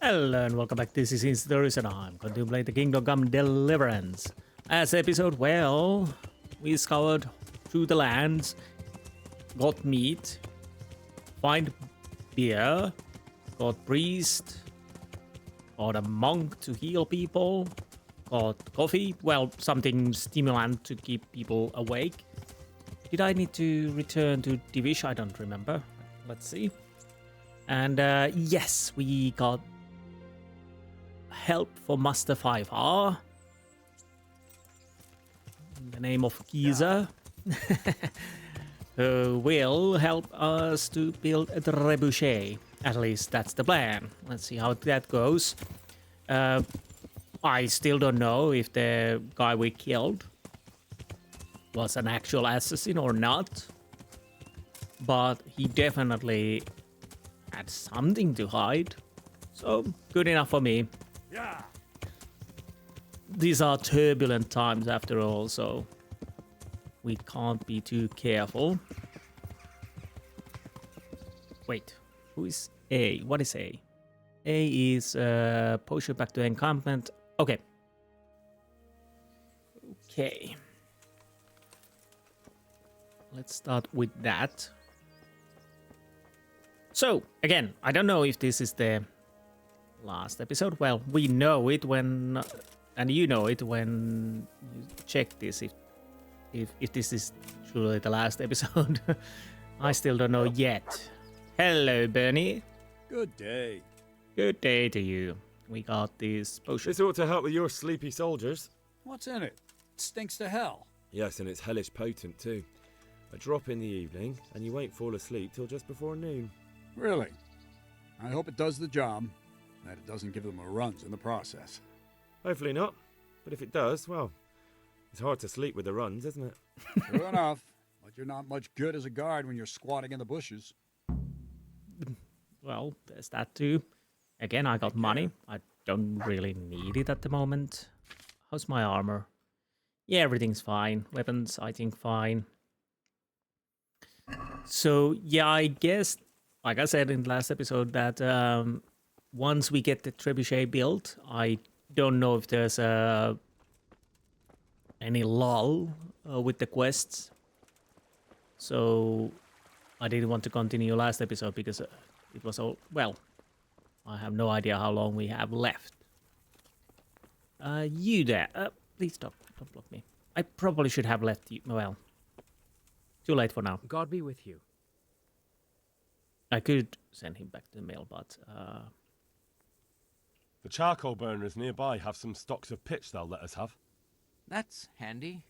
Hello and welcome back. This is Insti and I'm contemplating the Kingdom Come Deliverance. As episode, well, we scoured through the lands, got meat, find beer, got priest, got a monk to heal people, got coffee, well, something stimulant to keep people awake. Did I need to return to Divish? I don't remember. Let's see. And yes, we got help for Master 5R in the name of Giza, who will help us to build a Trebuchet. At least that's the plan. Let's see how that goes. I still don't know if the guy we killed was an actual assassin or not, but he definitely had something to hide, so good enough for me. Yeah. These are turbulent times after all, so we can't be too careful. Wait, who is A? What is A? A is potion back to Encampment. Okay. Okay. Let's start with that. So, again, I don't know if this is the last episode. Well, we know it when, and you know it when you check this, if this is truly the last episode. I still don't know yet. Hello, Bernie. Good day. Good day to you. We got these potions. This ought to help with your sleepy soldiers. What's in it? It stinks to hell. Yes, and it's hellish potent too. A drop in the evening, and you won't fall asleep till just before noon. Really? I hope it does the job, that it doesn't give them a runs in the process. Hopefully not. But if it does, well, it's hard to sleep with the runs, isn't it? True enough. But you're not much good as a guard when you're squatting in the bushes. Well, there's that too. Again, I got money. I don't really need it at the moment. How's my armor? Yeah, everything's fine. Weapons, I think, fine. So, yeah, I guess, like I said in the last episode, that once we get the Trebuchet built, I don't know if there's any lull with the quests. So, I didn't want to continue last episode because it was all, well, I have no idea how long we have left. You there. Please stop. Don't block me. I probably should have left you. Well, too late for now. God be with you. I could send him back to the mill, but The charcoal burners nearby have some stocks of pitch they'll let us have. That's handy.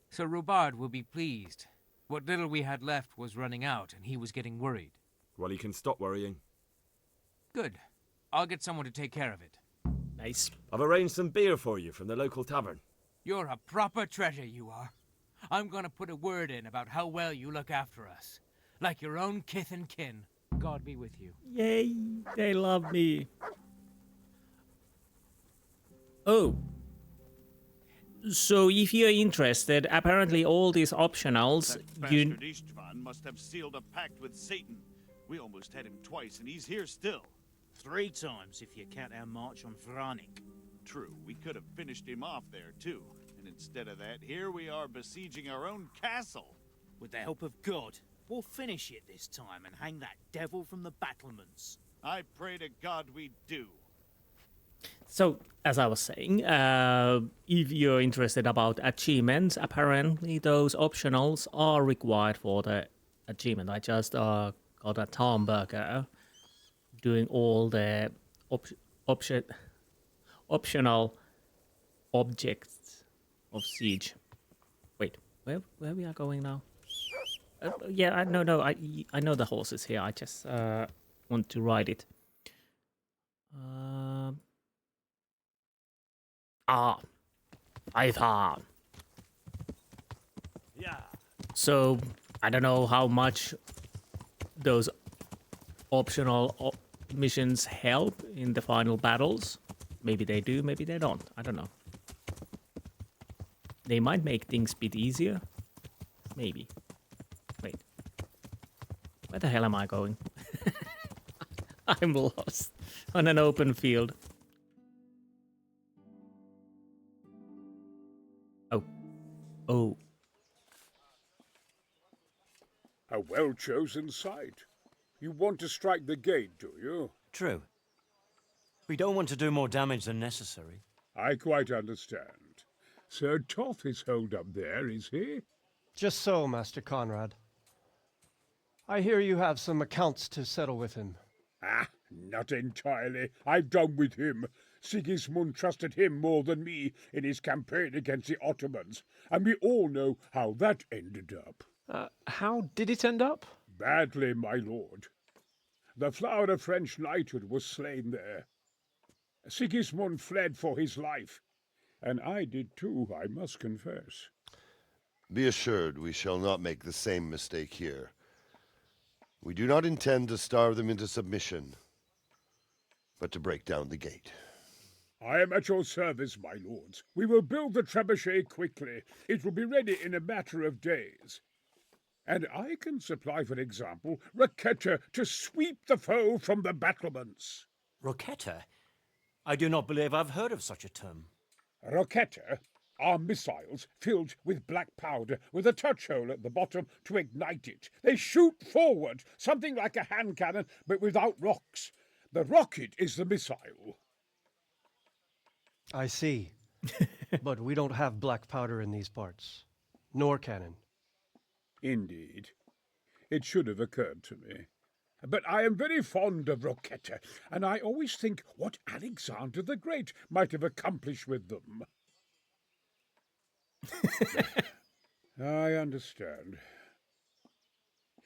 So Robard will be pleased. What little we had left was running out, and he was getting worried. Well, you can stop worrying. Good. I'll get someone to take care of it. nice. I've arranged some beer for you from the local tavern. You're a proper treasure, you are. I'm gonna put a word in about how well you look after us. Like your own kith and kin. God be with you. Yay, they love me. Oh. So if you're interested, apparently all these optionals, That bastard Istvan must have sealed a pact with Satan. We almost had him twice, and he's here still. 3 times if you count our march on Vranik. True, we could have finished him off there, too. And instead of that, here we are besieging our own castle. With the help of God, we'll finish it this time and hang that devil from the battlements. I pray to God we do. So, as I was saying, if you're interested about achievements, apparently those optionals are required for the achievement. I just got a town burger doing all the optional objects of siege. Wait, where we are going now? Yeah, I know the horse is here. I just want to ride it. I've Yeah. So I don't know how much those optional missions help in the final battles. Maybe they do, maybe they don't. I don't know. They might make things a bit easier. Maybe. Wait. Where the hell am I going? I'm lost on an open field. Oh. Oh. A well-chosen site. You want to strike the gate, do you? True. We don't want to do more damage than necessary. I quite understand. Sir Toth is holed up there, is he? Just so, Master Conrad. I hear you have some accounts to settle with him. Ah, not entirely. I've done with him. Sigismund trusted him more than me in his campaign against the Ottomans, and we all know how that ended up. How did it end up? Badly, my lord. The flower of French knighthood was slain there. Sigismund fled for his life, and I did too, I must confess. Be assured we shall not make the same mistake here. We do not intend to starve them into submission, but to break down the gate. I am at your service, my lords. We will build the trebuchet quickly. It will be ready in a matter of days. And I can supply, for example, Roquetta to sweep the foe from the battlements. Roquetta? I do not believe I've heard of such a term. Roquetta are missiles filled with black powder with a touch hole at the bottom to ignite it. They shoot forward, something like a hand cannon, but without rocks. The rocket is the missile. I see. But we don't have black powder in these parts. Nor cannon. Indeed. It should have occurred to me. But I am very fond of Roquetta, and I always think what Alexander the Great might have accomplished with them. I understand.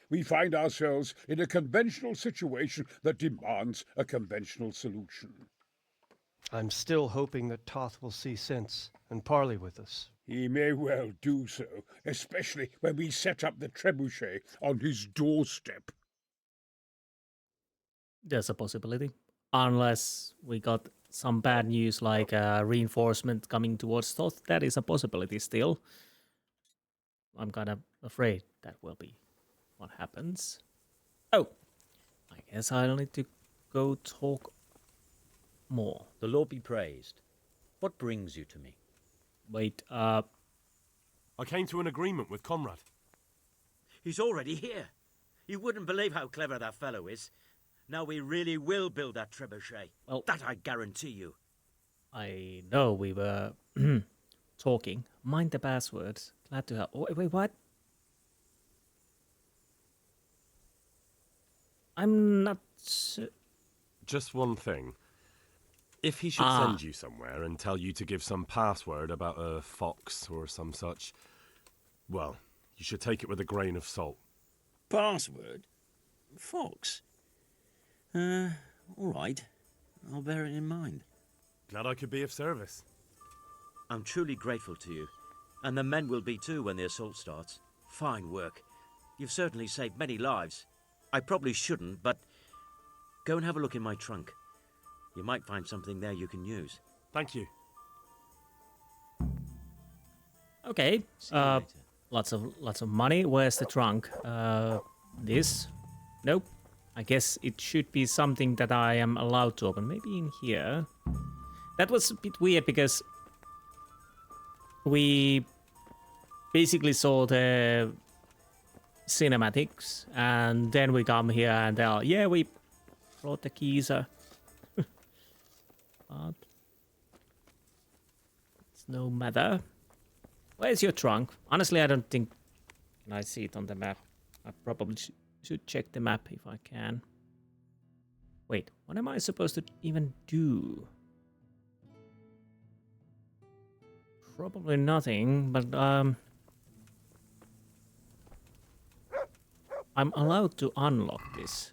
We find ourselves in a conventional situation that demands a conventional solution. I'm still hoping that Toth will see sense and parley with us. He may well do so, especially when we set up the trebuchet on his doorstep. There's a possibility. Unless we got some bad news like reinforcement coming towards Thoth, that is a possibility still. I'm kind of afraid that will be what happens. Oh, I guess I'll need to go talk more. The Lord be praised. What brings you to me? Wait, I came to an agreement with Conrad. He's already here. You wouldn't believe how clever that fellow is. Now we really will build that trebuchet. Well, that I guarantee you. I know we were talking. Mind the passwords. Glad to help. Oh, wait, what? I'm not... Just one thing. If he should send you somewhere and tell you to give some password about a fox or some such, well, you should take it with a grain of salt. Password? Fox? All right. I'll bear it in mind. Glad I could be of service. I'm truly grateful to you. And the men will be too when the assault starts. Fine work. You've certainly saved many lives. I probably shouldn't, but go and have a look in my trunk. You might find something there you can use. Thank you. Okay. Lots of money. Where's the trunk? This? Nope. I guess it should be something that I am allowed to open. Maybe in here. That was a bit weird because we basically saw the cinematics and then we come here and yeah, we brought the keys. But it's no matter. Where's your trunk? Honestly, I don't think I see it on the map. I probably should check the map if I can. Wait, what am I supposed to even do? Probably nothing, but I'm allowed to unlock this.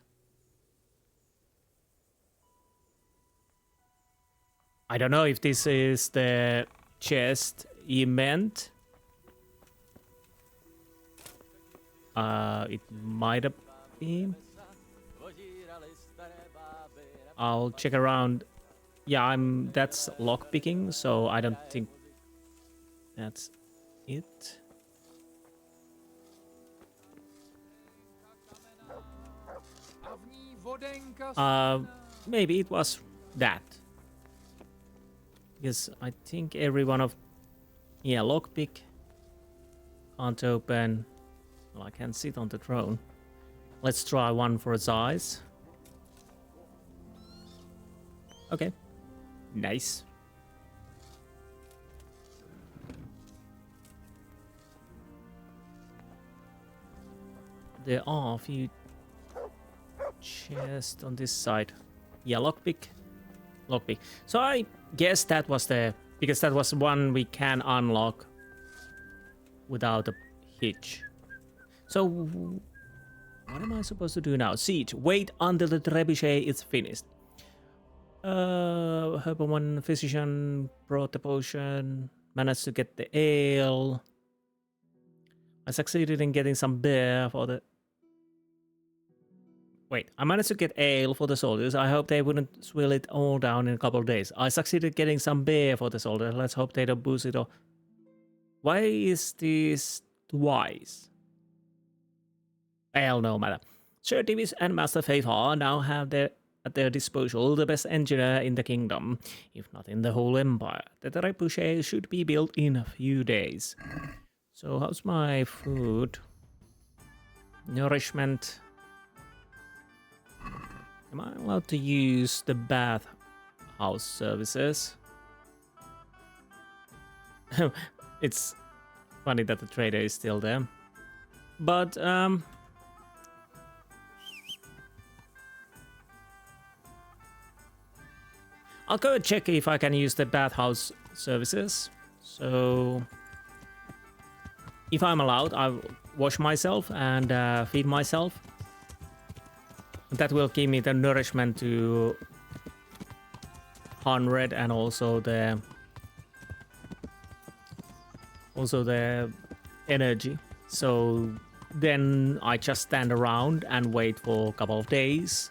I don't know if this is the chest he meant. It might have been. I'll check around. Yeah, that's lockpicking, so I don't think that's it. Maybe it was that. Because I think every one of... Yeah, lockpick. Can't open. Well, I can't sit on the throne. Let's try one for size. Okay. Nice. There are a few chests on this side. Yeah, lockpick. Lockpick. So I guess that was the... Because that was one we can unlock without a hitch. So what am I supposed to do now? Siege. Wait until the trebuchet is finished. Herbal one physician brought the potion. Managed to get the ale. I succeeded in getting some beer for the... Wait, I managed to get ale for the soldiers. I hope they wouldn't swill it all down in a couple of days. I succeeded getting some beer for the soldiers. Let's hope they don't boost it all. Why is this twice? Well, no matter. Sir Davis and Master Favor now have at their disposal the best engineer in the kingdom, if not in the whole empire. The Trebuchet should be built in a few days. So how's my food? Nourishment. Am I allowed to use the bathhouse services? It's funny that the trader is still there. But, I'll go and check if I can use the bathhouse services. So, if I'm allowed, I'll wash myself and feed myself. That will give me the nourishment to 100 and also the energy. So then I just stand around and wait for a couple of days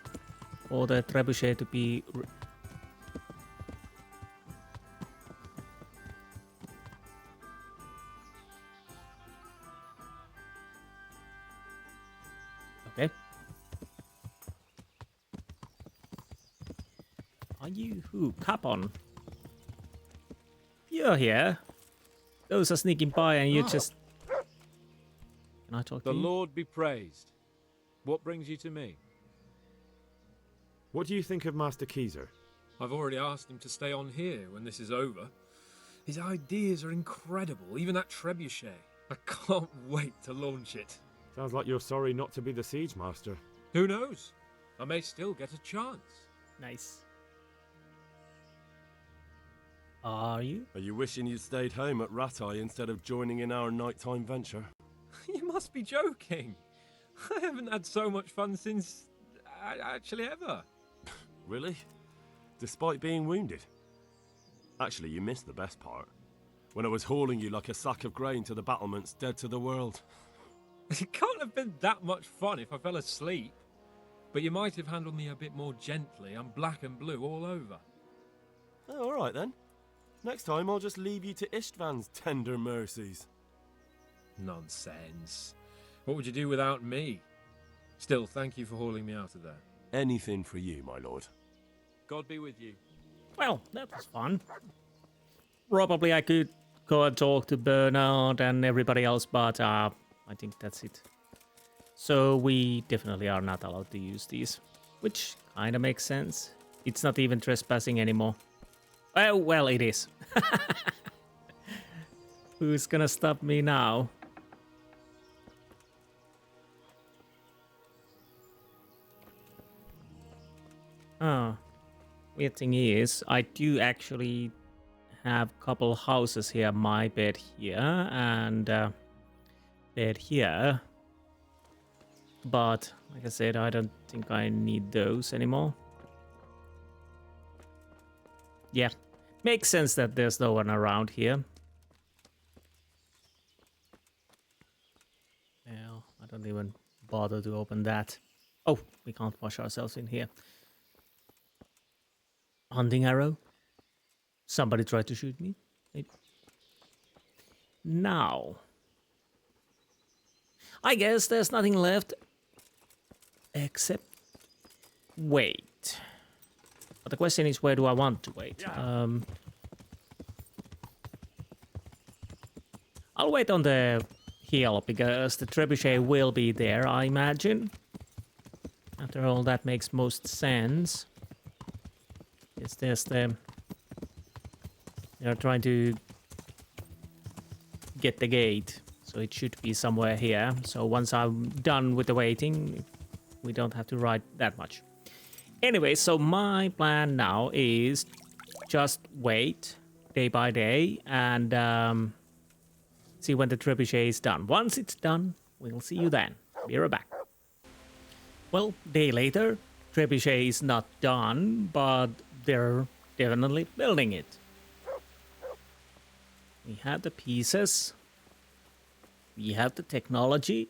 for the trebuchet to be okay. Are you who? Capon? You're here. Those are sneaking by and you just... Can I talk to you? The Lord be praised. What brings you to me? What do you think of Master Keyser? I've already asked him to stay on here when this is over. His ideas are incredible, even that trebuchet. I can't wait to launch it. Sounds like you're sorry not to be the siege master. Who knows? I may still get a chance. Nice. Are you? Are you wishing you'd stayed home at Ratai instead of joining in our nighttime venture? You must be joking. I haven't had so much fun since... actually ever. Really? Despite being wounded? Actually, you missed the best part. When I was hauling you like a sack of grain to the battlements dead to the world. It can't have been that much fun if I fell asleep. But you might have handled me a bit more gently. I'm black and blue all over. Oh, all right then. Next time I'll just leave you to Istvan's tender mercies. Nonsense. What would you do without me? Still, thank you for hauling me out of there. Anything for you, my lord. God be with you. Well, that was fun. Probably I could go and talk to Bernard and everybody else, but I think that's it. So we definitely are not allowed to use these, which kind of makes sense. It's not even trespassing anymore. Oh, well, it is. Who's gonna stop me now? Oh, weird thing is, I do actually have a couple houses here. My bed here and bed here. But, like I said, I don't think I need those anymore. Yeah, makes sense that there's no one around here. Well, I don't even bother to open that. Oh, we can't wash ourselves in here. Hunting arrow. Somebody tried to shoot me. Maybe. Now, I guess there's nothing left except wait. But the question is, where do I want to wait? I'll wait on the hill because the trebuchet will be there, I imagine. After all, that makes most sense. It's just they're trying to get the gate, so it should be somewhere here. So once I'm done with the waiting, we don't have to ride that much. Anyway, so my plan now is just wait day by day and see when the trebuchet is done. Once it's done, we'll see you then. Be right back. Well, day later, trebuchet is not done, but they're definitely building it. We have the pieces, we have the technology,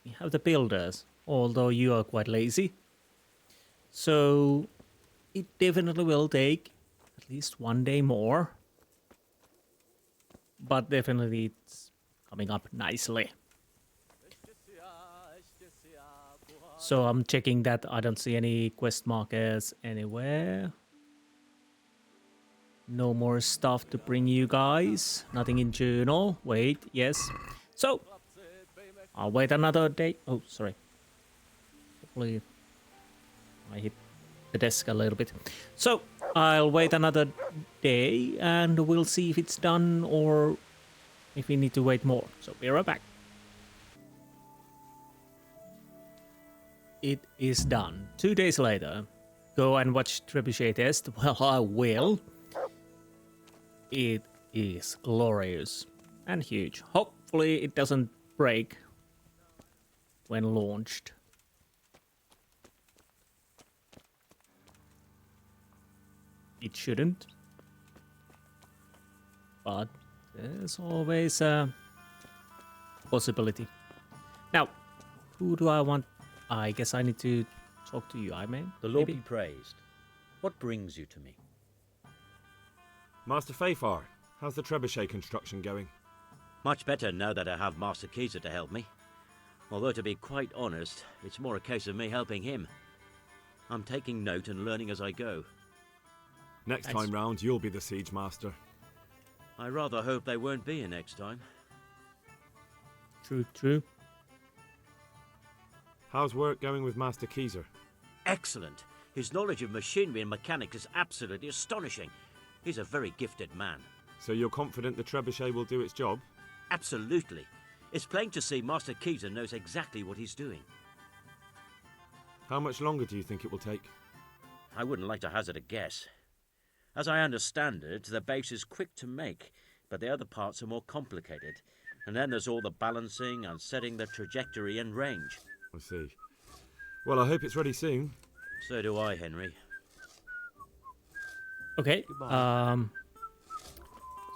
we have the builders, although you are quite lazy. So it definitely will take at least one day more, but definitely it's coming up nicely. So I'm checking that I don't see any quest markers anywhere. No more stuff to bring you guys. Nothing in journal. Wait, yes. So I'll wait another day. Oh, sorry. Hopefully I hit the desk a little bit. So I'll wait another day and we'll see if it's done or if we need to wait more. So be right back. It is done. 2 days later. Go and watch Trebuchet test. Well, I will. It is glorious and huge. Hopefully it doesn't break when launched. It shouldn't. But there's always a possibility. Now, who do I want? I guess I need to talk to you, I may. The Lord be praised. What brings you to me? Master Fafar, how's the trebuchet construction going? Much better now that I have Master Keyser to help me. Although, to be quite honest, it's more a case of me helping him. I'm taking note and learning as I go. Next time round, you'll be the siege master. I rather hope they won't be here next time. True, true. How's work going with Master Keyser? Excellent. His knowledge of machinery and mechanics is absolutely astonishing. He's a very gifted man. So you're confident the trebuchet will do its job? Absolutely. It's plain to see Master Keyser knows exactly what he's doing. How much longer do you think it will take? I wouldn't like to hazard a guess. As I understand it, the base is quick to make, but the other parts are more complicated. And then there's all the balancing and setting the trajectory and range. I see. Well, I hope it's ready soon. So do I, Henry. Okay. So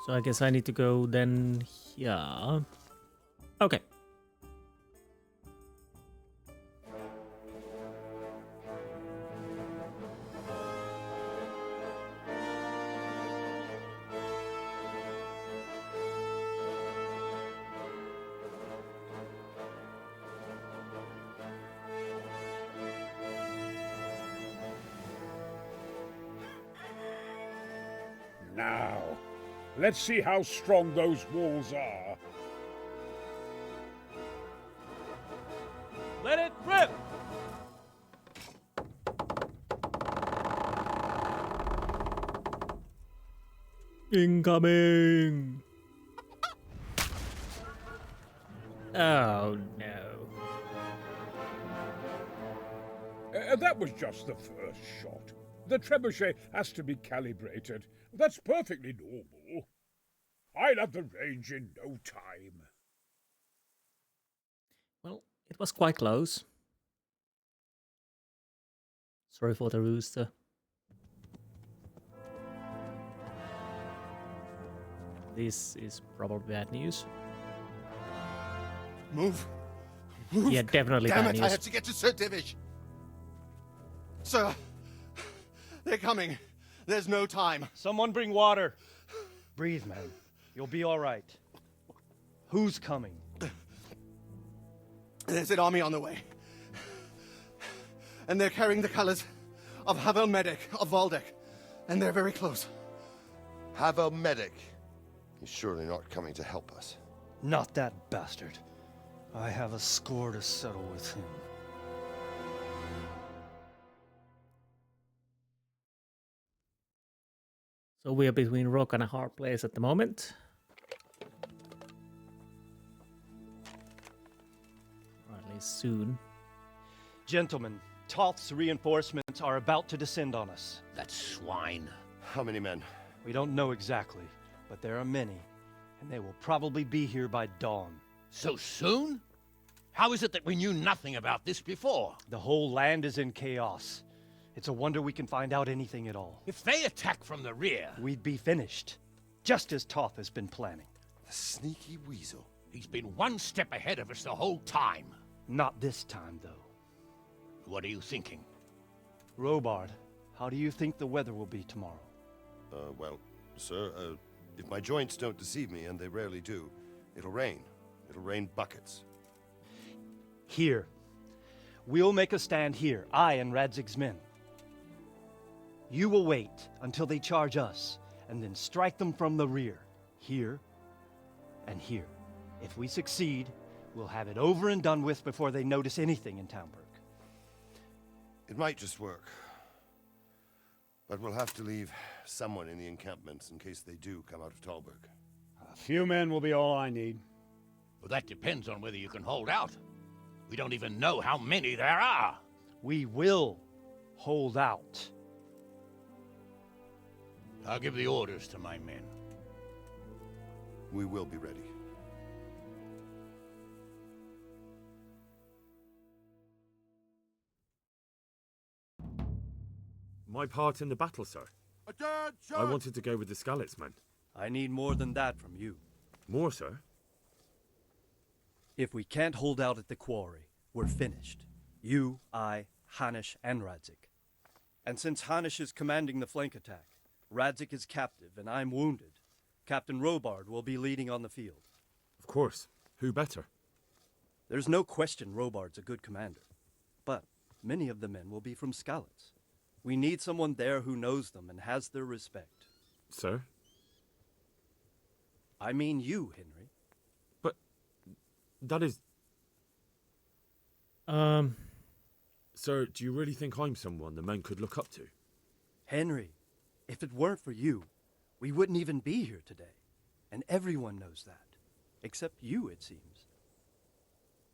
I guess I need to go then here. Okay. Now, let's see how strong those walls are. Let it rip! Incoming! Oh no. That was just the first shot. The trebuchet has to be calibrated. That's perfectly normal. I'll have the range in no time. Well, it was quite close. Sorry for the rooster. This is probably bad news. Move. Move. Yeah, definitely Damn bad it, news. I have to get to Sir Divish. Sir, they're coming. There's no time. Someone bring water. Breathe, man. You'll be all right. Who's coming? There's an army on the way. And they're carrying the colors of Havel Medic of Waldeck, and they're very close. Havel Medic. He's surely not coming to help us. Not that bastard. I have a score to settle with him. So we are between rock and a hard place at the moment. Or at least soon. Gentlemen, Toth's reinforcements are about to descend on us. That swine. How many men? We don't know exactly, but there are many, and they will probably be here by dawn. So soon? How is it that we knew nothing about this before? The whole land is in chaos. It's a wonder we can find out anything at all. If they attack from the rear... We'd be finished, just as Toth has been planning. The sneaky weasel. He's been one step ahead of us the whole time. Not this time, though. What are you thinking? Robard, how do you think the weather will be tomorrow? Well, sir, if my joints don't deceive me, and they rarely do, it'll rain. It'll rain buckets. Here. We'll make a stand here, I and Radzig's men. You will wait until they charge us, and then strike them from the rear. Here and here. If we succeed, we'll have it over and done with before they notice anything in Townburg. It might just work. But we'll have to leave someone in the encampments in case they do come out of Talberg. A few men will be all I need. Well, that depends on whether you can hold out. We don't even know how many there are. We will hold out. I'll give the orders to my men. We will be ready. My part in the battle, sir. I wanted to go with the Skalitz men. I need more than that from you. More, sir? If we can't hold out at the quarry, we're finished. You, I, Hanish, and Radzik. And since Hanish is commanding the flank attack, Radzik is captive and I'm wounded, Captain Robard will be leading on the field. Of course. Who better? There's no question Robard's a good commander. But many of the men will be from Skalitz. We need someone there who knows them and has their respect. Sir? I mean you, Henry. But that is... Sir, do you really think I'm someone the men could look up to? Henry, if it weren't for you, we wouldn't even be here today. And everyone knows that. Except you, it seems.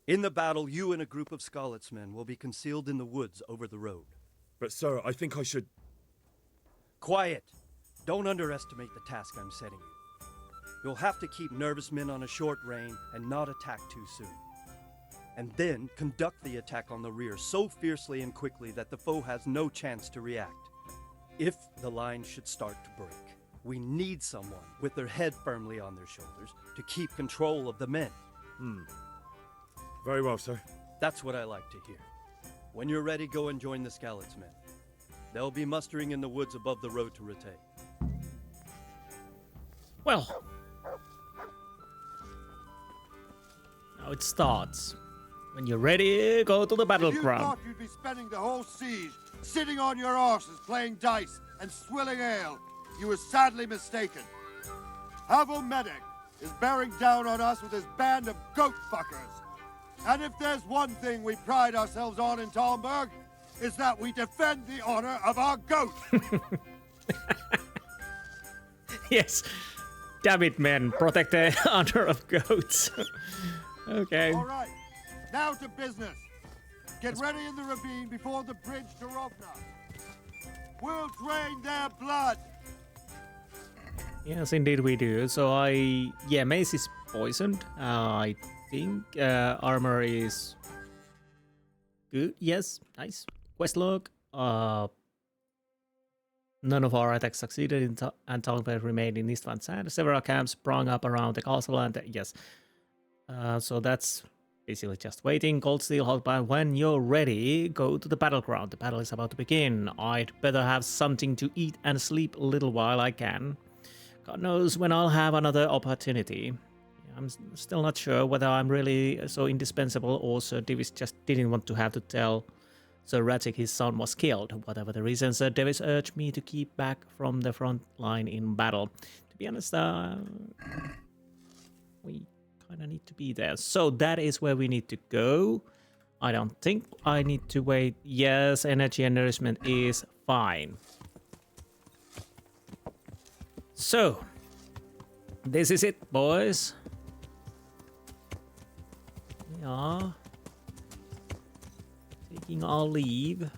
In the battle, you and a group of Skalitz men will be concealed in the woods over the road. But, sir, I think I should... Quiet! Don't underestimate the task I'm setting you. You'll have to keep nervous men on a short rein and not attack too soon. And then conduct the attack on the rear so fiercely and quickly that the foe has no chance to react. If the line should start to break, we need someone with their head firmly on their shoulders to keep control of the men. Very well, sir. That's what I like to hear. When you're ready, go and join the Skalitz men. They'll be mustering in the woods above the road to Rete. Well. Now it starts. When you're ready, go to the battleground. You thought you'd be spending the whole siege sitting on your horses playing dice and swilling ale. You were sadly mistaken. Havel Medic is bearing down on us with his band of goat fuckers. And if there's one thing we pride ourselves on in Talmberg, is that we defend the honor of our goat. Yes. Damn it, men. Protect the honor of goats. Okay. All right. Now to business. Get ready in the ravine before the bridge to Rovna. We'll drain their blood. Yes, indeed we do. So mace is poisoned. I think armor is good. Yes, nice. Quest log. None of our attacks succeeded and Talbot remained in East Van Sand. Several camps sprung up around the castle and yes. So that's basically just waiting. Cold Steel Hotband. When you're ready, go to the battleground. The battle is about to begin. I'd better have something to eat and sleep a little while I can. God knows when I'll have another opportunity. I'm still not sure whether I'm really so indispensable or Sir Divis just didn't want to have to tell Sir Radzik, his son, was killed. Whatever the reason, Sir Davis urged me to keep back from the front line in battle. To be honest, we kind of need to be there. So that is where we need to go. I don't think I need to wait. Yes, energy and nourishment is fine. So, this is it, boys. We are taking our leave.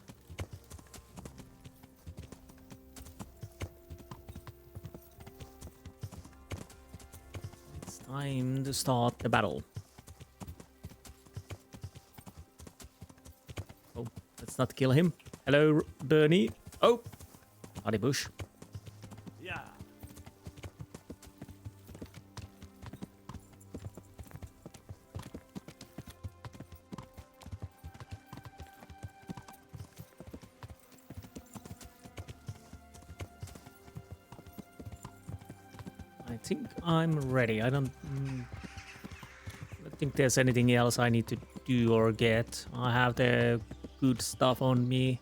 It's time to start the battle. Oh, let's not kill him. Hello, Bernie. Oh, Howdy Bush. Yeah. I think I'm ready. I don't think there's anything else I need to do or get. I have the good stuff on me.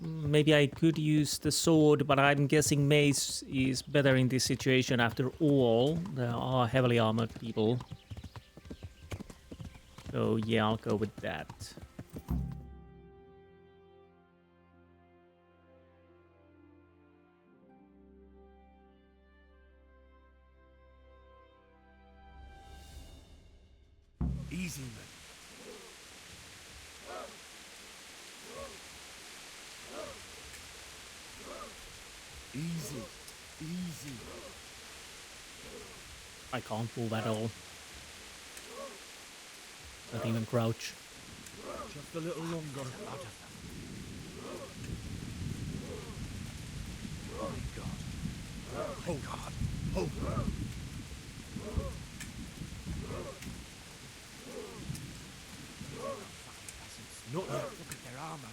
Maybe I could use the sword, but I'm guessing mace is better in this situation after all. There are heavily armored people. So yeah, I'll go with that. Easy, man. Easy, easy. I can't pull that all. Not even crouch. Just a little longer. Oh God. Oh God. Oh God. Not yet. Look at their armor.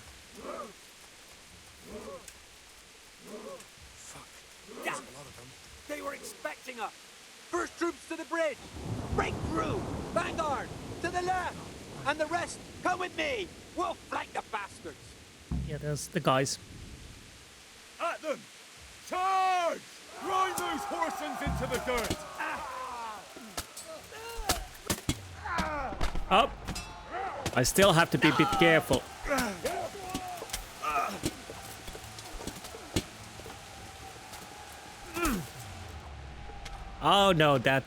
Fuck. There's a lot of them. They were expecting us. First troops to the bridge. Break through. Vanguard. To the left. And the rest, come with me. We'll flank the bastards. Yeah, there's the guys. At them. Charge! Grind those horsens into the dirt. Up. I still have to be a bit careful. Oh no, that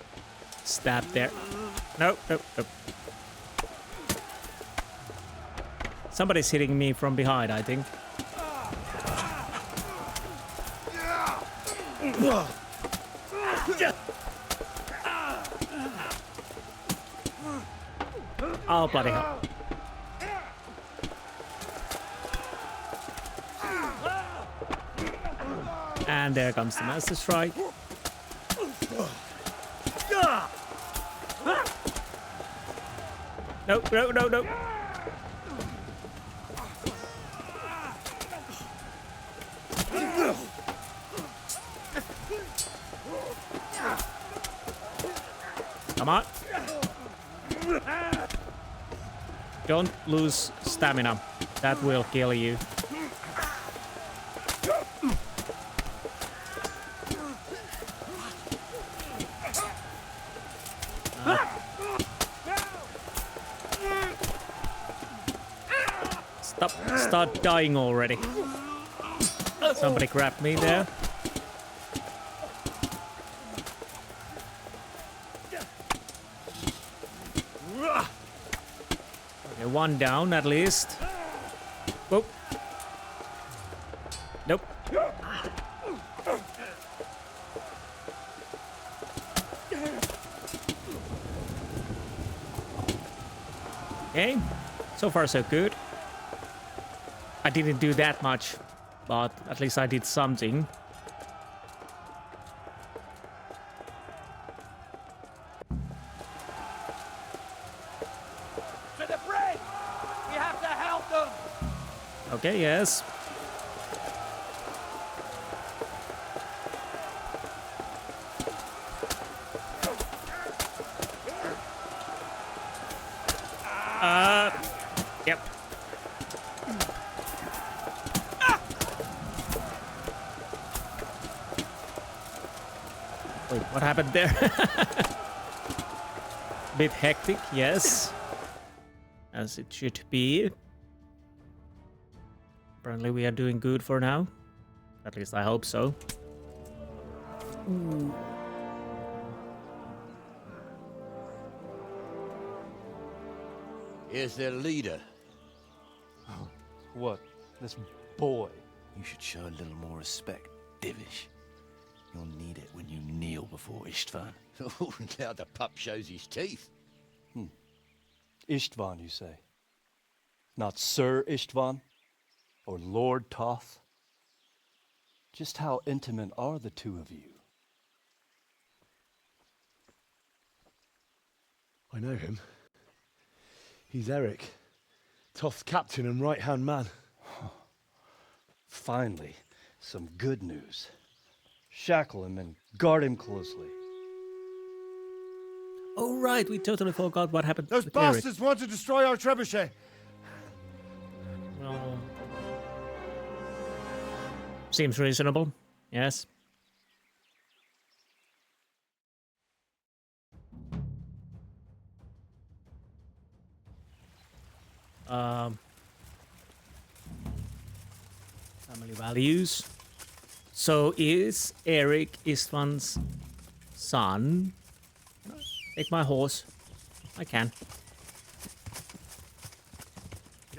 stab there. Nope, nope, nope. Somebody's hitting me from behind, I think. Oh, bloody hell. And there comes the Master Strike. No, no, no, no. Come on. Don't lose stamina. That will kill you. Start dying already. Somebody grabbed me there. Okay, one down at least. Whoa. Nope. Okay, so far so good. I didn't do that much, but at least I did something. To the bridge! We have to help them! Okay, yes. Yep. Wait, what happened there? Bit hectic, yes. As it should be. Apparently we are doing good for now. At least I hope so. Ooh. Here's their leader. What? This boy? You should show a little more respect, Divish. You'll need it when you kneel before Istvan. Oh, now the pup shows his teeth. Istvan, you say? Not Sir Istvan? Or Lord Toth? Just how intimate are the two of you? I know him. He's Eric, Toth's captain and right-hand man. Finally, some good news. Shackle him and guard him closely. Oh right, we totally forgot what happened. Those bastards want to destroy our trebuchet. Well, seems reasonable. Yes. Family values. So is Eric Istvan's son? Take my horse. I can.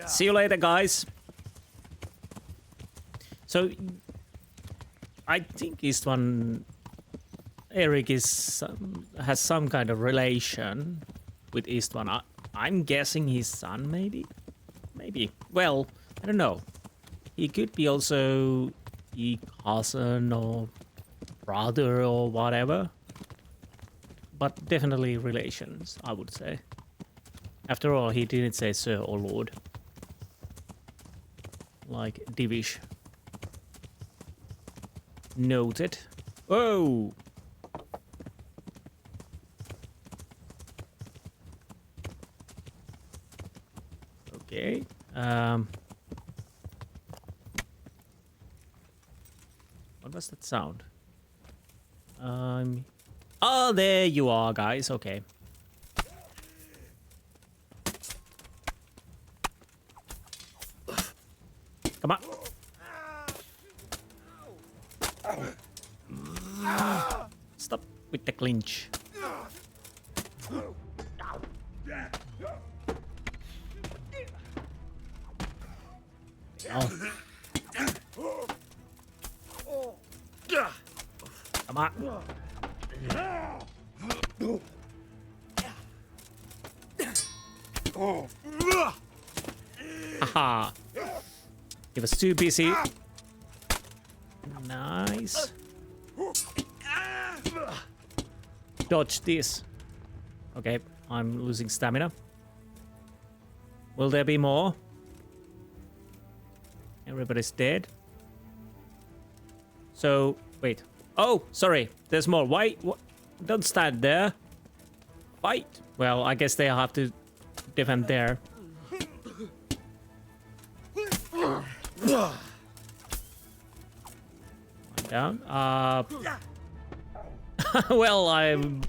See you later, guys. So I think Eric has some kind of relation with Istvan. I'm guessing his son, maybe? Maybe. Well, I don't know. He could be also a cousin or brother or whatever. But definitely relations, I would say. After all, he didn't say sir or lord. Like Divish. Noted. Whoa! Okay. What was that sound? Oh, there you are, guys. Okay. Come on. Stop with the clinch. Oh. Come on. Haha. He was too busy. Nice. Dodge this. Okay, I'm losing stamina. Will there be more? Everybody's dead. So, wait. Oh, sorry. There's more. Why? Don't stand there. Fight. Well, I guess they'll have to defend there. I'm down. Well, I'm...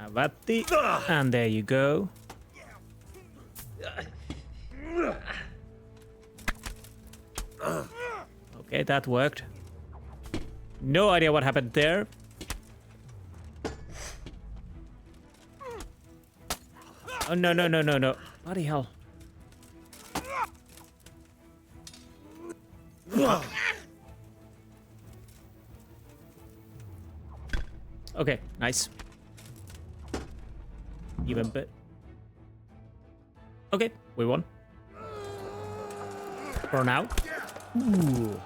Avatti. And there you go. Okay, that worked. No idea what happened there. Oh, no, no, no, no, no. Bloody hell. Okay, nice. Even bit. Okay, we won. For now. Ooh.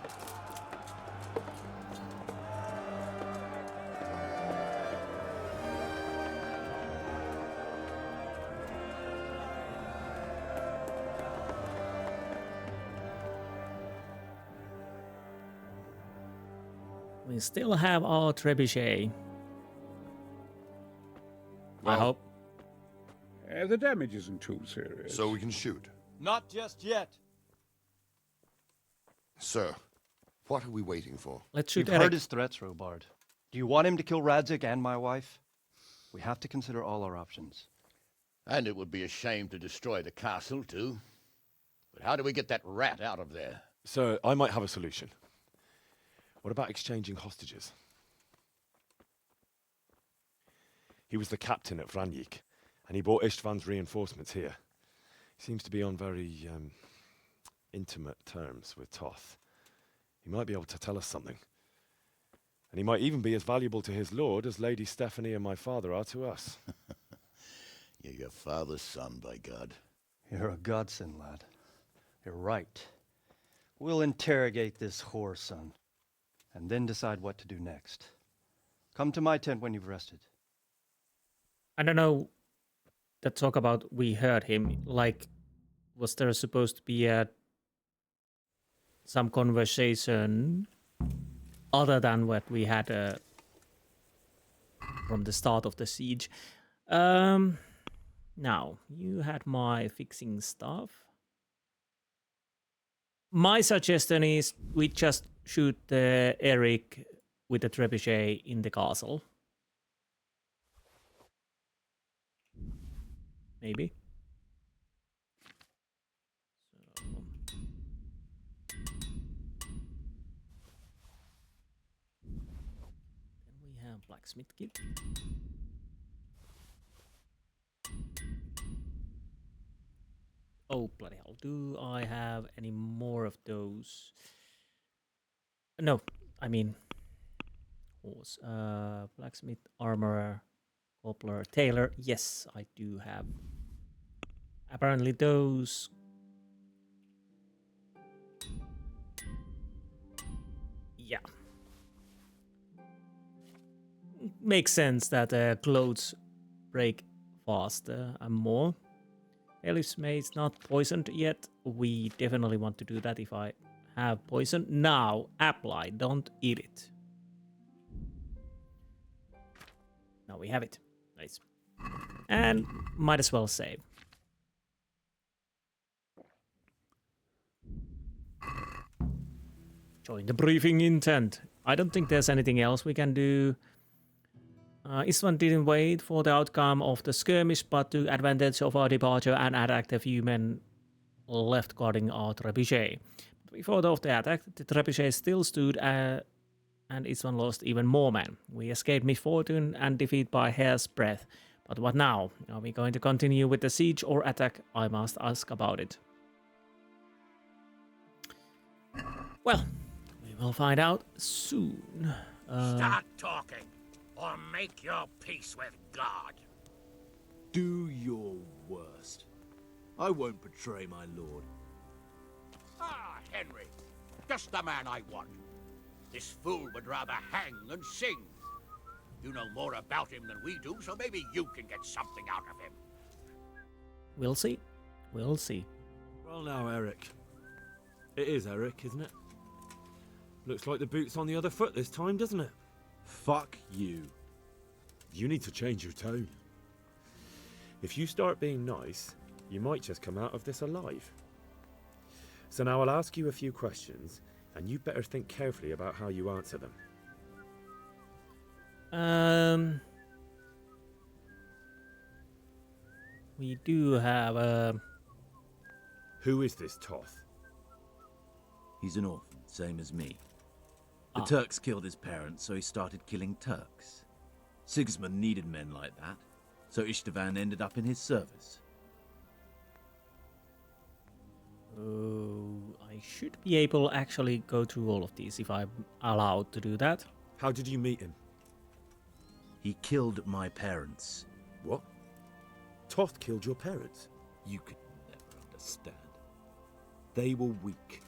We still have our trebuchet. I hope. The damage isn't too serious. So we can shoot. Not just yet. Sir, What are we waiting for? Let's shoot You've Eric. heard his threats, Robard. Do you want him to kill Radzig and my wife? We have to consider all our options. And it would be a shame to destroy the castle, too. But how do we get that rat out of there? Sir, I might have a solution. What about exchanging hostages? He was the captain at Vranjik, and he brought Istvan's reinforcements here. He seems to be on very, intimate terms with Toth. He might be able to tell us something. And he might even be as valuable to his lord as Lady Stephanie and my father are to us. You're your father's son, by God. You're a godsend, lad. You're right. We'll interrogate this whore, son, and then decide what to do next. Come to my tent when you've rested. I don't know. That talk about we heard him. Like, was there supposed to be some conversation other than what we had from the start of the siege? Now, you had my fixing stuff. My suggestion is we just shoot Eric with the trebuchet in the castle. Maybe. So. Then we have Blacksmith kit. Oh, bloody hell. Do I have any more of those? No, I mean horse. Blacksmith, armorer, cobbler, tailor. Yes, I do have. Apparently those. Yeah. Makes sense that clothes break faster and more. Elif's maid's not poisoned yet. We definitely want to do that if I have poison. Now, apply, don't eat it. Now we have it. Nice. And might as well save. Join the briefing intent. I don't think there's anything else we can do. Istvan didn't wait for the outcome of the skirmish, but took advantage of our departure and attacked a few men left guarding our trebuchet. Before the attack, the trebuchet still stood and Istvan lost even more men. We escaped misfortune and defeat by hair's breadth. But what now? Are we going to continue with the siege or attack? I must ask about it. Well, we will find out soon. Start talking, or make your peace with God. Do your worst. I won't betray my lord. Ah, Henry, just the man I want. This fool would rather hang than sing. You know more about him than we do, so maybe you can get something out of him. We'll see. We'll see. Well now, Eric. It is Eric, isn't it? Looks like the boot's on the other foot this time, doesn't it? Fuck you. You need to change your tone. If you start being nice, you might just come out of this alive. So now I'll ask you a few questions, and you better think carefully about how you answer them. We do have Who is this Toth? He's an orphan, same as me. The Turks killed his parents, so he started killing Turks. Sigismund needed men like that, so Istvan ended up in his service. Oh, I should be able to actually go through all of these if I'm allowed to do that. How did you meet him? He killed my parents. What? Toth killed your parents? You could never understand. They were weak.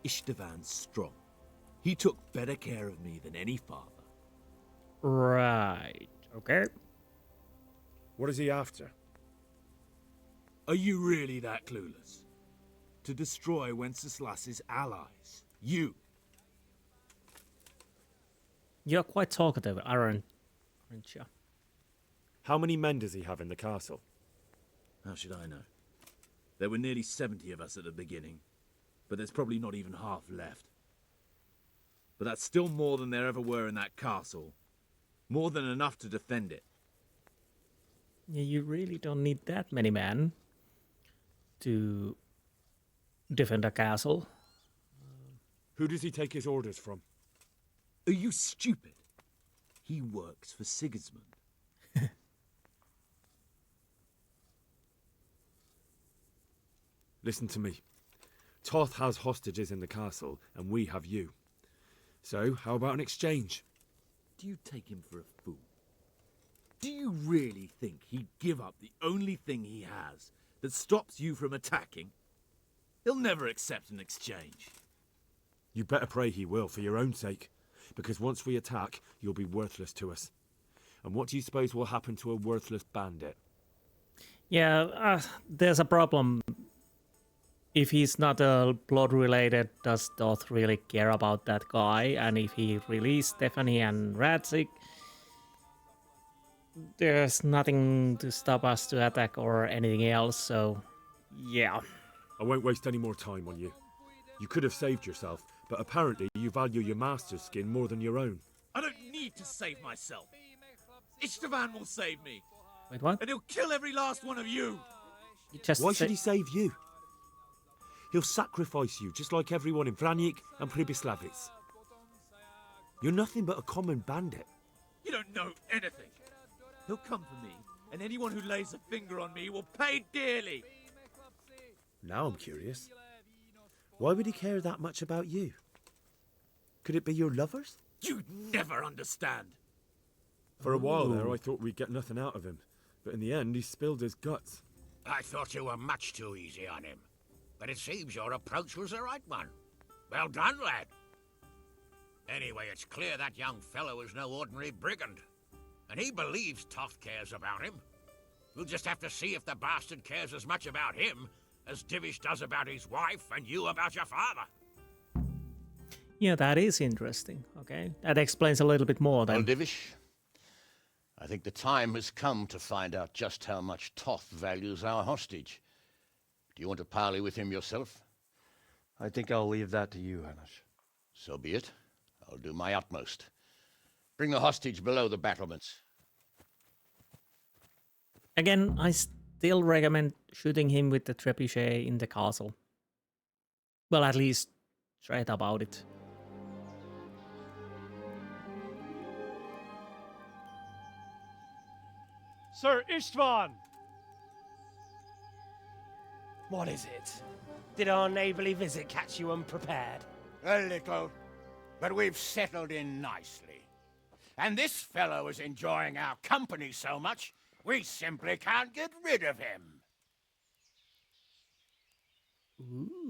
Istvan's strong. He took better care of me than any father. Right. Okay. What is he after? Are you really that clueless? To destroy Wenceslaus's allies. You. You're quite talkative, aren't you? How many men does he have in the castle? How should I know? There were nearly 70 of us at the beginning, but there's probably not even half left. but that's still more than there ever were in that castle. More than enough to defend it. Yeah, you really don't need that many men to defend a castle. Who does he take his orders from? Are you stupid? He works for Sigismund. Listen to me. Toth has hostages in the castle, and we have you. So, how about an exchange? Do you take him for a fool? Do you really think he'd give up the only thing he has that stops you from attacking? He'll never accept an exchange. You better pray he will, for your own sake. Because once we attack, you'll be worthless to us. And what do you suppose will happen to a worthless bandit? Yeah, there's a problem. If he's not blood-related, does Toth really care about that guy? And if he released Stephanie and Radzik, there's nothing to stop us to attack or anything else, so yeah. I won't waste any more time on you. You could have saved yourself, but apparently you value your master's skin more than your own. I don't need to save myself. Istvan will save me. Wait, what? And he'll kill every last one of you. Why should he save you? He'll sacrifice you, just like everyone in Vranic and Pribyslavitz. You're nothing but a common bandit. You don't know anything. He'll come for me, and anyone who lays a finger on me will pay dearly. Now I'm curious. Why would he care that much about you? Could it be your lovers? You'd never understand. For a while there, I thought we'd get nothing out of him. But in the end, he spilled his guts. I thought you were much too easy on him. But it seems your approach was the right one. Well done, lad. Anyway, it's clear that young fellow is no ordinary brigand. And he believes Toth cares about him. We'll just have to see if the bastard cares as much about him as Divish does about his wife and you about your father. Yeah, that is interesting. Okay, that explains a little bit more then. Well, Divish, I think the time has come to find out just how much Toth values our hostage. Do you want to parley with him yourself? I think I'll leave that to you, Hanash. So be it. I'll do my utmost. Bring the hostage below the battlements. Again, I still recommend shooting him with the trebuchet in the castle. Well, at least try it about it. Sir Istvan! What is it? Did our neighborly visit catch you unprepared? A little, but we've settled in nicely. And this fellow is enjoying our company so much, we simply can't get rid of him.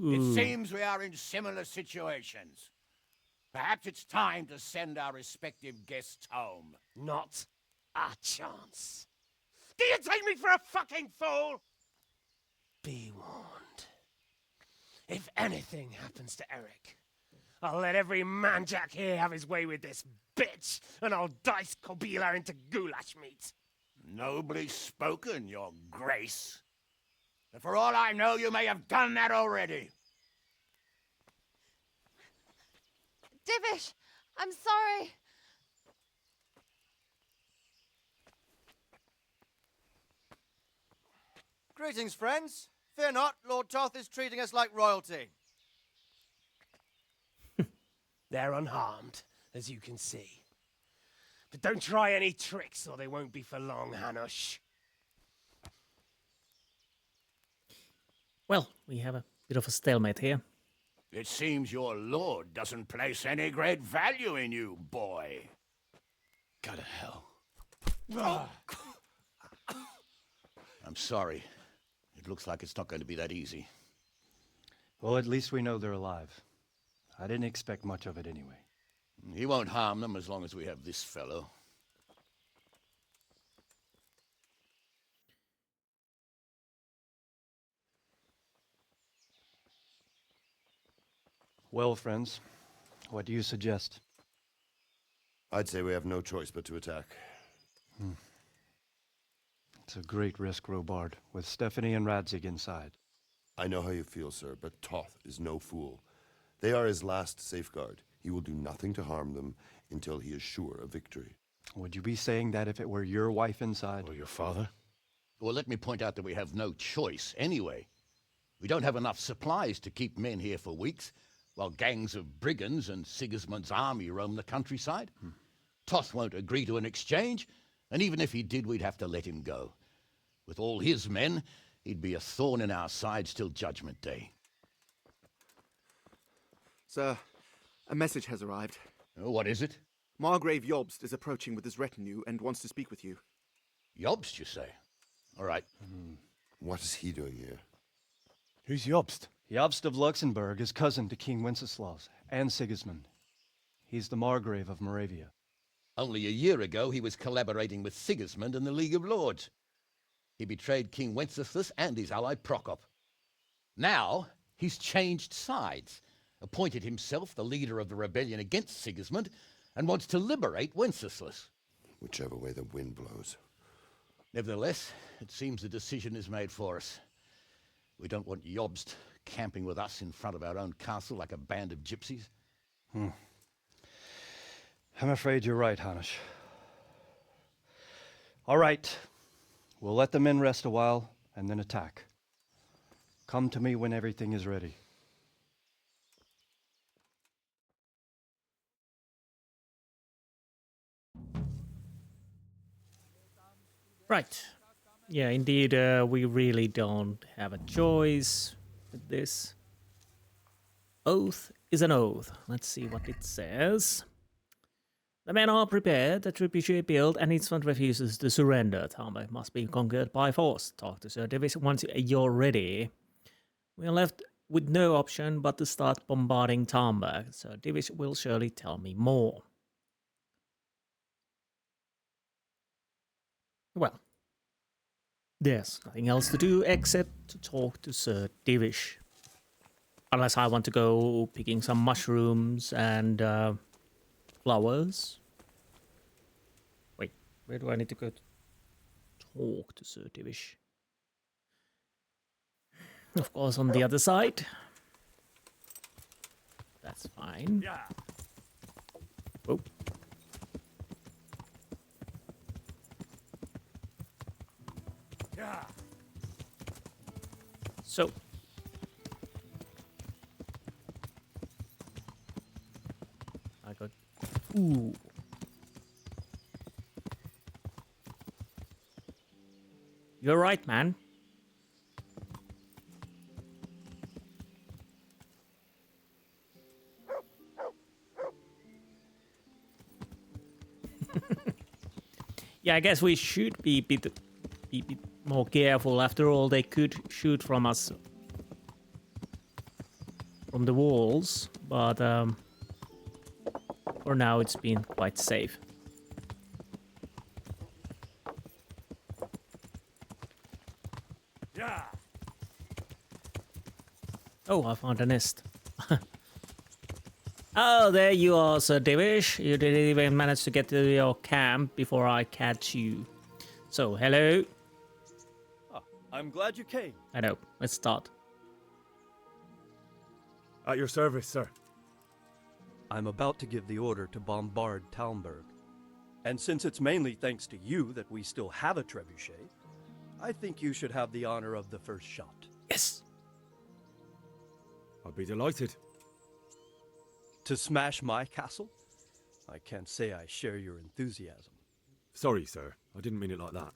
It seems we are in similar situations. Perhaps it's time to send our respective guests home. Not a chance. Do you take me for a fucking fool? Be warned. If anything happens to Eric, I'll let every manjack here have his way with this bitch, and I'll dice Kobila into goulash meat. Nobly spoken, your grace. But for all I know, you may have done that already. Divish, I'm sorry. Greetings, friends. Fear not, Lord Toth is treating us like royalty. They're unharmed, as you can see. But don't try any tricks, or they won't be for long, Hanush. Well, we have a bit of a stalemate here. It seems your lord doesn't place any great value in you, boy. Go to hell. I'm sorry. It looks like it's not going to be that easy. Well, at least we know they're alive. I didn't expect much of it anyway. He won't harm them as long as we have this fellow. Well, friends, what do you suggest? I'd say we have no choice but to attack. It's a great risk, Robard, with Stephanie and Radzig inside. I know how you feel, sir, but Toth is no fool. They are his last safeguard. He will do nothing to harm them until he is sure of victory. Would you be saying that if it were your wife inside? Or your father? Well, let me point out that we have no choice anyway. We don't have enough supplies to keep men here for weeks, while gangs of brigands and Sigismund's army roam the countryside. Toth won't agree to an exchange, and even if he did, we'd have to let him go. With all his men, he'd be a thorn in our sides till Judgment Day. Sir, a message has arrived. Oh, what is it? Margrave Jobst is approaching with his retinue and wants to speak with you. Jobst, you say? All right. What is he doing here? Who's Jobst? Jobst of Luxembourg is cousin to King Wenceslaus and Sigismund. He's the Margrave of Moravia. Only a year ago, he was collaborating with Sigismund and the League of Lords. He betrayed King Wenceslaus and his ally Prokop. Now, he's changed sides, appointed himself the leader of the rebellion against Sigismund, and wants to liberate Wenceslaus. Whichever way the wind blows. Nevertheless, it seems the decision is made for us. We don't want Jobst camping with us in front of our own castle like a band of gypsies. I'm afraid you're right, Hanish. All right. We'll let the men rest a while and then attack. Come to me when everything is ready. Right. Yeah, indeed, we really don't have a choice with this. Oath is an oath. Let's see what it says. The men are prepared, the Trebuchet built, and its front refuses to surrender. Talbot must be conquered by force. Talk to Sir Davis once you're ready. We are left with no option but to start bombarding Talbot. Sir Davis will surely tell me more. Well, there's nothing else to do except to talk to Sir Davis. Unless I want to go picking some mushrooms and flowers. Wait, where do I need to go to talk to Sir Davis? Of course, on the other side. That's fine. Oh. So. I got. Ooh. You're right, man. Yeah, I guess we should be a bit more careful. After all, they could shoot from us from the walls, but for now it's been quite safe. Yeah. Oh, I found a nest. Oh, there you are, Sir Davis. You didn't even manage to get to your camp before I catch you. So, hello. I'm glad you came. I know. Let's start. At your service, sir. I'm about to give the order to bombard Talmberg. And since it's mainly thanks to you that we still have a trebuchet, I think you should have the honor of the first shot. Yes. I'll be delighted. To smash my castle? I can't say I share your enthusiasm. Sorry, sir. I didn't mean it like that.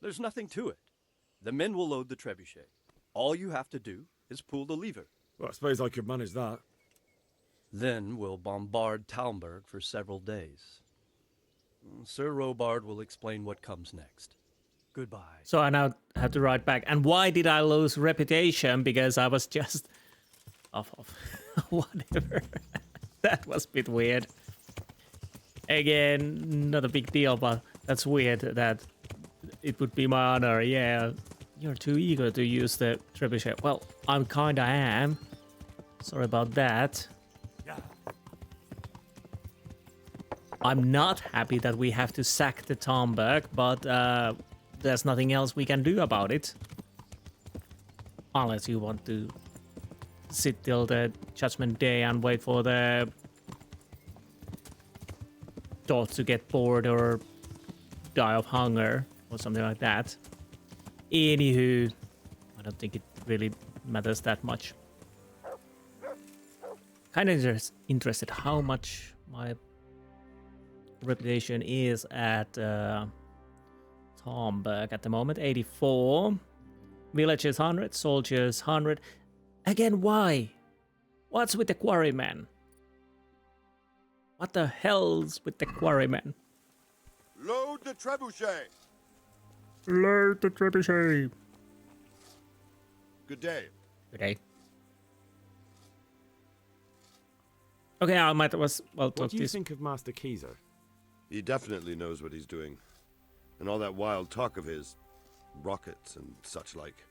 There's nothing to it. The men will load the trebuchet. All you have to do is pull the lever. Well, I suppose I could manage that. Then we'll bombard Talmberg for several days. Sir Robard will explain what comes next. Goodbye. So I now have to write back. And why did I lose reputation? Because I was just off. Whatever. That was a bit weird. Again, not a big deal, but that's weird that it would be my honor. Yeah, you're too eager to use the trebuchet. Well, I kinda am. Sorry about that. I'm not happy that we have to sack the Talmberg, but there's nothing else we can do about it. Unless you want to sit till the Judgment Day and wait for the thought to get bored or die of hunger or something like that. Anywho, I don't think it really matters that much. Kind of interested how much my reputation is at Tomberg at the moment. 84. Villages 100, soldiers 100. Again, why? What's with the quarrymen? What the hell's with the quarrymen? Load the trebuchet. Load the trebuchet. Good day. Good day. Okay, I might as well talk What do you this. think of Master Keyser? He definitely knows what he's doing. And all that wild talk of his, rockets and such like.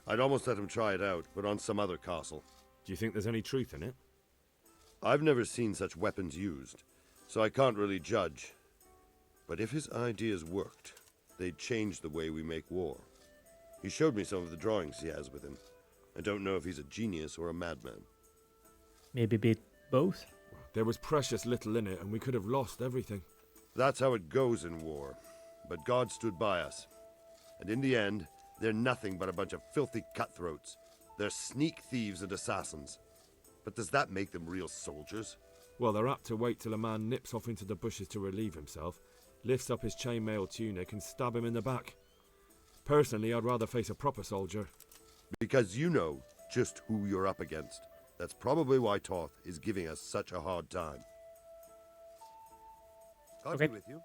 I'd almost let him try it out, but on some other castle. Do you think there's any truth in it? I've never seen such weapons used, so I can't really judge. But if his ideas worked, they'd change the way we make war. He showed me some of the drawings he has with him. I don't know if he's a genius or a madman. Maybe bit both? There was precious little in it, and we could have lost everything. That's how it goes in war. But God stood by us. And in the end, they're nothing but a bunch of filthy cutthroats. They're sneak thieves and assassins. But does that make them real soldiers? Well, they're apt to wait till a man nips off into the bushes to relieve himself, lifts up his chainmail tunic and stab him in the back. Personally, I'd rather face a proper soldier. Because you know just who you're up against. That's probably why Toth is giving us such a hard time. God Okay. be with you.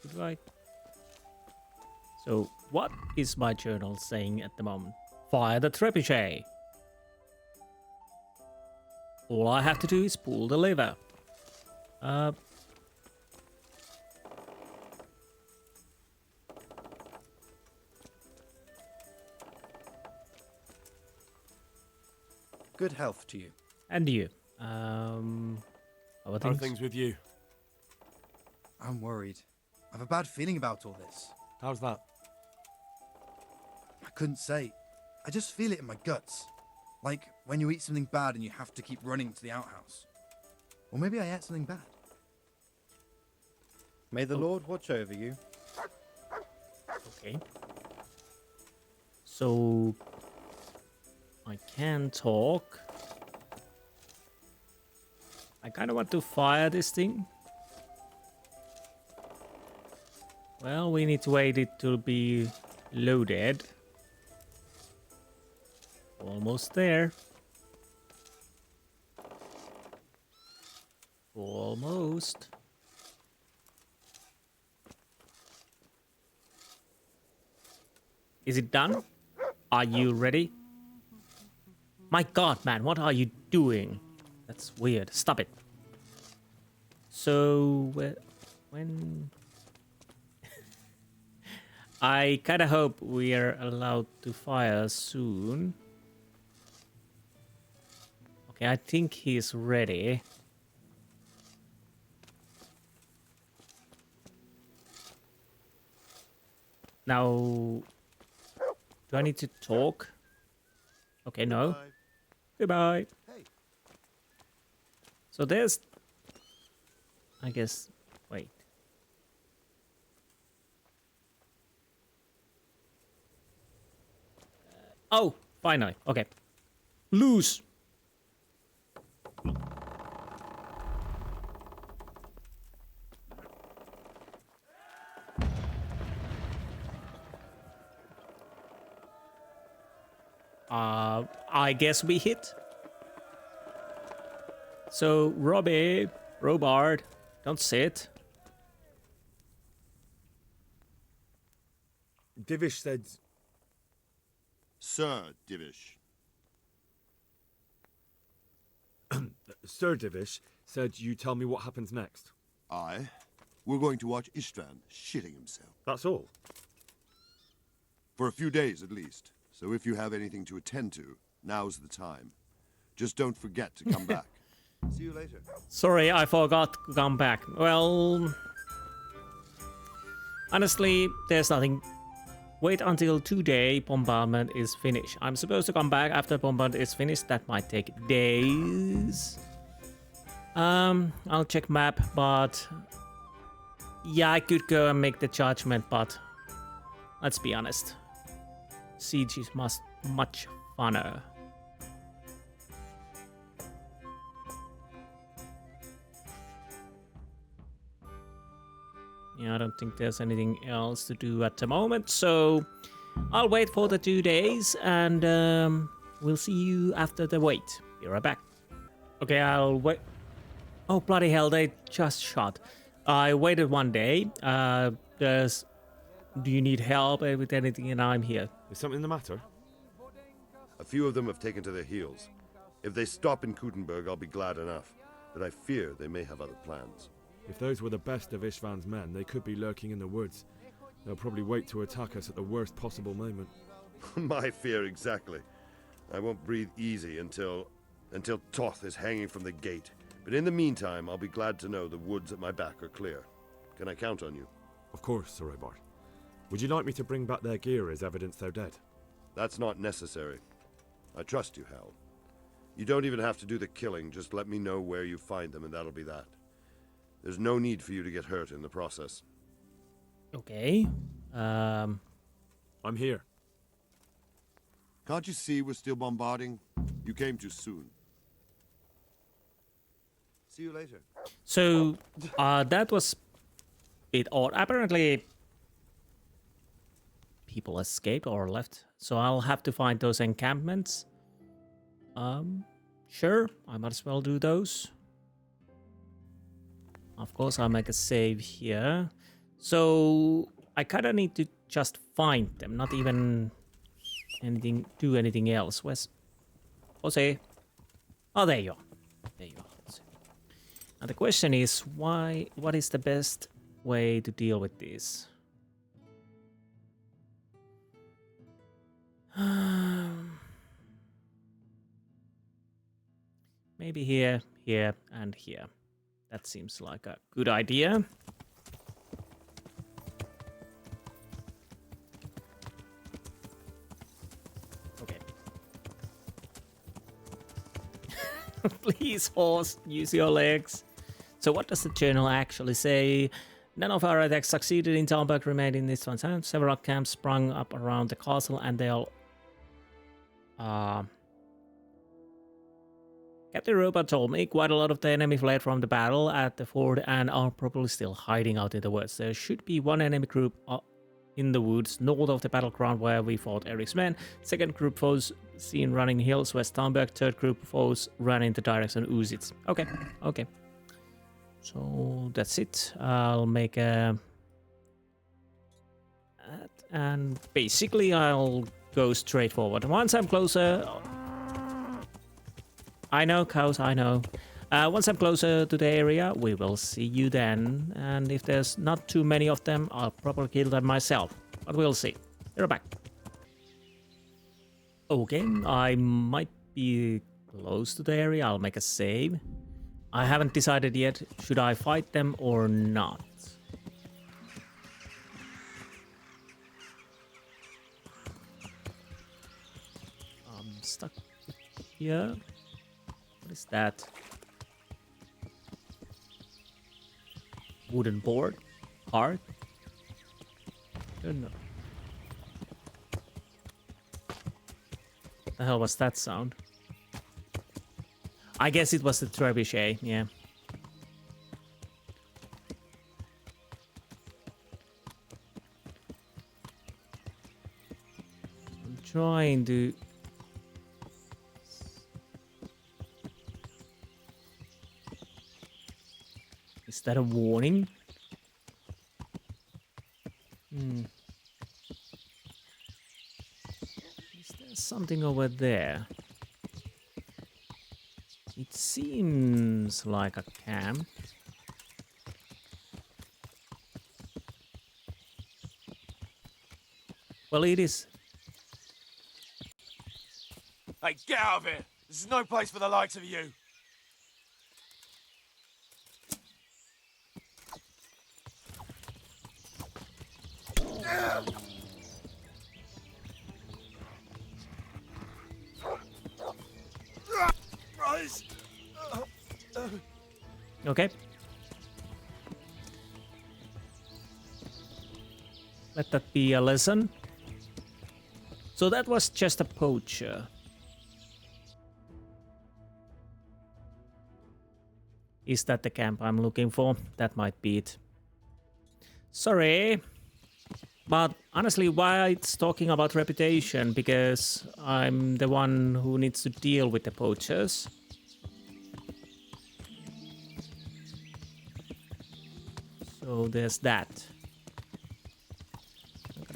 Goodbye. So, what is my journal saying at the moment? Fire the trebuchet. All I have to do is pull the lever. Good health to you. And you. How are How are things with you? I'm worried. I have a bad feeling about all this. How's that? I couldn't say. I just feel it in my guts. Like when you eat something bad and you have to keep running to the outhouse. Or maybe I ate something bad. May the Lord watch over you. Okay. So I can talk. I kind of want to fire this thing. Well, we need to wait it to be loaded. Almost there. Almost. Is it done? Are you ready? My god, man, what are you doing? That's weird. Stop it. So, when... I kind of hope we are allowed to fire soon. Okay, I think he's ready. Now, do I need to talk? Okay, no. Goodbye. Hey. So there's... I guess... Wait. Oh, finally. Okay. Loose. I guess we hit. So, Robard, don't sit. Divish said... Sir Divish. Sir Divish said you tell me what happens next. Aye. We're going to watch Istvan shitting himself. That's all? For a few days at least. So if you have anything to attend to, now's the time. Just don't forget to come back. See you later. Sorry, I forgot to come back. Well... Honestly, there's nothing Wait until today bombardment is finished. I'm supposed to come back after bombardment is finished. That might take days. I'll check map, but yeah, I could go and make the judgment, but let's be honest. Siege is much funner. Yeah, I don't think there's anything else to do at the moment, so I'll wait for the 2 days and we'll see you after the wait. Be right back. Okay, I'll wait. Oh, bloody hell, they just shot. I waited 1 day. Do you need help with anything? And I'm here. Is something the matter? A few of them have taken to their heels. If they stop in Kuttenberg, I'll be glad enough. But I fear they may have other plans. If those were the best of Istvan's men, they could be lurking in the woods. They'll probably wait to attack us at the worst possible moment. My fear exactly. I won't breathe easy until Toth is hanging from the gate. But in the meantime, I'll be glad to know the woods at my back are clear. Can I count on you? Of course, Sir Robert. Would you like me to bring back their gear as evidence they're dead? That's not necessary. I trust you, Hal. You don't even have to do the killing, just let me know where you find them and that'll be that. There's no need for you to get hurt in the process. Okay. I'm here. Can't you see we're still bombarding? You came too soon. See you later. So, that was a bit odd. Apparently, people escaped or left. So I'll have to find those encampments. Sure, I might as well do those. Of course, I'll make a save here. So I kind of need to just find them, not even do anything else. Where's Jose? Oh, there you are. There you are. Now the question is, what is the best way to deal with this? Maybe here, here, and here. That seems like a good idea. Okay. Please, horse, use your legs. So what does the journal actually say? None of our attacks succeeded in town, but remained in this one's hand. Several camps sprung up around the castle, and they all... Captain Robert told me quite a lot of the enemy fled from the battle at the fort and are probably still hiding out in the woods. There should be one enemy group in the woods north of the battleground where we fought Eric's men. Second group foes seen running hills west Starnberg. Third group foes ran in the direction Uzitz. Okay, okay. So that's it. I'll make a... And basically I'll go straight forward. Once I'm closer... I know, cows, I know. Once I'm closer to the area, we will see you then. And if there's not too many of them, I'll probably kill them myself. But we'll see. You're back. Okay, I might be close to the area. I'll make a save. I haven't decided yet, should I fight them or not. I'm stuck here. What is that? Wooden board? Heart? Don't know. What the hell was that sound? I guess it was the trebuchet, yeah. I'm trying to... Is that a warning? Is there something over there? It seems like a camp. Well, it is. Hey, get out of here! This is no place for the likes of you! Okay. Let that be a lesson. So that was just a poacher. Is that the camp I'm looking for? That might be it. Sorry. But honestly, why it's talking about reputation? Because I'm the one who needs to deal with the poachers. So there's that.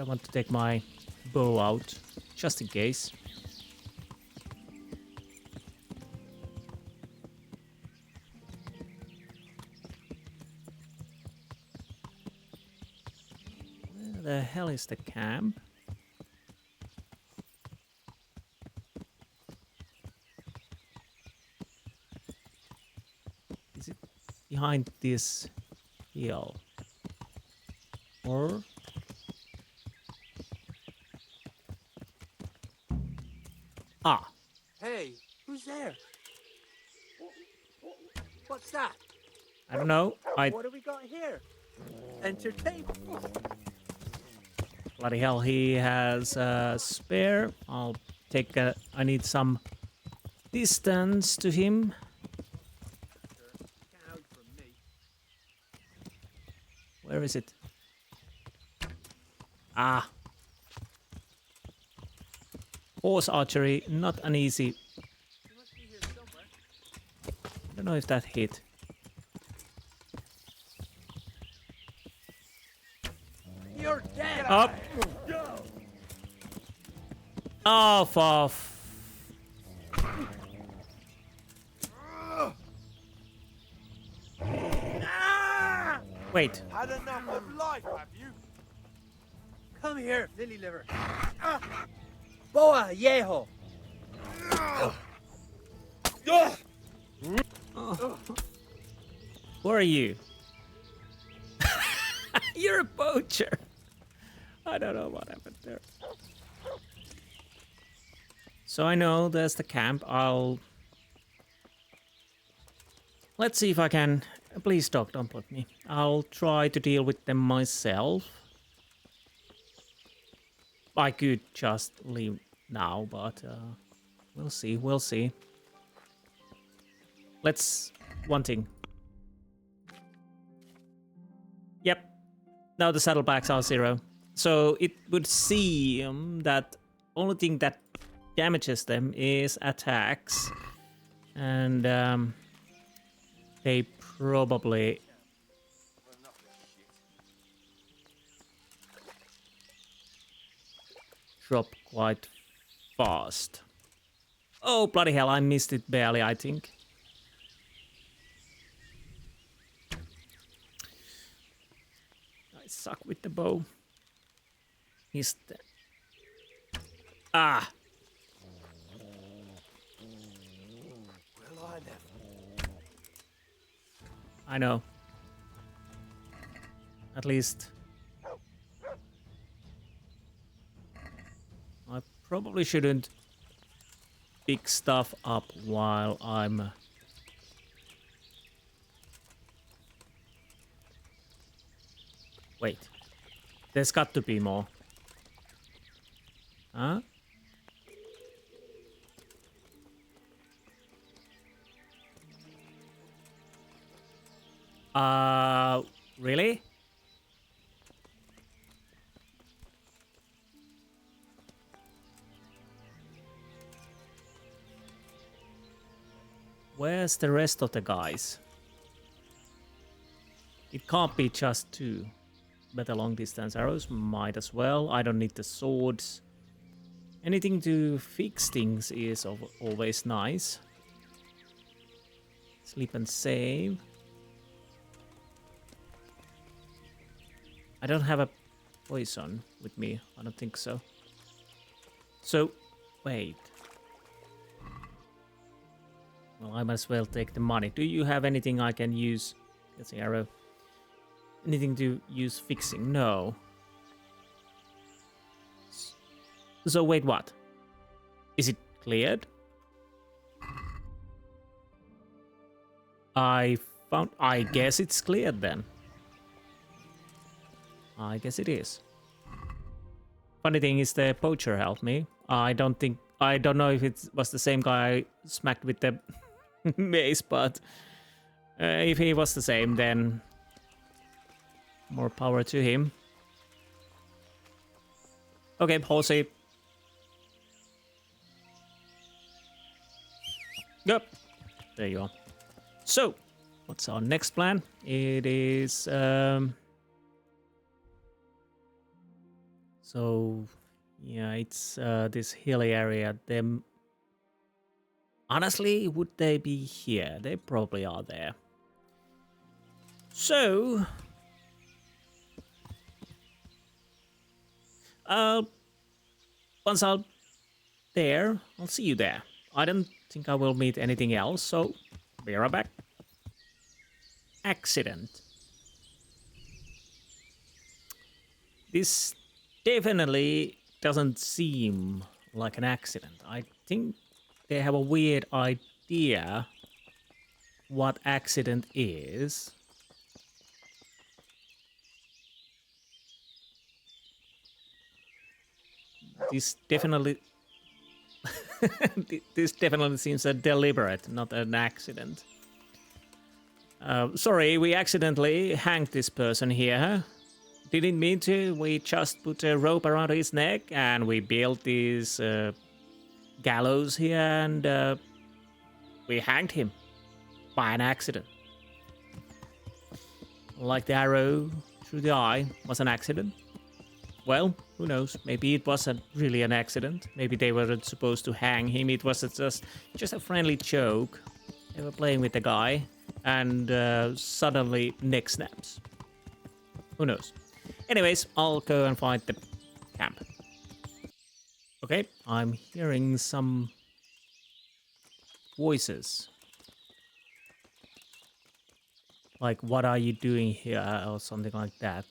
I want to take my bow out, just in case. Where the hell is the camp? Is it behind this hill? Or... Ah. Hey, who's there? What's that? I don't know. What do we got here? Entertainment. Bloody hell, he has a spare. I'll take a... I need some distance to him. Where is it? Ah. Horse archery, not an easy... I don't know if that hit. You're dead. Up. Oh, for... Wait. Had enough of life, have you? Come here, lily liver. Boa Yeho. Who are you? You're a poacher. I don't know what happened there. So I know there's the camp. Let's see if I can... Please, dog, don't put me. I'll try to deal with them myself. I could just leave now, but we'll see, we'll see. Let's... One thing. Yep. Now the saddlebags are 0. So it would seem that only thing that damages them is attacks. And they probably... drop quite fast. Oh, bloody hell, I missed it barely, I think. I suck with the bow. He's dead. Ah! Well, I never. I know. At least... I probably shouldn't pick stuff up while I'm... Wait. There's got to be more. Huh? Really? Where's the rest of the guys? It can't be just 2. Better long distance arrows, might as well. I don't need the swords. Anything to fix things is always nice. Sleep and save. I don't have a poison with me. I don't think so. So, wait. Well, I might as well take the money. Do you have anything I can use? That's the arrow. Anything to use fixing? No. So wait, what? Is it cleared? I found. I guess it's cleared then. I guess it is. Funny thing is the poacher helped me. I don't know if it was the same guy I smacked with the mace, but if he was the same, then more power to him. Okay, horsey. Yep, there you are. So, what's our next plan? It is so yeah, it's this hilly area. Them honestly, would they be here? They probably are there. So once I'm there, I'll see you there. I don't think I will meet anything else, so be right back. Accident. This definitely doesn't seem like an accident. I think they have a weird idea what accident is. This definitely this definitely seems a deliberate, not an accident. Sorry, we accidentally hanged this person here. Didn't mean to. We just put a rope around his neck and we built this gallows here and we hanged him by an accident. Like the arrow through the eye was an accident. Well, who knows? Maybe it wasn't really an accident. Maybe they weren't supposed to hang him. It was just a friendly joke. They were playing with the guy, and suddenly neck snaps. Who knows? Anyways, I'll go and find the camp. Okay, I'm hearing some voices. Like, what are you doing here? Or something like that.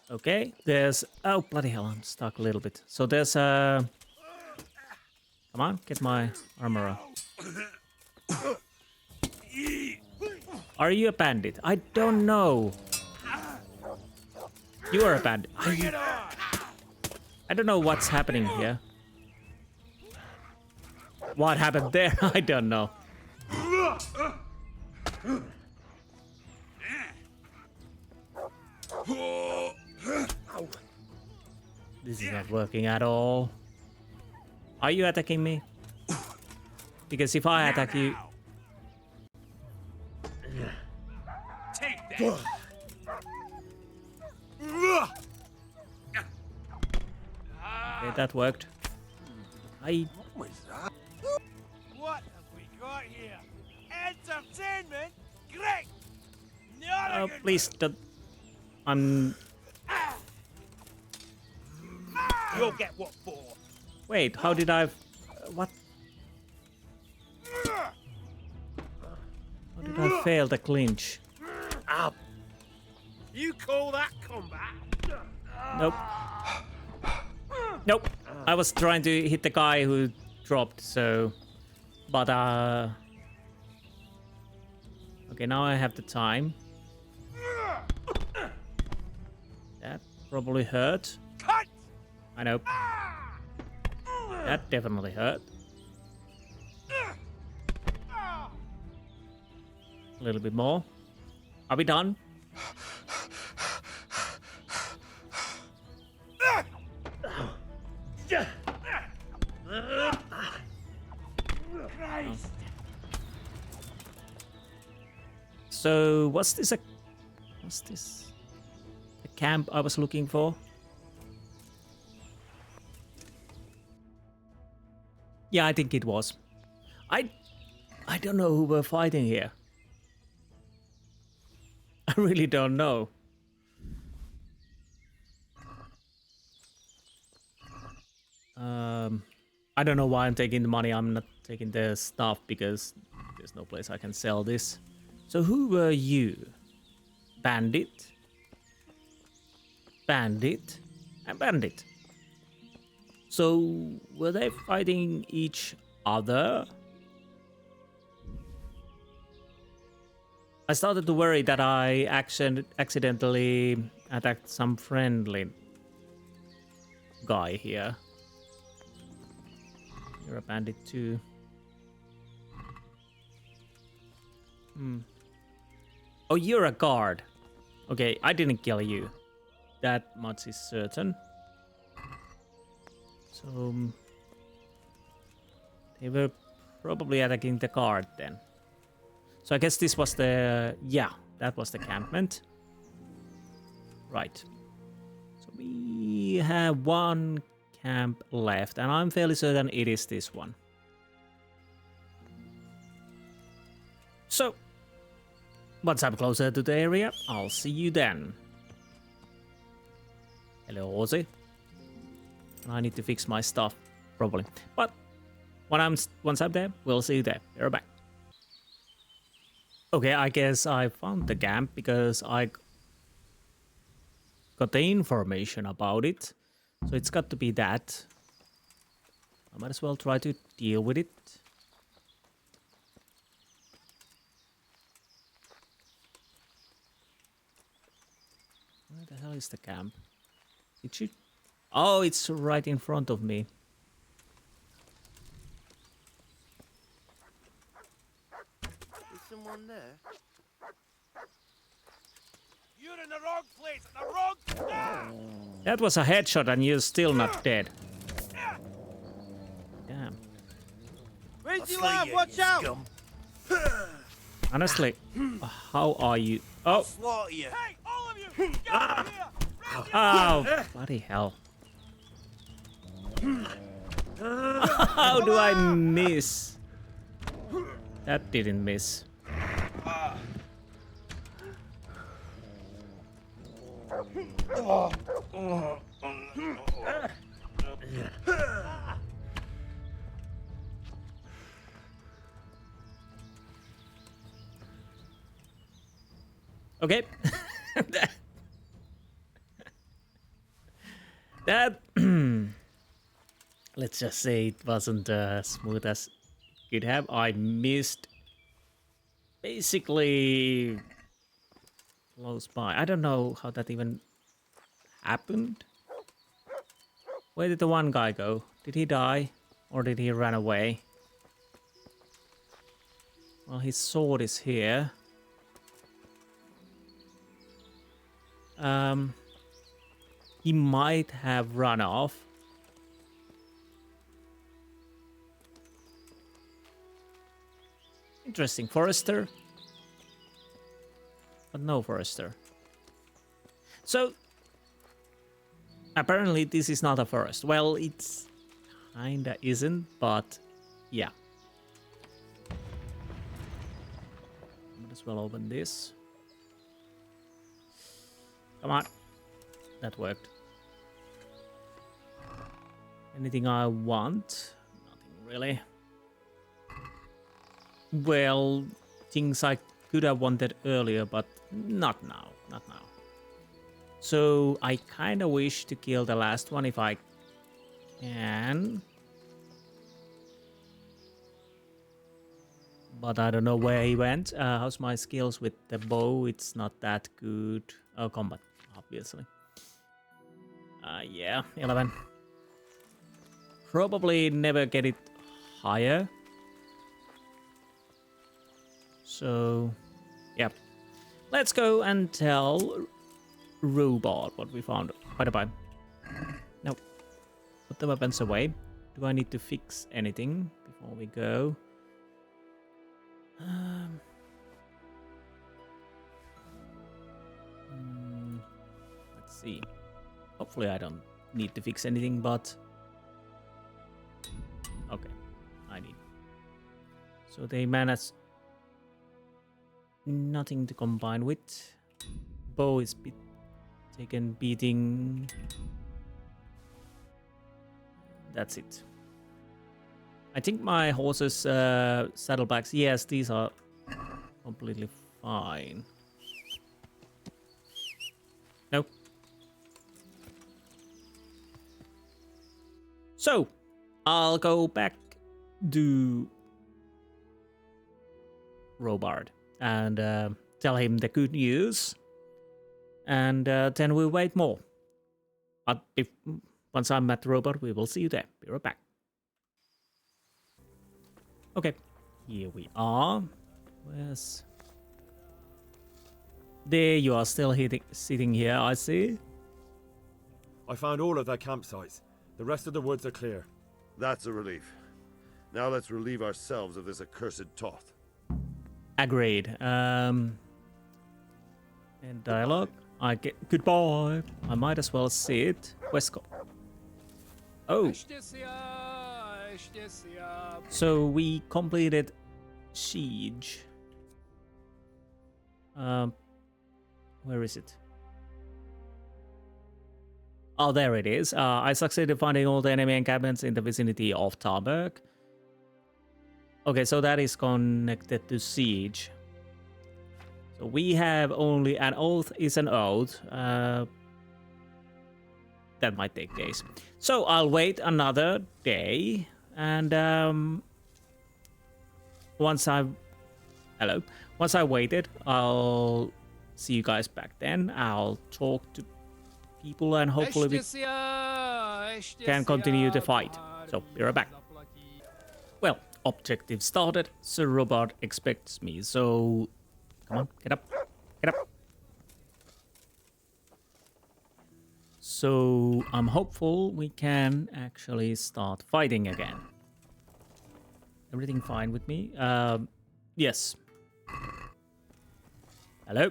Okay, there's... Oh, bloody hell, I'm stuck a little bit. So there's a... Come on, get my armor. Are you a bandit? I don't know. You are a bandit. I don't know what's happening here. What happened there? I don't know. This is not working at all. Are you attacking me? Because if I attack you... Take that. Okay, that worked. What have we got here? Entertainment? Great! Oh, please don't... I'm... You'll get what for. Wait, how did I... What? How did I fail the clinch? Ow. You call that combat? Nope. Nope. I was trying to hit the guy who dropped, so... But, okay, now I have the time. That probably hurt. Cut! I know. That definitely hurt. A little bit more. Are we done? Christ. So, what's this? What's this? The camp I was looking for? Yeah, I think it was. I don't know who we're fighting here. I really don't know. I don't know why I'm taking the money. I'm not taking the stuff because there's no place I can sell this. So who were you? Bandit? Bandit? And bandit. So, were they fighting each other? I started to worry that I accidentally attacked some friendly guy here. You're a bandit too. Oh, you're a guard. Okay, I didn't kill you. That much is certain. So they were probably attacking the guard then. So I guess this was the... yeah, that was the encampment. Right. So we have one camp left, and I'm fairly certain it is this one. So, once I'm closer to the area, I'll see you then. Hello, Ozzy. I need to fix my stuff, probably. But once I'm there, we'll see you there. Be right back. Okay, I guess I found the camp because I got the information about it. So it's got to be that. I might as well try to deal with it. Where the hell is the camp? It should... oh, it's right in front of me. Is someone there? You're in the wrong place at the wrong time! That was a headshot and you're still not dead. Damn. Where's you at? Watch out! Honestly, how are you? Oh! Slaughter you! Hey, all of you! Get over here! Oh, bloody hell. How do I miss? That didn't miss. Okay. that let's just say it wasn't as smooth as it could have. I missed basically close by. I don't know how that even happened. Where did the one guy go? Did he die or did he run away? Well, his sword is here. He might have run off. Interesting. Forester. But no forester. So, apparently this is not a forest. Well, it's kinda isn't, but yeah. Might as well open this. Come on. That worked. Anything I want? Nothing really. Well, things I could have wanted earlier, but not now. Not now. So I kind of wish to kill the last one if I can. But I don't know where he went. How's my skills with the bow? It's not that good. Oh, combat, obviously. Yeah, 11. Probably never get it higher. So, yep. Let's go and tell Robot what we found. Bye-bye. Nope. Put the weapons away. Do I need to fix anything before we go? Let's see. Hopefully I don't need to fix anything, but... okay, I need. So they managed nothing to combine with. Bow is taken beating. That's it. I think my horse's saddlebags, yes, these are completely fine. No. So, I'll go back to Robard and tell him the good news. And then we'll wait more. But once I'm at Robard, we will see you there. Be right back. Okay, here we are. Where's... There you are, still sitting here, I see. I found all of their campsites. The rest of the woods are clear. That's a relief. Now let's relieve ourselves of this accursed Toth. Agreed. In dialogue, I get goodbye. I might as well see it. Westcott. Oh. So we completed Siege. Where is it? Oh, there it is. I succeeded finding all the enemy encampments in the vicinity of Tarberg. Okay, so that is connected to Siege. So we have only an oath is an oath. That might take days. So I'll wait another day. And once I waited, I'll see you guys back then. I'll talk to people and hopefully we can continue the fight. So, be right back. Well, objective started. Sir Robert expects me, so come on, get up. Get up. So, I'm hopeful we can actually start fighting again. Everything fine with me? Yes. Hello?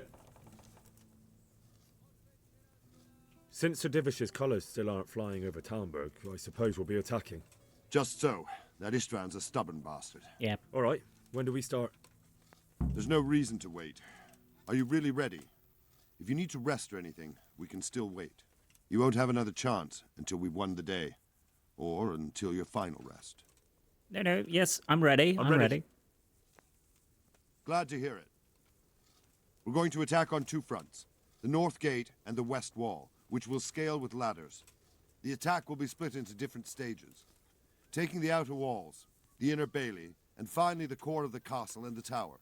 Since Sir Divish's colours still aren't flying over Talmberg, I suppose we'll be attacking. Just so. That István's a stubborn bastard. Yeah. All right. When do we start? There's no reason to wait. Are you really ready? If you need to rest or anything, we can still wait. You won't have another chance until we've won the day. Or until your final rest. No, yes, I'm ready. I'm ready. Glad to hear it. We're going to attack on two fronts. The north gate and the west wall, which will scale with ladders. The attack will be split into different stages. Taking the outer walls, the inner bailey, and finally the core of the castle and the tower.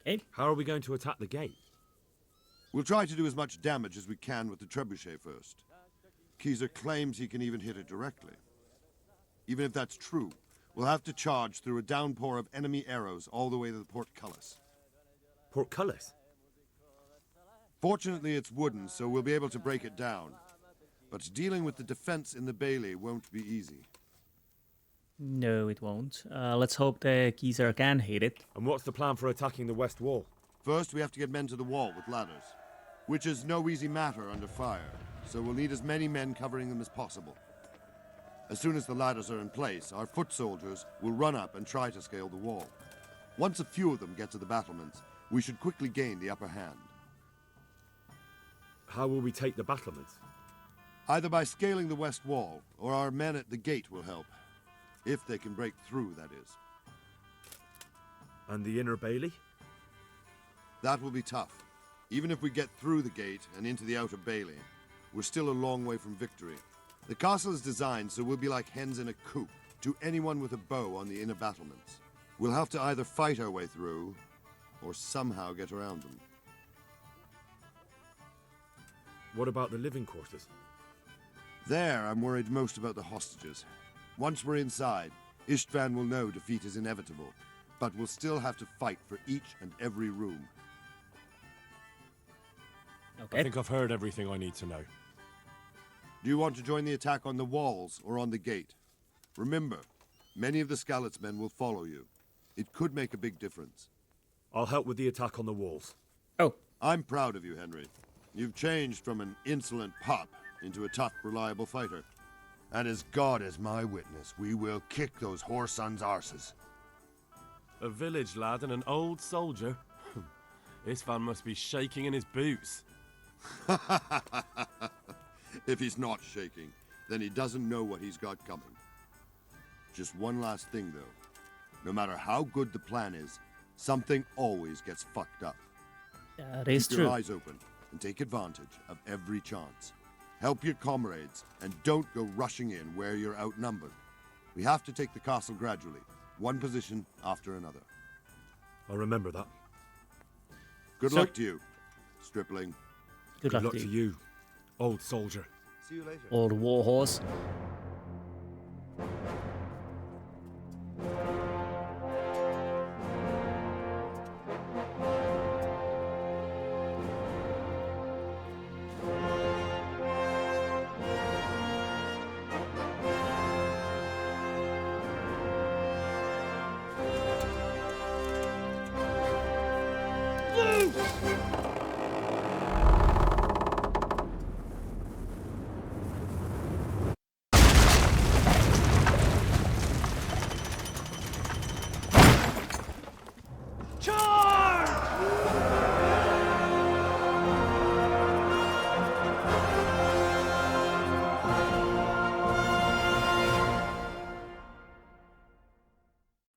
Okay. How are we going to attack the gate? We'll try to do as much damage as we can with the Trebuchet first. Keyser claims he can even hit it directly. Even if that's true, we'll have to charge through a downpour of enemy arrows all the way to the portcullis. Portcullis? Fortunately, it's wooden, so we'll be able to break it down. But dealing with the defense in the bailey won't be easy. No, it won't. Let's hope the Keyser can hit it. And what's the plan for attacking the west wall? First, we have to get men to the wall with ladders, which is no easy matter under fire, so we'll need as many men covering them as possible. As soon as the ladders are in place, our foot soldiers will run up and try to scale the wall. Once a few of them get to the battlements, we should quickly gain the upper hand. How will we take the battlements? Either by scaling the west wall, or our men at the gate will help. If they can break through, that is. And the inner bailey? That will be tough. Even if we get through the gate and into the outer bailey, we're still a long way from victory. The castle is designed so we'll be like hens in a coop to anyone with a bow on the inner battlements. We'll have to either fight our way through, or somehow get around them. What about the living quarters? There, I'm worried most about the hostages. Once we're inside, István will know defeat is inevitable, but we'll still have to fight for each and every room. Okay. I think I've heard everything I need to know. Do you want to join the attack on the walls or on the gate? Remember, many of the Skalitz men will follow you. It could make a big difference. I'll help with the attack on the walls. Oh. I'm proud of you, Henry. You've changed from an insolent pup into a tough, reliable fighter. And as God is my witness, we will kick those whore sons' arses. A village lad and an old soldier? István must be shaking in his boots. If he's not shaking, then he doesn't know what he's got coming. Just one last thing, though. No matter how good the plan is, something always gets fucked up. That is Keep true. your eyes open and take advantage of every chance. Help your comrades, and don't go rushing in where you're outnumbered. We have to take the castle gradually, one position after another. I'll remember that. Good luck to you, stripling. Good luck to you, old soldier. See you later. Old warhorse.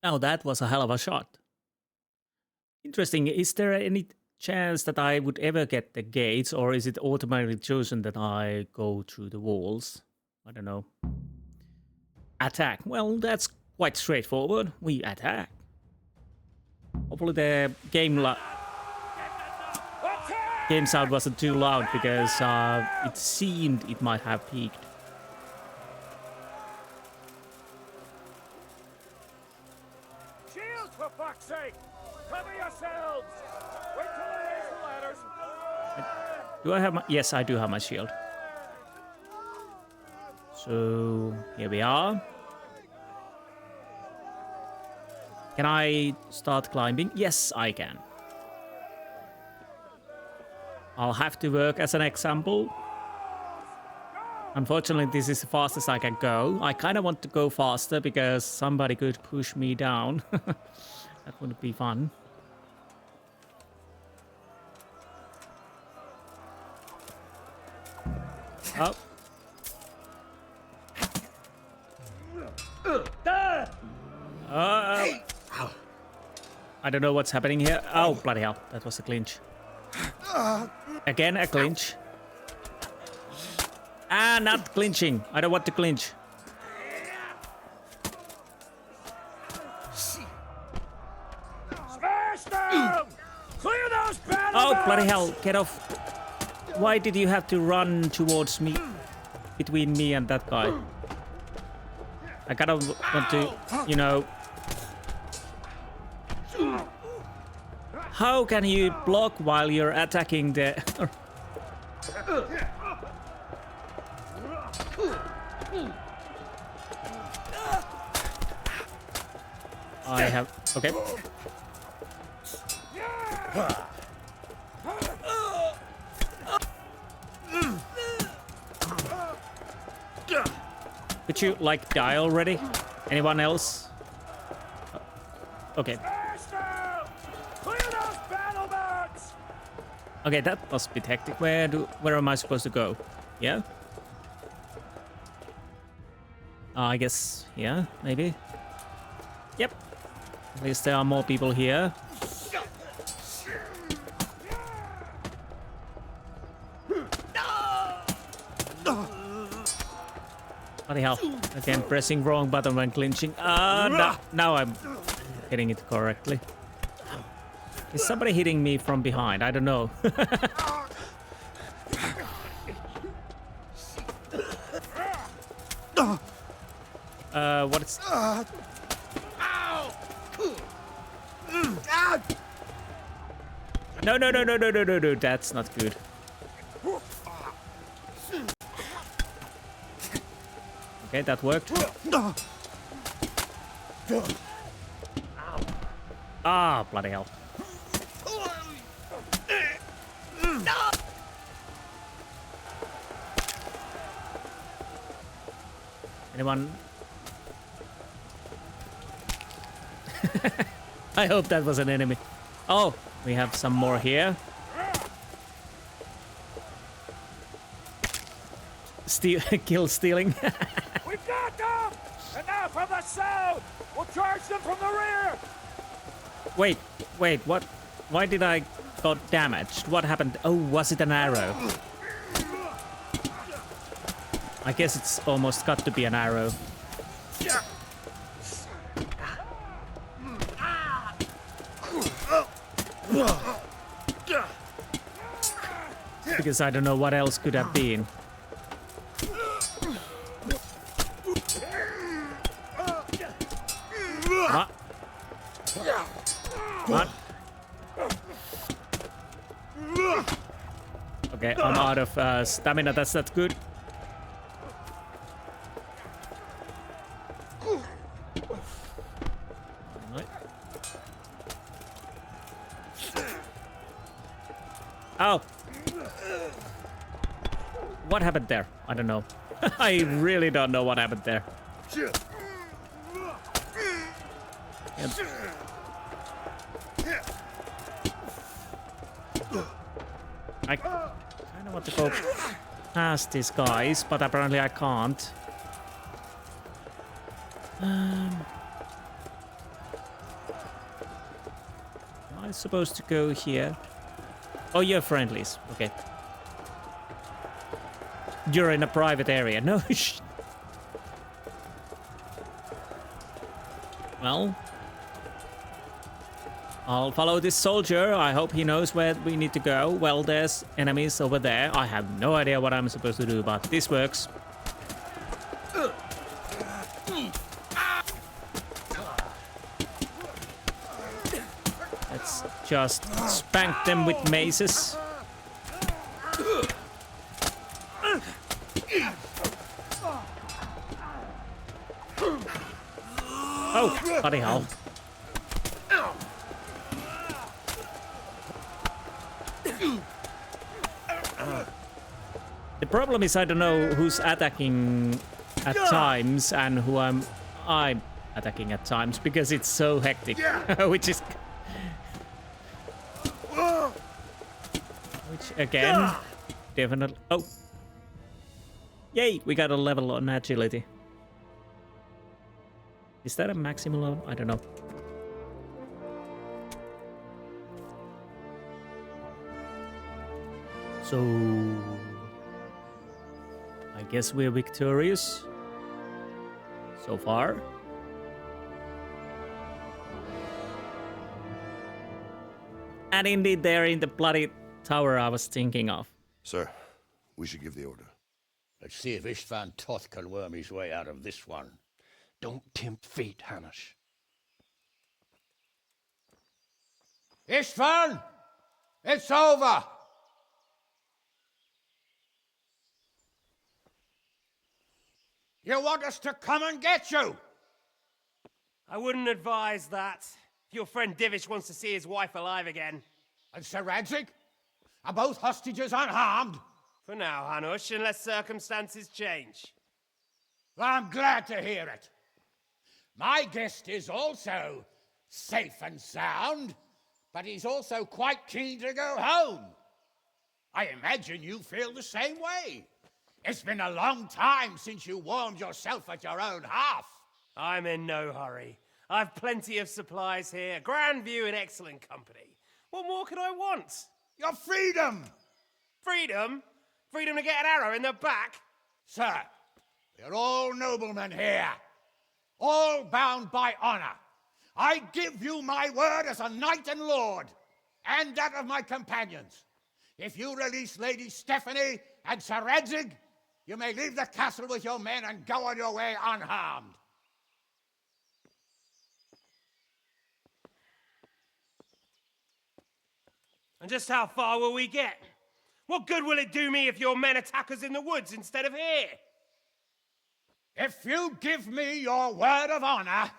Now that was a hell of a shot. Interesting. Is there any chance that I would ever get the gates, or is it automatically chosen that I go through the walls? I don't know. Attack. Well, that's quite straightforward. We attack. Hopefully the game sound wasn't too loud, because it seemed it might have peaked. For fuck's sake! Cover yourselves! Wait till I raise the ladders! Do I have my... Yes, I do have my shield. So, here we are. Can I start climbing? Yes, I can. I'll have to work as an example. Unfortunately, this is the fastest I can go. I kind of want to go faster because somebody could push me down. That would be fun. Oh. I don't know what's happening here. Oh, bloody hell. That was a clinch. Again, a clinch. Ah, not clinching. I don't want to clinch. Smash them! Clear those battle Oh, bloody hell. Get off. Why did you have to run towards me? Between me and that guy. I kind of want to, you know... How can you block while you're attacking the... I have... Okay. Could you, like, die already? Anyone else? Okay. Okay, that must be tactic. Where am I supposed to go? Yeah? I guess, yeah, maybe. Yep. At least there are more people here. What the hell? Again, pressing wrong button when clinching. No, now I'm hitting it correctly. Is somebody hitting me from behind? I don't know. What is... No, that's not good. Okay, that worked. Ah, bloody hell. Anyone? I hope that was an enemy. Oh, we have some more here. Kill stealing. We've got them! And now from the south! We'll charge them from the rear! Wait, what? Why did I got damaged? What happened? Oh, was it an arrow? I guess it's almost got to be an arrow. Because I don't know what else could have been. What? What? Okay, I'm out of stamina, that's not good. Right. Oh! What happened there? I don't know. I really don't know what happened there. Yep. I kind of want to go past these guys, but apparently I can't. Am I supposed to go here? Oh, you're friendlies. Okay. You're in a private area. No. Well, I'll follow this soldier. I hope he knows where we need to go. Well, there's enemies over there. I have no idea what I'm supposed to do, but this works. Let's just spank them with maces. Oh, bloody hell. The problem is I don't know who's attacking at times and who I'm attacking at times because it's so hectic, which is... Which again, definitely... Oh! Yay, we got a level on agility. Is that a maximum? I don't know. So... I guess we're victorious. So far. And indeed they're in the bloody tower I was thinking of. Sir, we should give the order. Let's see if Istvan Toth can worm his way out of this one. Don't tempt fate, Hanush. Istvan! It's over! You want us to come and get you? I wouldn't advise that. If your friend Divish wants to see his wife alive again. And Sir Radzig? Are both hostages unharmed? For now, Hanush, unless circumstances change. Well, I'm glad to hear it. My guest is also safe and sound, but he's also quite keen to go home. I imagine you feel the same way. It's been a long time since you warmed yourself at your own hearth. I'm in no hurry. I've plenty of supplies here, grand view and excellent company. What more could I want? Your freedom! Freedom? Freedom to get an arrow in the back? Sir, we're all noblemen here, all bound by honor. I give you my word as a knight and lord, and that of my companions. If you release Lady Stephanie and Sir Radzig, you may leave the castle with your men and go on your way unharmed. And just how far will we get? What good will it do me if your men attack us in the woods instead of here? If you give me your word of honor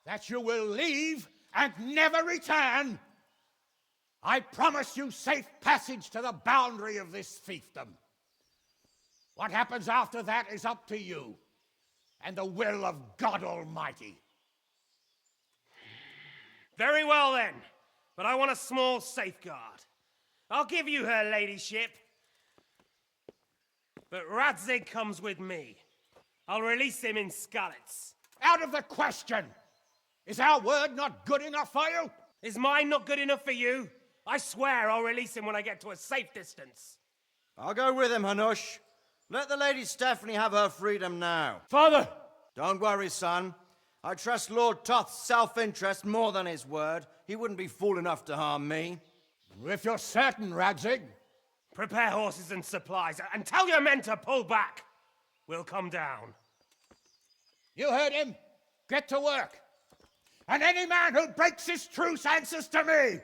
that you will leave and never return, I promise you safe passage to the boundary of this fiefdom. What happens after that is up to you and the will of God Almighty. Very well then, but I want a small safeguard. I'll give you her ladyship, but Radzig comes with me. I'll release him in Skalitz. Out of the question! Is our word not good enough for you? Is mine not good enough for you? I swear I'll release him when I get to a safe distance. I'll go with him, Hanush. Let the Lady Stephanie have her freedom now. Father! Don't worry, son. I trust Lord Toth's self-interest more than his word. He wouldn't be fool enough to harm me. If you're certain, Radzig. Prepare horses and supplies, and tell your men to pull back. We'll come down. You heard him. Get to work. And any man who breaks this truce answers to me.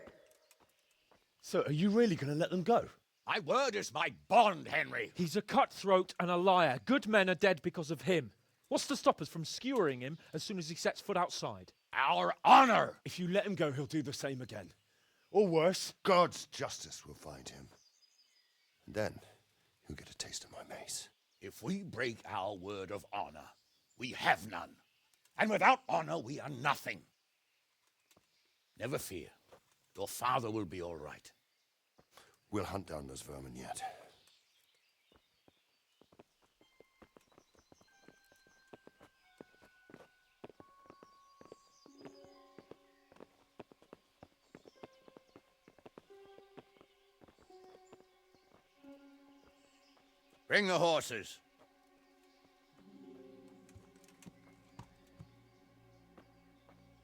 So, are you really going to let them go? My word is my bond, Henry. He's a cutthroat and a liar. Good men are dead because of him. What's to stop us from skewering him as soon as he sets foot outside? Our honor! If you let him go, he'll do the same again. Or worse. God's justice will find him. And then he'll get a taste of my mace. If we break our word of honor, we have none. And without honor, we are nothing. Never fear. Your father will be all right. We'll hunt down those vermin yet. Bring the horses.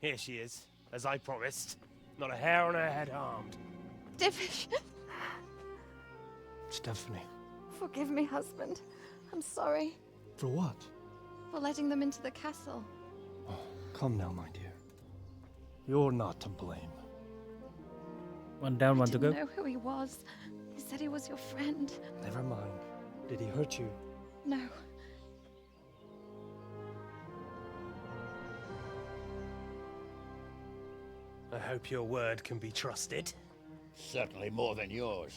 Here she is, as I promised. Not a hair on her head harmed. Divish. Stephanie. Forgive me, husband. I'm sorry For what? for letting them into the castle. Come now, my dear. You're not to blame. One down, one to go. Didn't know who he was. He said he was your friend. Never mind. Did he hurt you? No. I hope your word can be trusted. Certainly more than yours.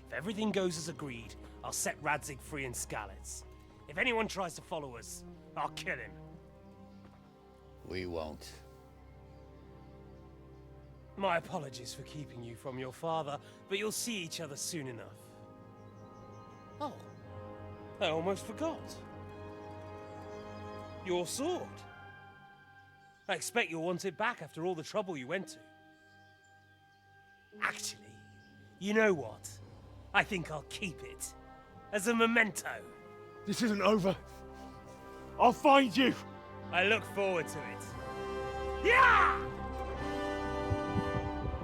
If everything goes as agreed, I'll set Radzig free in Skalitz. If anyone tries to follow us, I'll kill him. We won't. My apologies for keeping you from your father, but you'll see each other soon enough. Oh, I almost forgot. Your sword. I expect you'll want it back after all the trouble you went to. Actually, you know what? I think I'll keep it. As a memento. This isn't over. I'll find you. I look forward to it. Yeah!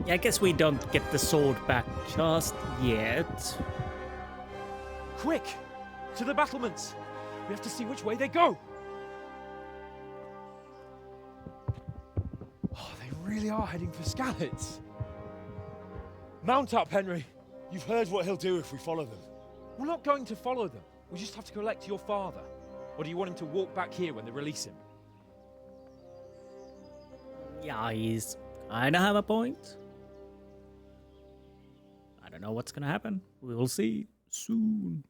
Yeah, I guess we don't get the sword back just yet. Quick! To the battlements! We have to see which way they go! Oh, they really are heading for Skalitz. Mount up, Henry. You've heard what he'll do if we follow them. We're not going to follow them. We just have to collect your father. Or do you want him to walk back here when they release him? Yeah, he's kinda have a point. I don't know what's gonna happen. We will see soon.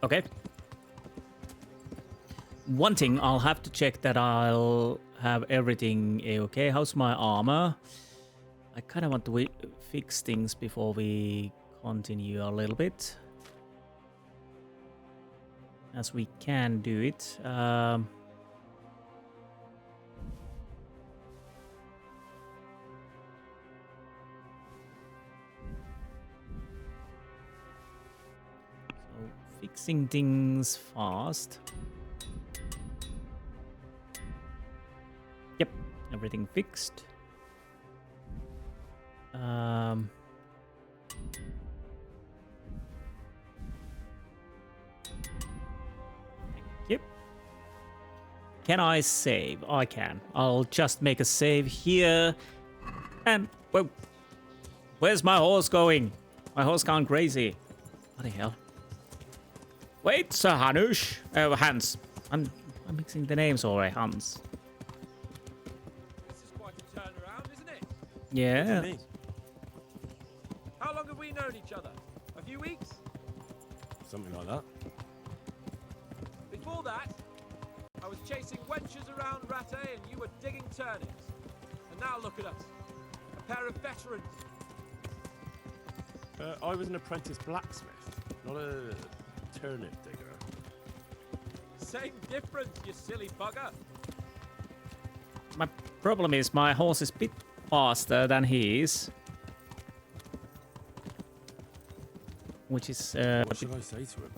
Okay. One thing, I'll have to check that I'll have everything okay. How's my armor? I kind of want to fix things before we continue a little bit. As we can do it. So fixing things fast. Yep, everything fixed. Yep. Can I save? I can. I'll just make a save here. And, whoa. Where's my horse going? My horse gone crazy. What the hell? Wait, Sir Hanush. Hans. I'm mixing the names already. Hans. This is quite a turnaround, isn't it? Yeah. How long have we known each other? A few weeks? Something like that. Before that, I was chasing wenches around Rattay and you were digging turnips. And now look at us. A pair of veterans. I was an apprentice blacksmith, not a turnip digger. Same difference, you silly bugger. My problem is my horse is a bit faster than he is. Which is... What should I say to him?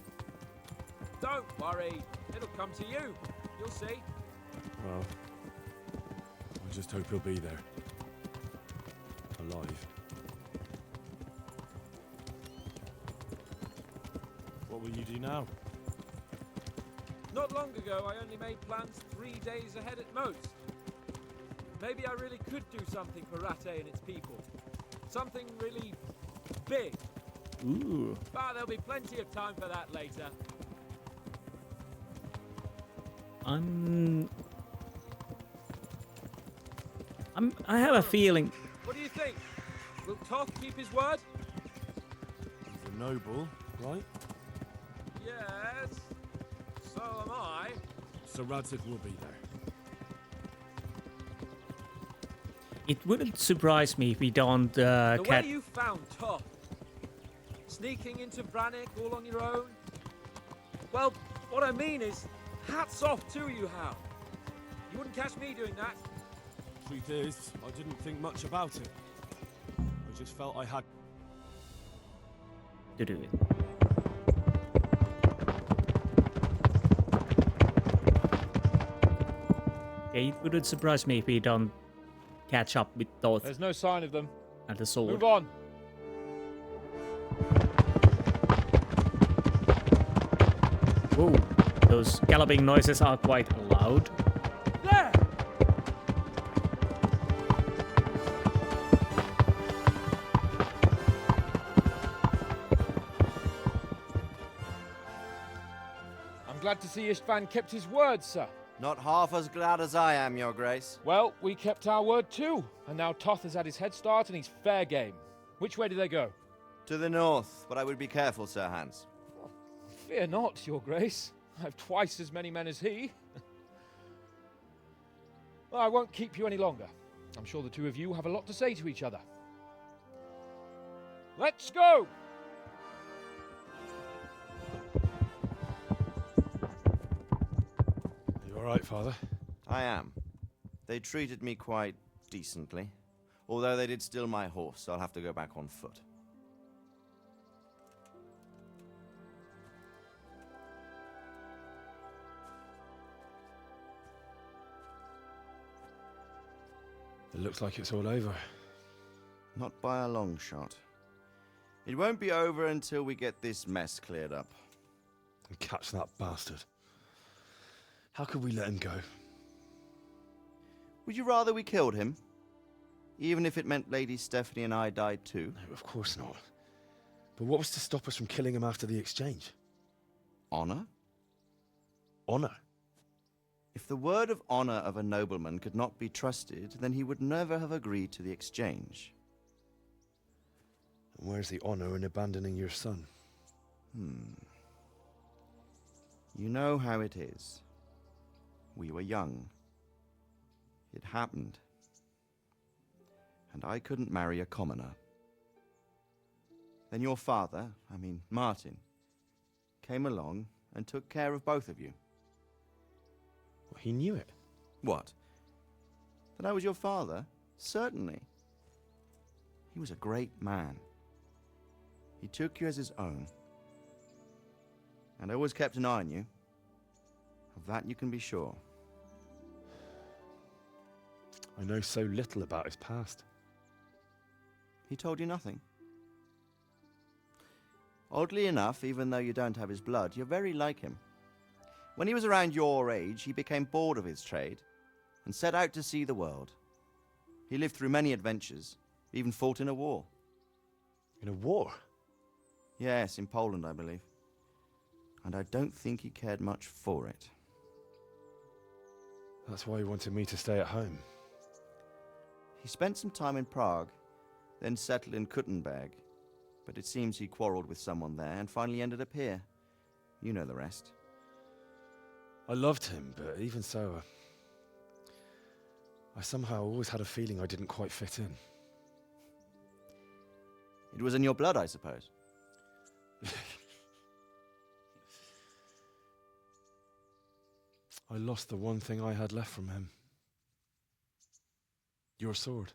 Don't worry, it'll come to you. You'll see. Well, I just hope he'll be there. Alive. What will you do now? Not long ago, I only made plans 3 days ahead at most. Maybe I really could do something for Rattay and its people. Something really big. Ooh. But there'll be plenty of time for that later. I have a feeling. What do you think? Will Toth keep his word? He's a noble, right? Yes. So am I. So Radzig will be there. It wouldn't surprise me if we don't The catch. way you found Toth, sneaking into Brannick all on your own. Well, what I mean is, hats off to you, Hal. You wouldn't catch me doing that. Truth is, I didn't think much about it. I just felt I had to do it. Okay, it wouldn't surprise me if we don't catch up with Toth. There's no sign of them. And the sword. Move on. Whoa, those galloping noises are quite loud. There! I'm glad to see Istvan kept his word, sir. Not half as glad as I am, Your Grace. Well, we kept our word too. And now Toth has had his head start and he's fair game. Which way do they go? To the north, but I would be careful, Sir Hans. Fear not, Your Grace. I have twice as many men as he. Well, I won't keep you any longer. I'm sure the two of you have a lot to say to each other. Let's go! You all right, Father? I am. They treated me quite decently. Although they did steal my horse, so I'll have to go back on foot. It looks like it's all over. Not by a long shot. It won't be over until we get this mess cleared up. And catch that bastard. How could we let him go? Would you rather we killed him? Even if it meant Lady Stephanie and I died too? No, of course not. But what was to stop us from killing him after the exchange? Honor? Honor? If the word of honor of a nobleman could not be trusted, then he would never have agreed to the exchange. And where's the honor in abandoning your son? You know how it is. We were young. It happened. And I couldn't marry a commoner. Then your father, Martin, came along and took care of both of you. Well, he knew it. What? That I was your father? Certainly. He was a great man. He took you as his own. And always kept an eye on you. Of that you can be sure. I know so little about his past. He told you nothing? Oddly enough, even though you don't have his blood, you're very like him. When he was around your age, he became bored of his trade and set out to see the world. He lived through many adventures, even fought in a war. In a war? Yes, in Poland, I believe. And I don't think he cared much for it. That's why he wanted me to stay at home. He spent some time in Prague, then settled in Kuttenberg. But it seems he quarreled with someone there and finally ended up here. You know the rest. I loved him, but even so, I somehow always had a feeling I didn't quite fit in. It was in your blood, I suppose. I lost the one thing I had left from him. Your sword.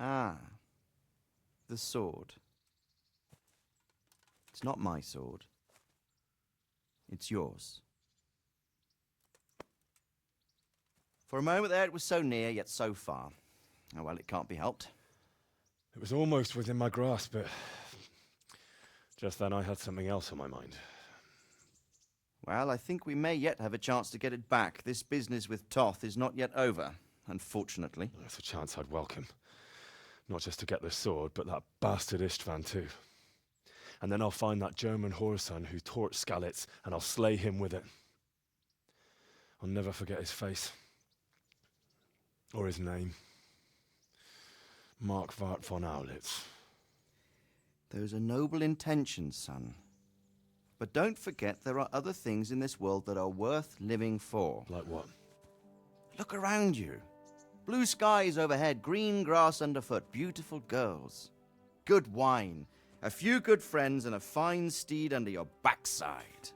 Ah. The sword. It's not my sword. It's yours. For a moment there, it was so near, yet so far. Oh, well, it can't be helped. It was almost within my grasp, but just then I had something else on my mind. Well, I think we may yet have a chance to get it back. This business with Toth is not yet over, unfortunately. That's a chance I'd welcome. Not just to get the sword, but that bastard Istvan too. And then I'll find that German whoreson who torched Skalitz, and I'll slay him with it. I'll never forget his face. Or his name. Markvart von Aulitz. Those are noble intentions, son. But don't forget there are other things in this world that are worth living for. Like what? Look around you. Blue skies overhead, green grass underfoot, beautiful girls. Good wine, a few good friends, and a fine steed under your backside.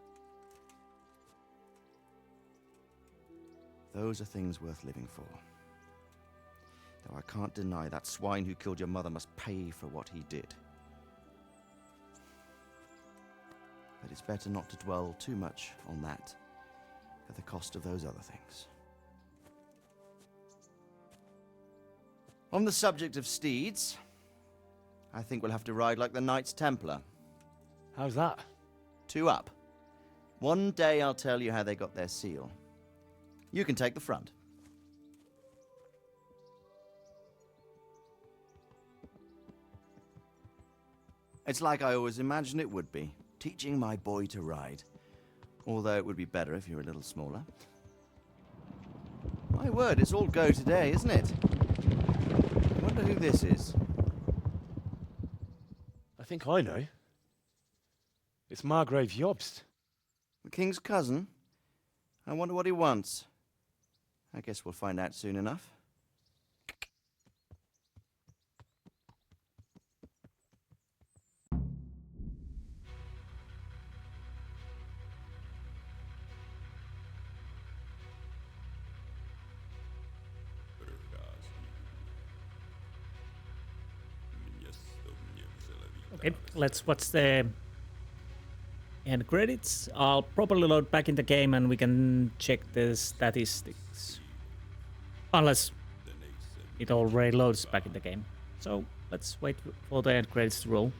Those are things worth living for. Though I can't deny that swine who killed your mother must pay for what he did. But it's better not to dwell too much on that at the cost of those other things. On the subject of steeds, I think we'll have to ride like the Knights Templar. How's that? 2 up. One day I'll tell you how they got their seal. You can take the front. It's like I always imagined it would be, teaching my boy to ride. Although it would be better if you were a little smaller. My word, it's all go today, isn't it? I wonder who this is. I think I know. It's Margrave Jobst. The king's cousin? I wonder what he wants. I guess we'll find out soon enough. Okay, let's watch the end credits. I'll probably load back in the game and we can check the statistics. Unless it already loads back in the game. So let's wait for the end credits to roll.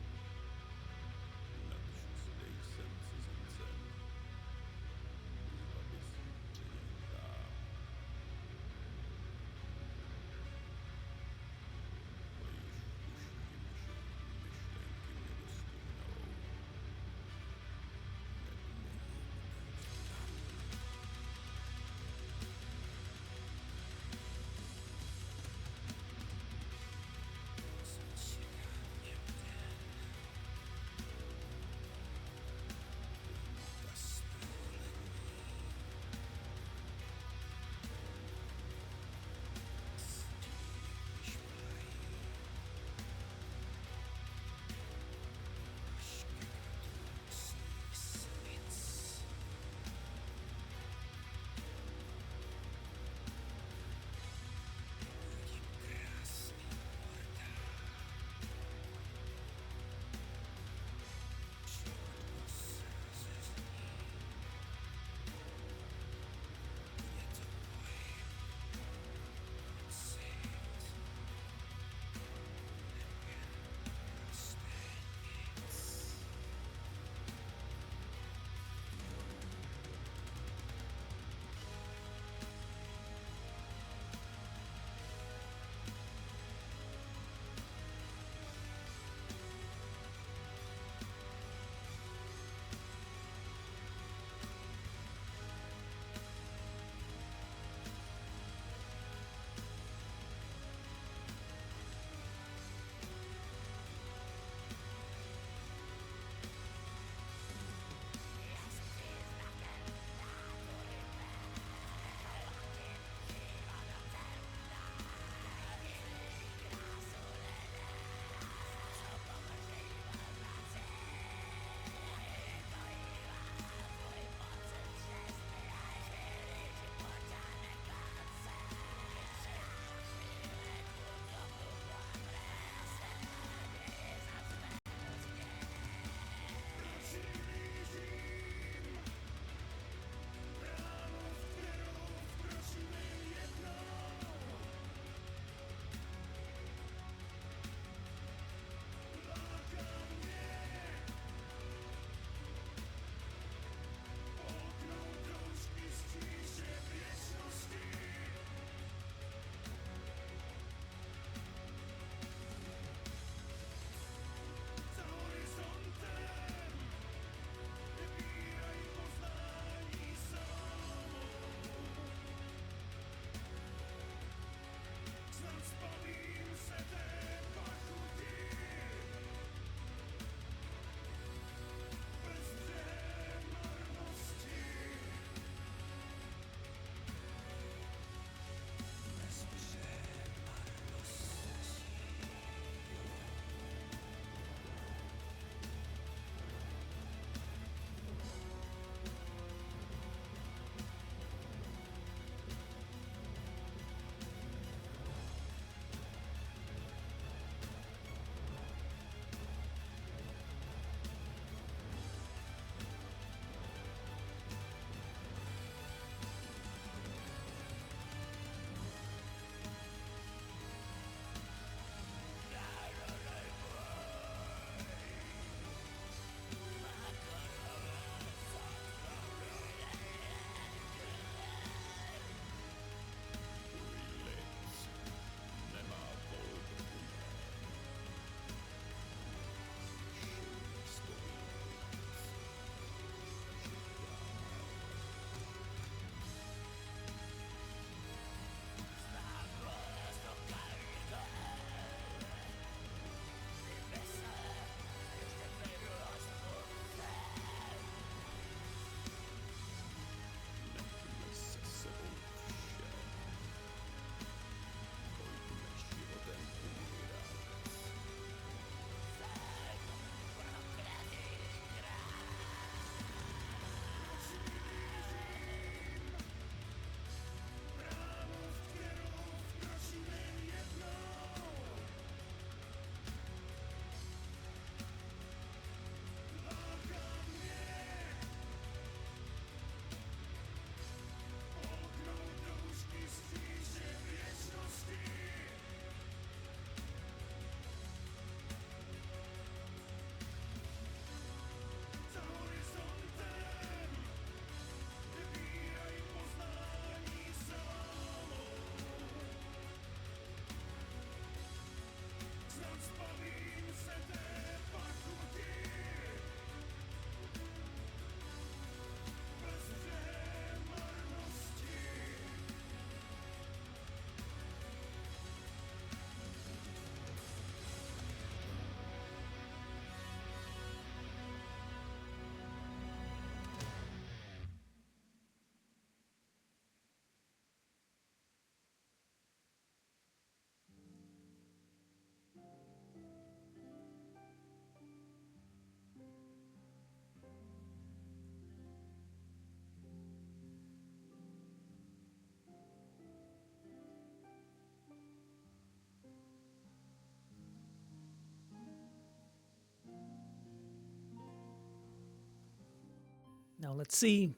Now let's see.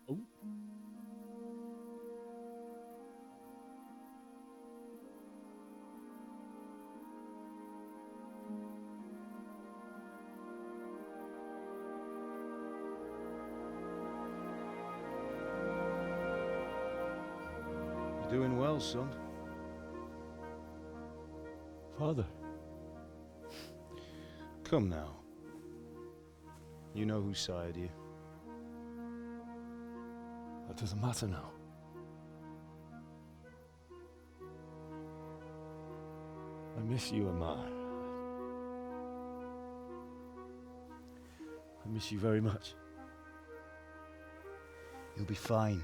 Oh. You're doing well, son. Father. Come now. You know who sired you. That doesn't matter now. I miss you, Amar. I miss you very much. You'll be fine.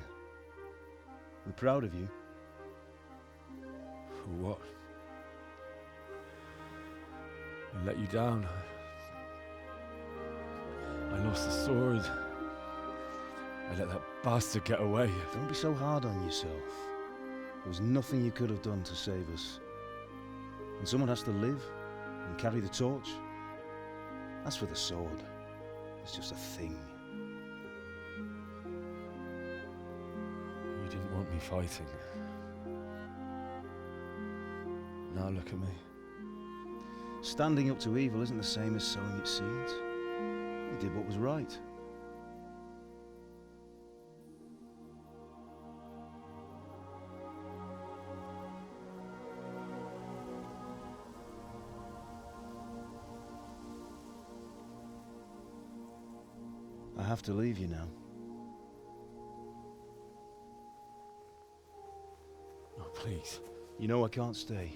We're proud of you. For what? I let you down. I lost the sword. I let that bastard get away. Don't be so hard on yourself. There was nothing you could have done to save us. And someone has to live and carry the torch. As for the sword, it's just a thing. You didn't want me fighting. Now look at me. Standing up to evil isn't the same as sowing its seeds. You did what was right. I have to leave you now. Oh, please. You know I can't stay.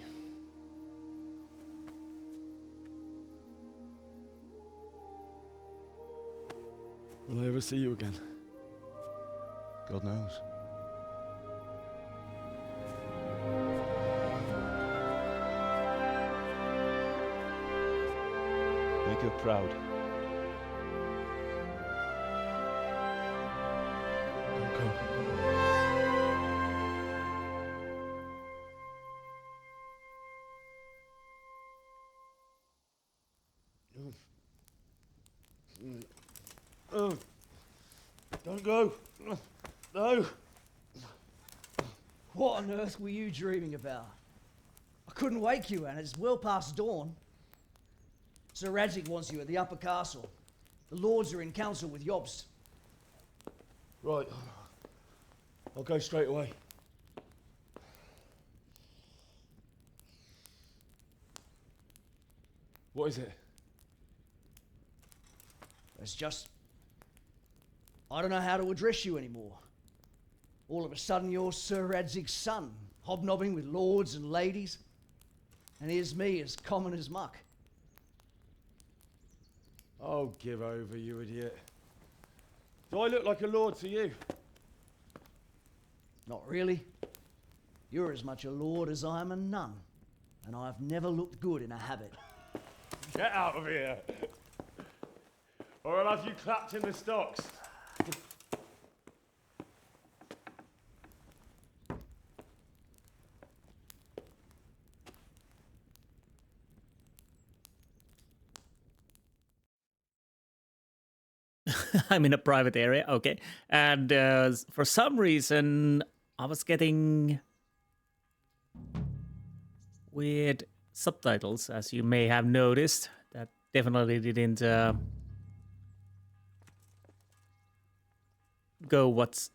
Will I ever see you again? God knows. Make her proud. Don't go. Oh, don't go. No. What on earth were you dreaming about? I couldn't wake you, and it's well past dawn. Sir Radzig wants you at the upper castle. The lords are in council with Jobst. Right. I'll go straight away. What is it? It's just... I don't know how to address you anymore. All of a sudden you're Sir Radzig's son, hobnobbing with lords and ladies. And here's me, as common as muck. Oh, give over, you idiot. Do I look like a lord to you? Not really. You're as much a lord as I am a nun. And I've never looked good in a habit. Get out of here! Or I'll have you clapped in the stocks. I'm in a private area, okay. And for some reason, I was getting weird subtitles, as you may have noticed. That definitely didn't go with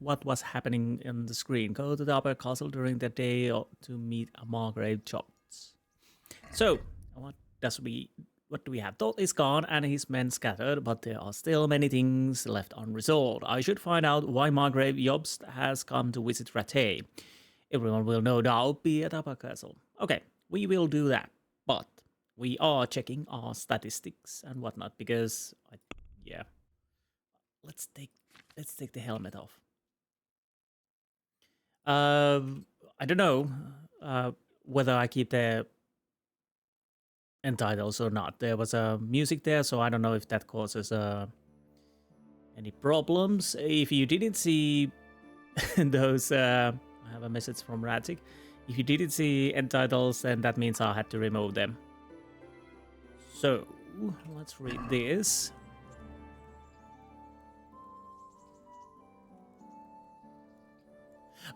what was happening in the screen. Go to the upper castle during the day to meet a Margrave Jobst. So, what do we have? Dot is gone and his men scattered, but there are still many things left unresolved. I should find out why Margrave Jobst has come to visit Trebuchet. Everyone will no doubt be at Upper Castle. Okay, we will do that, but we are checking our statistics and whatnot because, yeah, let's take the helmet off. I don't know whether I keep the entitles or not. There was music there, so I don't know if that causes any problems. If you didn't see those, I have a message from Radzig. If you didn't see entitles, then that means I had to remove them. So let's read this.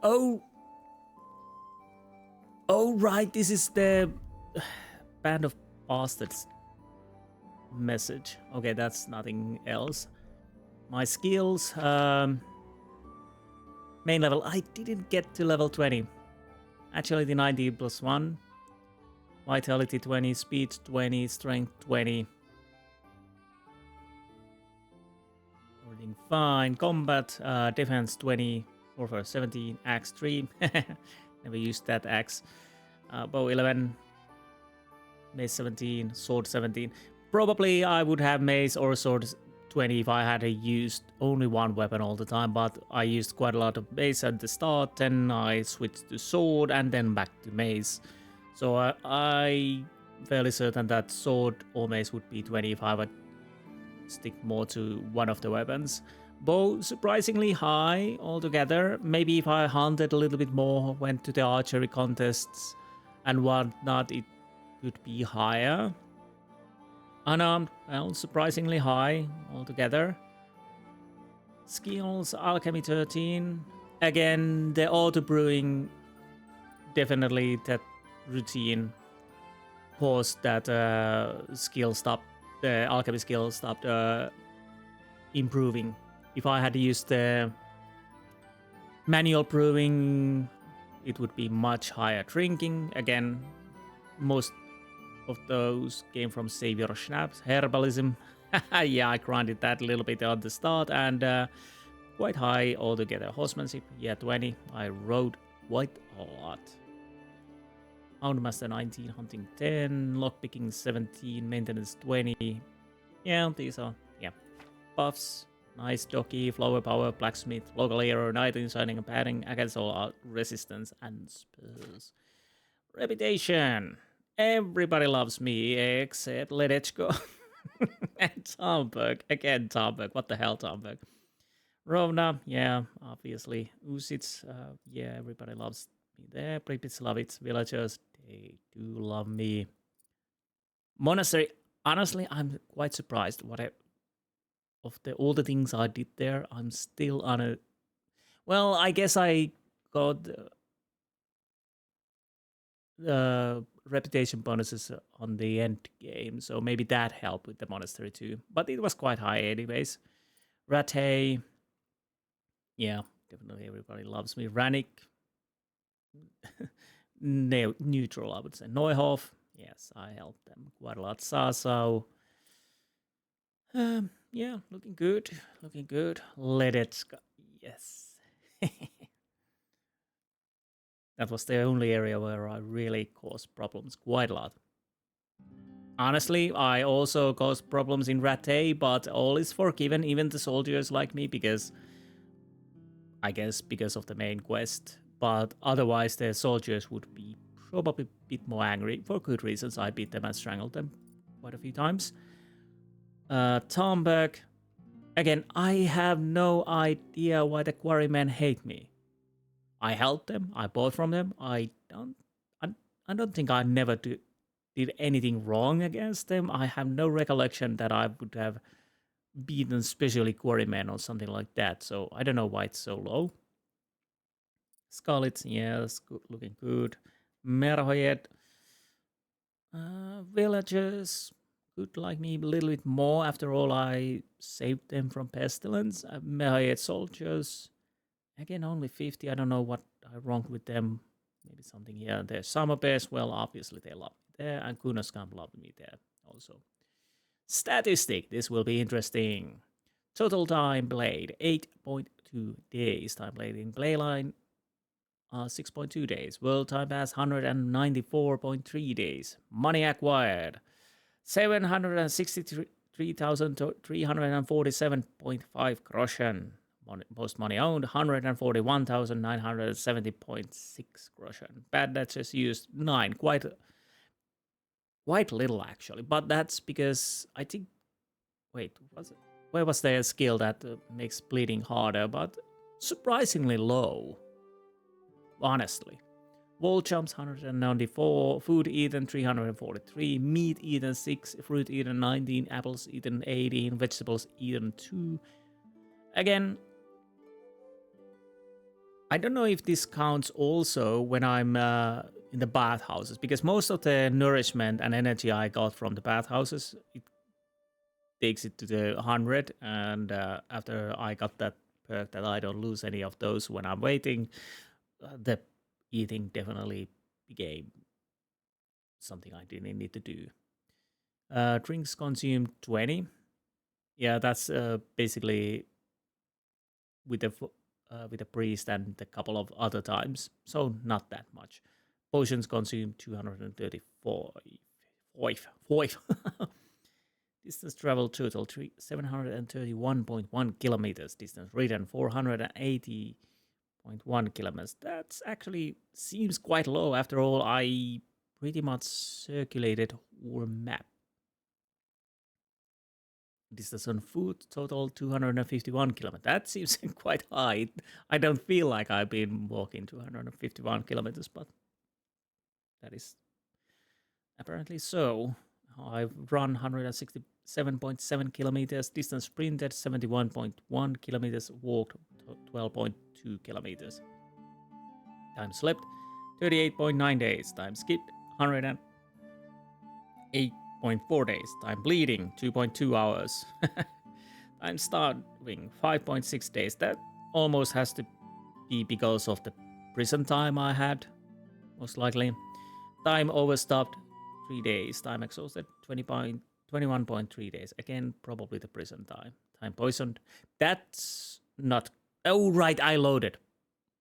Oh, right, this is the Band of Bastards message. Okay, that's nothing else. My skills, main level, I didn't get to level 20. Agility 90 plus 1, vitality 20, speed 20, strength 20. Everything fine. Combat, defense 20, warfare 17, axe 3. Never used that axe. Bow 11, mace 17, sword 17. Probably I would have mace or sword 20 if I had used only one weapon all the time, but I used quite a lot of mace at the start, then I switched to sword and then back to mace. So I'm fairly certain that sword or mace would be 20 if I would stick more to one of the weapons. Bow surprisingly high altogether. Maybe if I hunted a little bit more, went to the archery contests and whatnot, it could be higher. Unarmed, well, surprisingly high altogether. Skills, alchemy 13. Again, the auto brewing, definitely that routine caused that skill stop, the alchemy skill stopped improving. If I had used the manual brewing, it would be much higher drinking. Again, most of those came from Savior Schnapps. Herbalism, yeah, I grinded that a little bit at the start, and quite high altogether. Horsemanship, yeah, 20. I rode quite a lot. Houndmaster 19, hunting 10, lockpicking 17, maintenance 20. Yeah, these are, yeah, buffs. Nice jockey, flower power, blacksmith, local hero, knight inciting and padding against all out resistance and spurs. Reputation. Everybody loves me except Ledechko. And Tomberg. Again, Tomberg. What the hell, Tomberg? Rovna, yeah, obviously. Usits, yeah, everybody loves me there. Pripyats love it. Villagers, they do love me. Monastery, honestly, I'm quite surprised of all the things I did there. I'm still on a... Well, I guess I got the reputation bonuses on the end game, so maybe that helped with the monastery too. But it was quite high anyways. Rattay, yeah, definitely everybody loves me. Rannick, neutral, I would say. Neuhoff, yes, I helped them quite a lot. Sasau, yeah, looking good, looking good. Let it go, yes. That was the only area where I really caused problems quite a lot. Honestly, I also caused problems in Rattay, but all is forgiven, even the soldiers like me, because I guess because of the main quest. But otherwise, the soldiers would be probably a bit more angry for good reasons. I beat them and strangled them quite a few times. Tomberg, again, I have no idea why the quarrymen hate me. I helped them. I bought from them. I don't think I never did anything wrong against them. I have no recollection that I would have beaten especially quarrymen or something like that. So I don't know why it's so low. Scarlet, yeah, that's good, looking good. Merhoyed, villagers could like me a little bit more. After all, I saved them from pestilence. Merhoyed soldiers. Again, only 50. I don't know what I wrong with them. Maybe something here. There's Summer Bears. Well, obviously they love me there. And Kunoskam love me there also. Statistic. This will be interesting. Total time played 8.2 days. Time played in playline 6.2 days. World time pass 194.3 days. Money acquired 763,347.5 groschen. Most money owned 141,970.6 groschen. Bad debts used 9. Quite little actually, but that's because I think. Wait, where was their skill that makes bleeding harder? But surprisingly low. Honestly, Wall jumps 194, food eaten 343, meat eaten 6, fruit eaten 19, apples eaten 18, vegetables eaten 2. Again, I don't know if this counts also when I'm in the bathhouses, because most of the nourishment and energy I got from the bathhouses, it takes it to the 100, and after I got that perk that I don't lose any of those when I'm waiting, the eating definitely became something I didn't need to do. Drinks consumed 20. Yeah, that's basically with a priest and a couple of other times, so not that much. Potions consumed 234. Five. Distance traveled total 731.1 kilometers. Distance ridden 480.1 kilometers. That actually seems quite low. After all, I pretty much circulated our map. Distance on foot total 251 kilometers. That seems quite high. I don't feel like I've been walking 251 kilometers, but that is apparently so. I've run 167.7 kilometers, distance sprinted 71.1 kilometers, walked 12.2 kilometers. Time slept 38.9 days, time skipped 108.4 days, time bleeding 2.2 hours, time starving 5.6 days. That almost has to be because of the prison time I had, most likely. Time overstopped 3 days, time exhausted 21.3 days. Again, probably the prison time. Time poisoned. That's not... Oh, right, I loaded.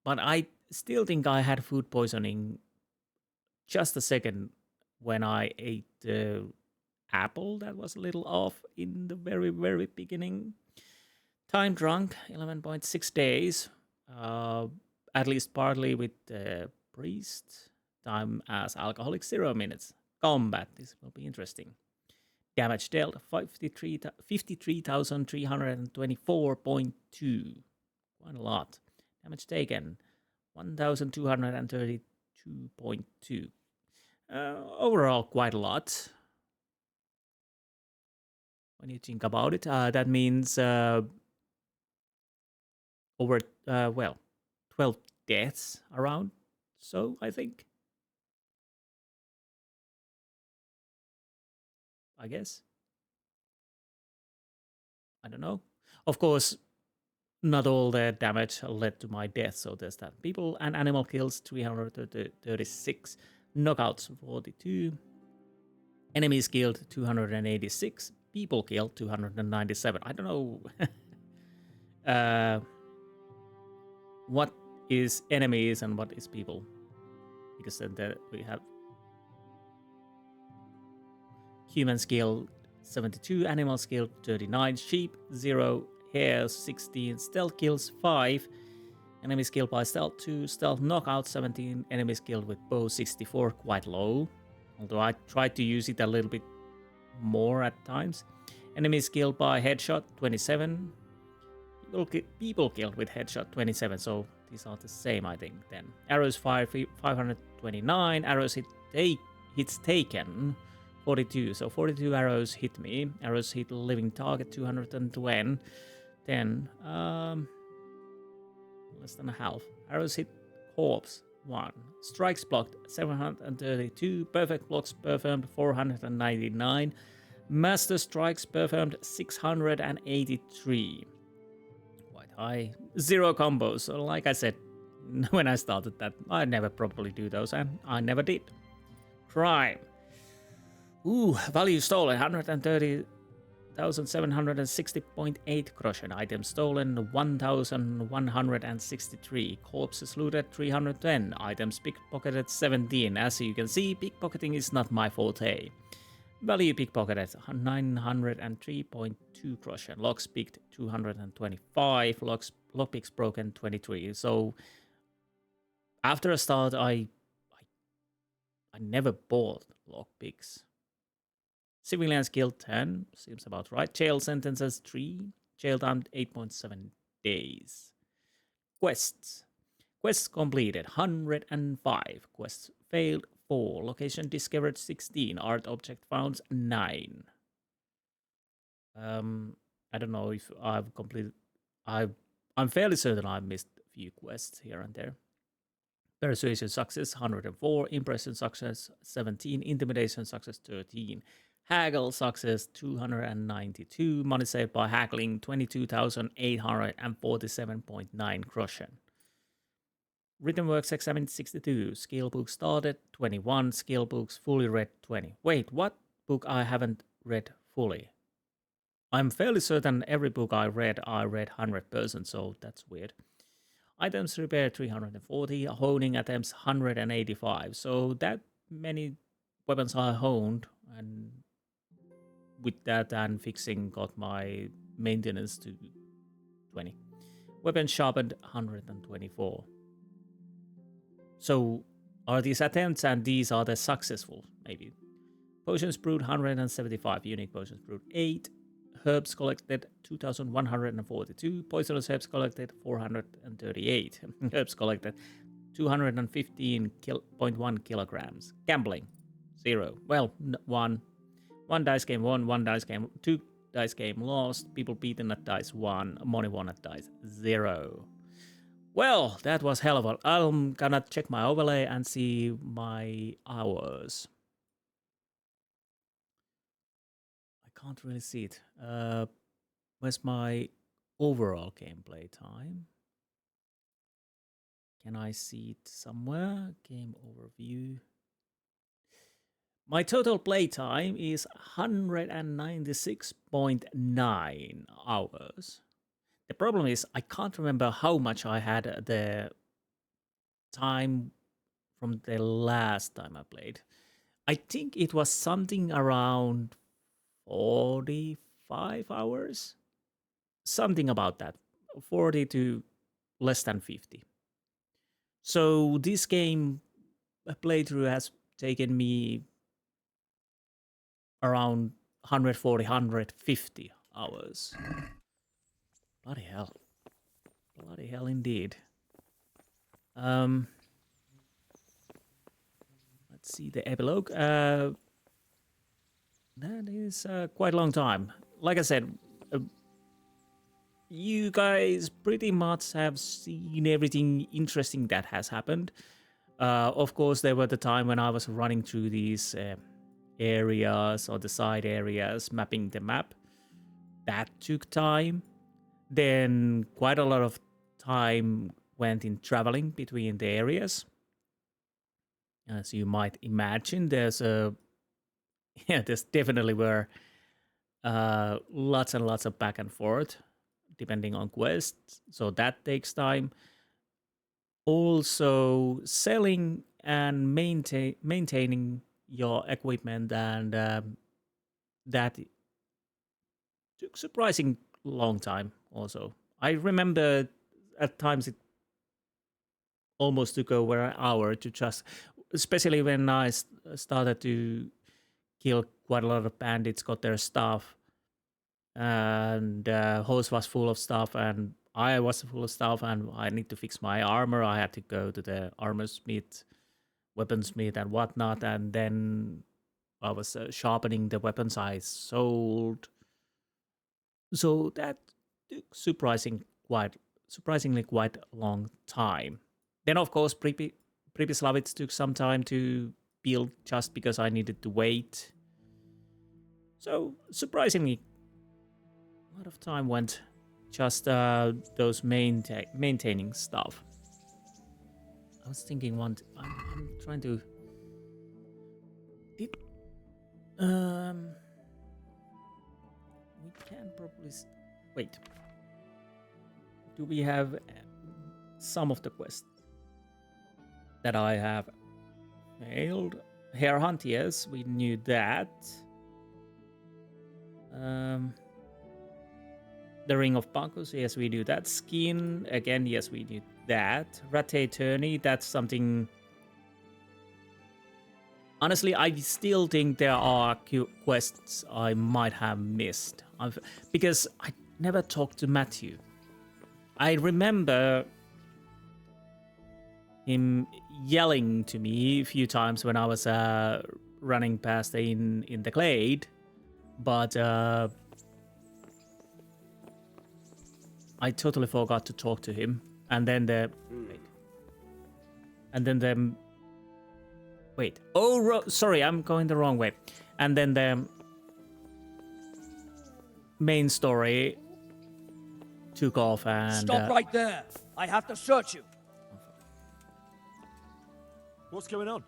But I still think I had food poisoning just a second when I ate the apple that was a little off in the very, very beginning. Time drunk, 11.6 days. At least partly with the priest. Time as alcoholic, 0 minutes. Combat, this will be interesting. Damage dealt, 53,324.2. Quite a lot. Damage taken, 1,232.2. Overall, quite a lot. When you think about it, that means over, 12 deaths around. So, I think. I guess. I don't know. Of course, not all the damage led to my death, so there's that. People and animal kills, 336. Knockouts, 42. Enemies killed, 286. People killed, 297. I don't know what is enemies and what is people. Because then we have humans killed 72, animals killed 39, sheep 0, hares 16, stealth kills 5, enemies killed by stealth 2, stealth knockout 17, enemies killed with bow 64, quite low, although I tried to use it a little bit more at times. Enemies killed by headshot 27, people killed with headshot 27, so these are the same I think then. Arrows fire 529, arrows hits taken 42, so 42 arrows hit me. Arrows hit living target 220. Then, less than a half. Arrows hit corpse 1. Strikes blocked 732. Perfect blocks performed 499. Master strikes performed 683. Quite high. 0 combos. So, like I said when I started that, I never probably do those, and I never did. Crime. Ooh, value stolen, 130,760.8 groschen. Items stolen, 1,163. Corpses looted, 310. Items pickpocketed, 17. As you can see, pickpocketing is not my forte. Value pickpocketed, 903.2 groschen. Locks picked, 225. Lockpicks broken, 23. So, after a start, I never bought lockpicks. Civilians killed 10, seems about right. Jail sentences 3, jail time 8.7 days. Quests. Quests completed 105. Quests failed 4. Location discovered 16. Art object found 9. I don't know if I've completed. I'm fairly certain I missed a few quests here and there. Persuasion success 104. Impression success 17. Intimidation success 13. Haggle success 292. Money saved by haggling 22,847.9 groschen. Written works examined 62. Skill books started 21. Skill books fully read 20. Wait, what book I haven't read fully? I'm fairly certain every book I read 100%, so that's weird. Items repaired 340. Honing attempts 185. So that many weapons I honed, and with that and fixing got my maintenance to 20. Weapons sharpened 124. So are these attempts and these are the successful, maybe. Potions brewed 175. Unique potions brewed 8. Herbs collected 2,142. Poisonous herbs collected 438. Herbs collected 215.1 kilograms. Gambling 0. Well, 1. 1 dice game won. 1 dice game 2 dice game lost. People beaten at dice 1. Money won at dice 0. Well, that was hell of a... I'm gonna check my overlay and see my hours. I can't really see it. Where's my overall gameplay time? Can I see it somewhere? Game overview. My total play time is 196.9 hours. The problem is I can't remember how much I had the time from the last time I played. I think it was something around 45 hours. Something about that. 40 to less than 50. So this game playthrough has taken me around 140, 150 hours. Bloody hell. Bloody hell indeed. Let's see the epilogue. That is quite a long time. Like I said, you guys pretty much have seen everything interesting that has happened. Of course, there were the time when I was running through these areas or the side areas, mapping the map. That took time. Then quite a lot of time went in traveling between the areas. As you might imagine, there's definitely were lots and lots of back and forth, depending on quests. So that takes time. Also, selling and maintaining your equipment, and that took surprising long time also. I remember at times it almost took over an hour to just, especially when I started to kill quite a lot of bandits, got their stuff, and host was full of stuff, and I was full of stuff, and I need to fix my armor. I had to go to the armor smith, weaponsmith, and whatnot, and then I was sharpening the weapons I sold. So that took surprisingly quite a long time. Then of course Pripyat took some time to build just because I needed to wait. So surprisingly, a lot of time went just those maintaining stuff. I was thinking I'm trying to... We can probably... Wait. Do we have some of the quests that I have failed? Hare hunt, yes, we knew that. The Ring of Bunkers, yes, we do that. Skin, again, yes, we knew that. Rattay Tourney, that's something... Honestly, I still think there are quests I might have missed. Because I never talked to Matthew. I remember him yelling to me a few times when I was running past in the glade, but I totally forgot to talk to him. And then wait. Oh, sorry, I'm going the wrong way. And then the main story took off and... Stop right there! I have to search you! What's going on?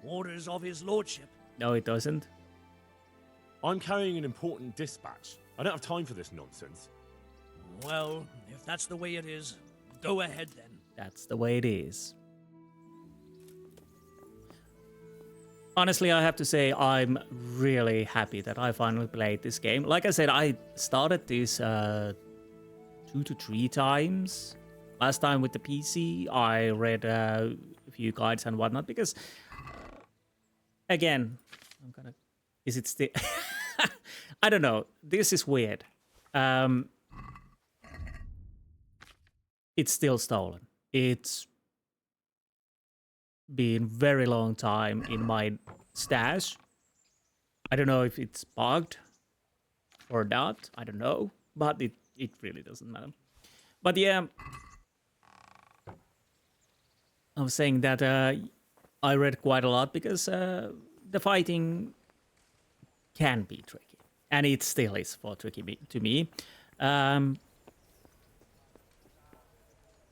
Orders of his lordship. No, it doesn't. I'm carrying an important dispatch. I don't have time for this nonsense. Well, if that's the way it is, go ahead then. That's the way it is. Honestly, I have to say I'm really happy that I finally played this game. Like I said, I started this 2 to 3 times. Last time with the PC, I read a few guides and whatnot because, again, I'm gonna... Is it still... I don't know. This is weird. It's still stolen. It's been very long time in my stash. I don't know if it's bugged or not. I don't know, but it really doesn't matter. But yeah, I was saying that I read quite a lot because the fighting can be tricky, and it still is for tricky to me.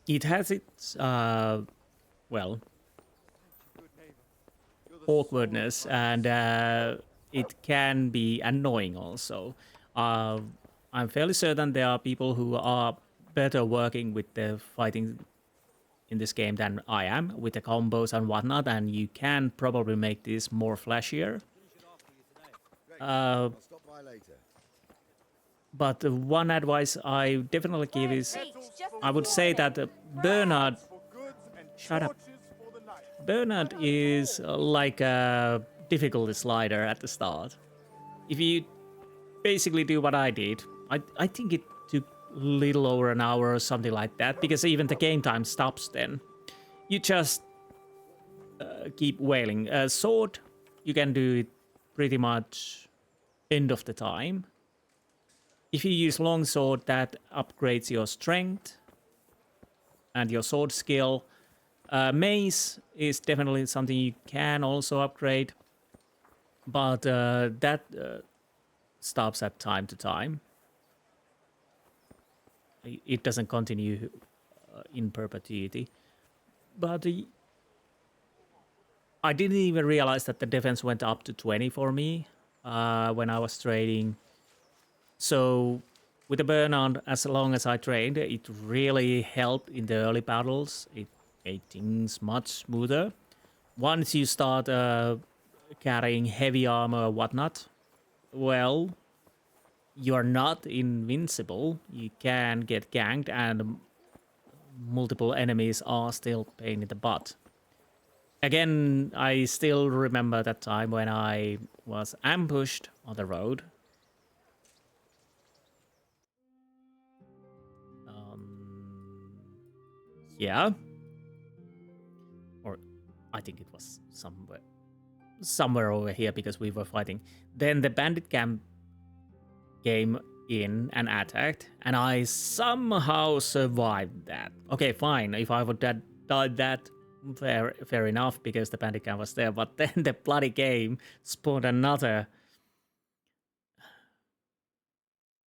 It has its well, awkwardness, and it can be annoying also. I'm fairly certain there are people who are better working with the fighting in this game than I am, with the combos and whatnot, and you can probably make this more flashier. But the one advice I definitely give is, I would say that Bernard... Shut up. Bernard is like a difficulty slider at the start. If you basically do what I did, I think it took a little over an hour or something like that, because even the game time stops then. You just keep wailing. Sword, you can do it pretty much end of the time. If you use longsword, that upgrades your strength and your sword skill. Mace is definitely something you can also upgrade, but that stops at time to time. It doesn't continue in perpetuity. But I didn't even realize that the defense went up to 20 for me when I was trading. So with the Bernard, as long as I trained, it really helped in the early battles. It made things much smoother. Once you start carrying heavy armor or whatnot, well, you're not invincible. You can get ganked, and multiple enemies are still pain in the butt. Again, I still remember that time when I was ambushed on the road. Yeah. Or I think it was somewhere over here because we were fighting. Then the bandit camp came in and attacked, and I somehow survived that. Okay, fine. If I would have died that, fair enough, because the bandit camp was there. But then the bloody game spawned another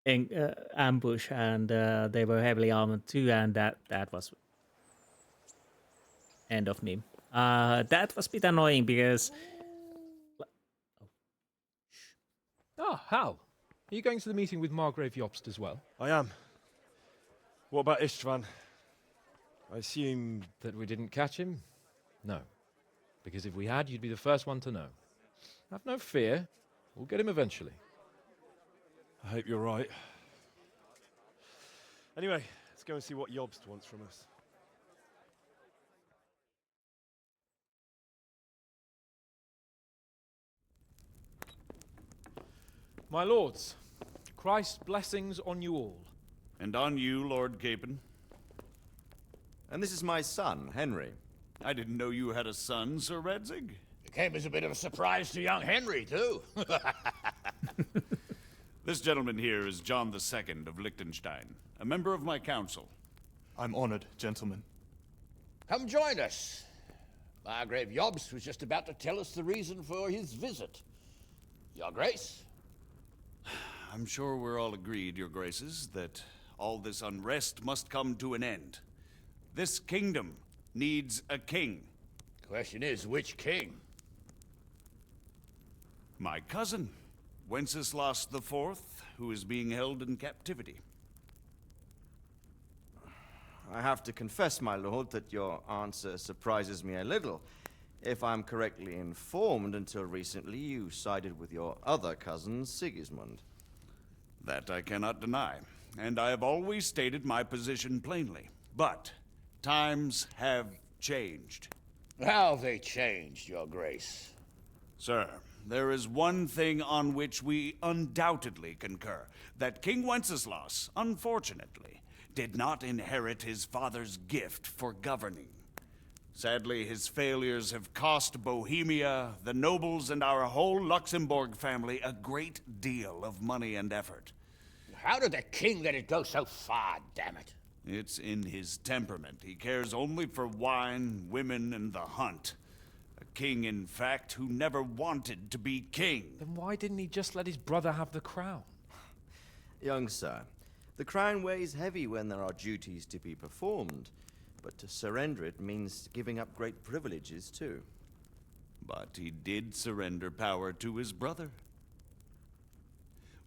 ambush, and they were heavily armored too, and that was end of me. That was a bit annoying because... Oh, Hal. Are you going to the meeting with Margrave Jobst as well? I am. What about Istvan? I assume... That we didn't catch him? No. Because if we had, you'd be the first one to know. Have no fear. We'll get him eventually. I hope you're right. Anyway, let's go and see what Jobst wants from us. My lords, Christ's blessings on you all. And on you, Lord Capon. And this is my son, Henry. I didn't know you had a son, Sir Redzig. It came as a bit of a surprise to young Henry, too. This gentleman here is John II of Liechtenstein, a member of my council. I'm honored, gentlemen. Come join us. Margrave Jobst was just about to tell us the reason for his visit. Your Grace? I'm sure we're all agreed, Your Graces, that all this unrest must come to an end. This kingdom needs a king. Question is, which king? My cousin, Wenceslaus IV, who is being held in captivity. I have to confess, my lord, that your answer surprises me a little. If I'm correctly informed, until recently you sided with your other cousin, Sigismund. That I cannot deny, and I have always stated my position plainly. But times have changed. How have they changed, Your Grace? Sir, there is one thing on which we undoubtedly concur, that King Wenceslaus, unfortunately, did not inherit his father's gift for governing. Sadly, his failures have cost Bohemia, the nobles, and our whole Luxembourg family a great deal of money and effort. How did the king let it go so far, damn it? It's in his temperament. He cares only for wine, women, and the hunt. A king, in fact, who never wanted to be king. Then why didn't he just let his brother have the crown? Young sir, the crown weighs heavy when there are duties to be performed, but to surrender it means giving up great privileges too. But he did surrender power to his brother.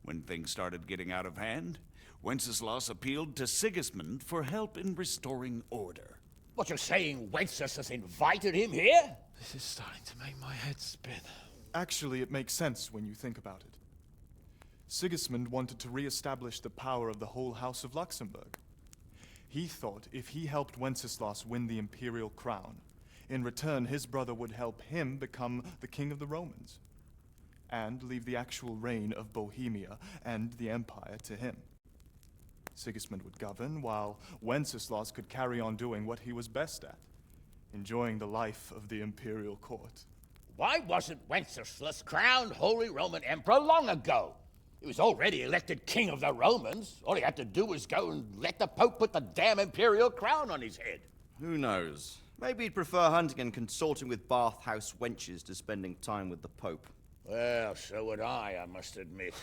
When things started getting out of hand, Wenceslaus appealed to Sigismund for help in restoring order. What, you're saying Wenceslas has invited him here? This is starting to make my head spin. Actually, it makes sense when you think about it. Sigismund wanted to re-establish the power of the whole House of Luxembourg. He thought if he helped Wenceslaus win the imperial crown, in return his brother would help him become the king of the Romans, and leave the actual reign of Bohemia and the empire to him. Sigismund would govern, while Wenceslaus could carry on doing what he was best at, enjoying the life of the imperial court. Why wasn't Wenceslas crowned Holy Roman Emperor long ago? He was already elected king of the Romans. All he had to do was go and let the Pope put the damn imperial crown on his head. Who knows? Maybe he'd prefer hunting and consorting with bathhouse wenches to spending time with the Pope. Well, so would I must admit.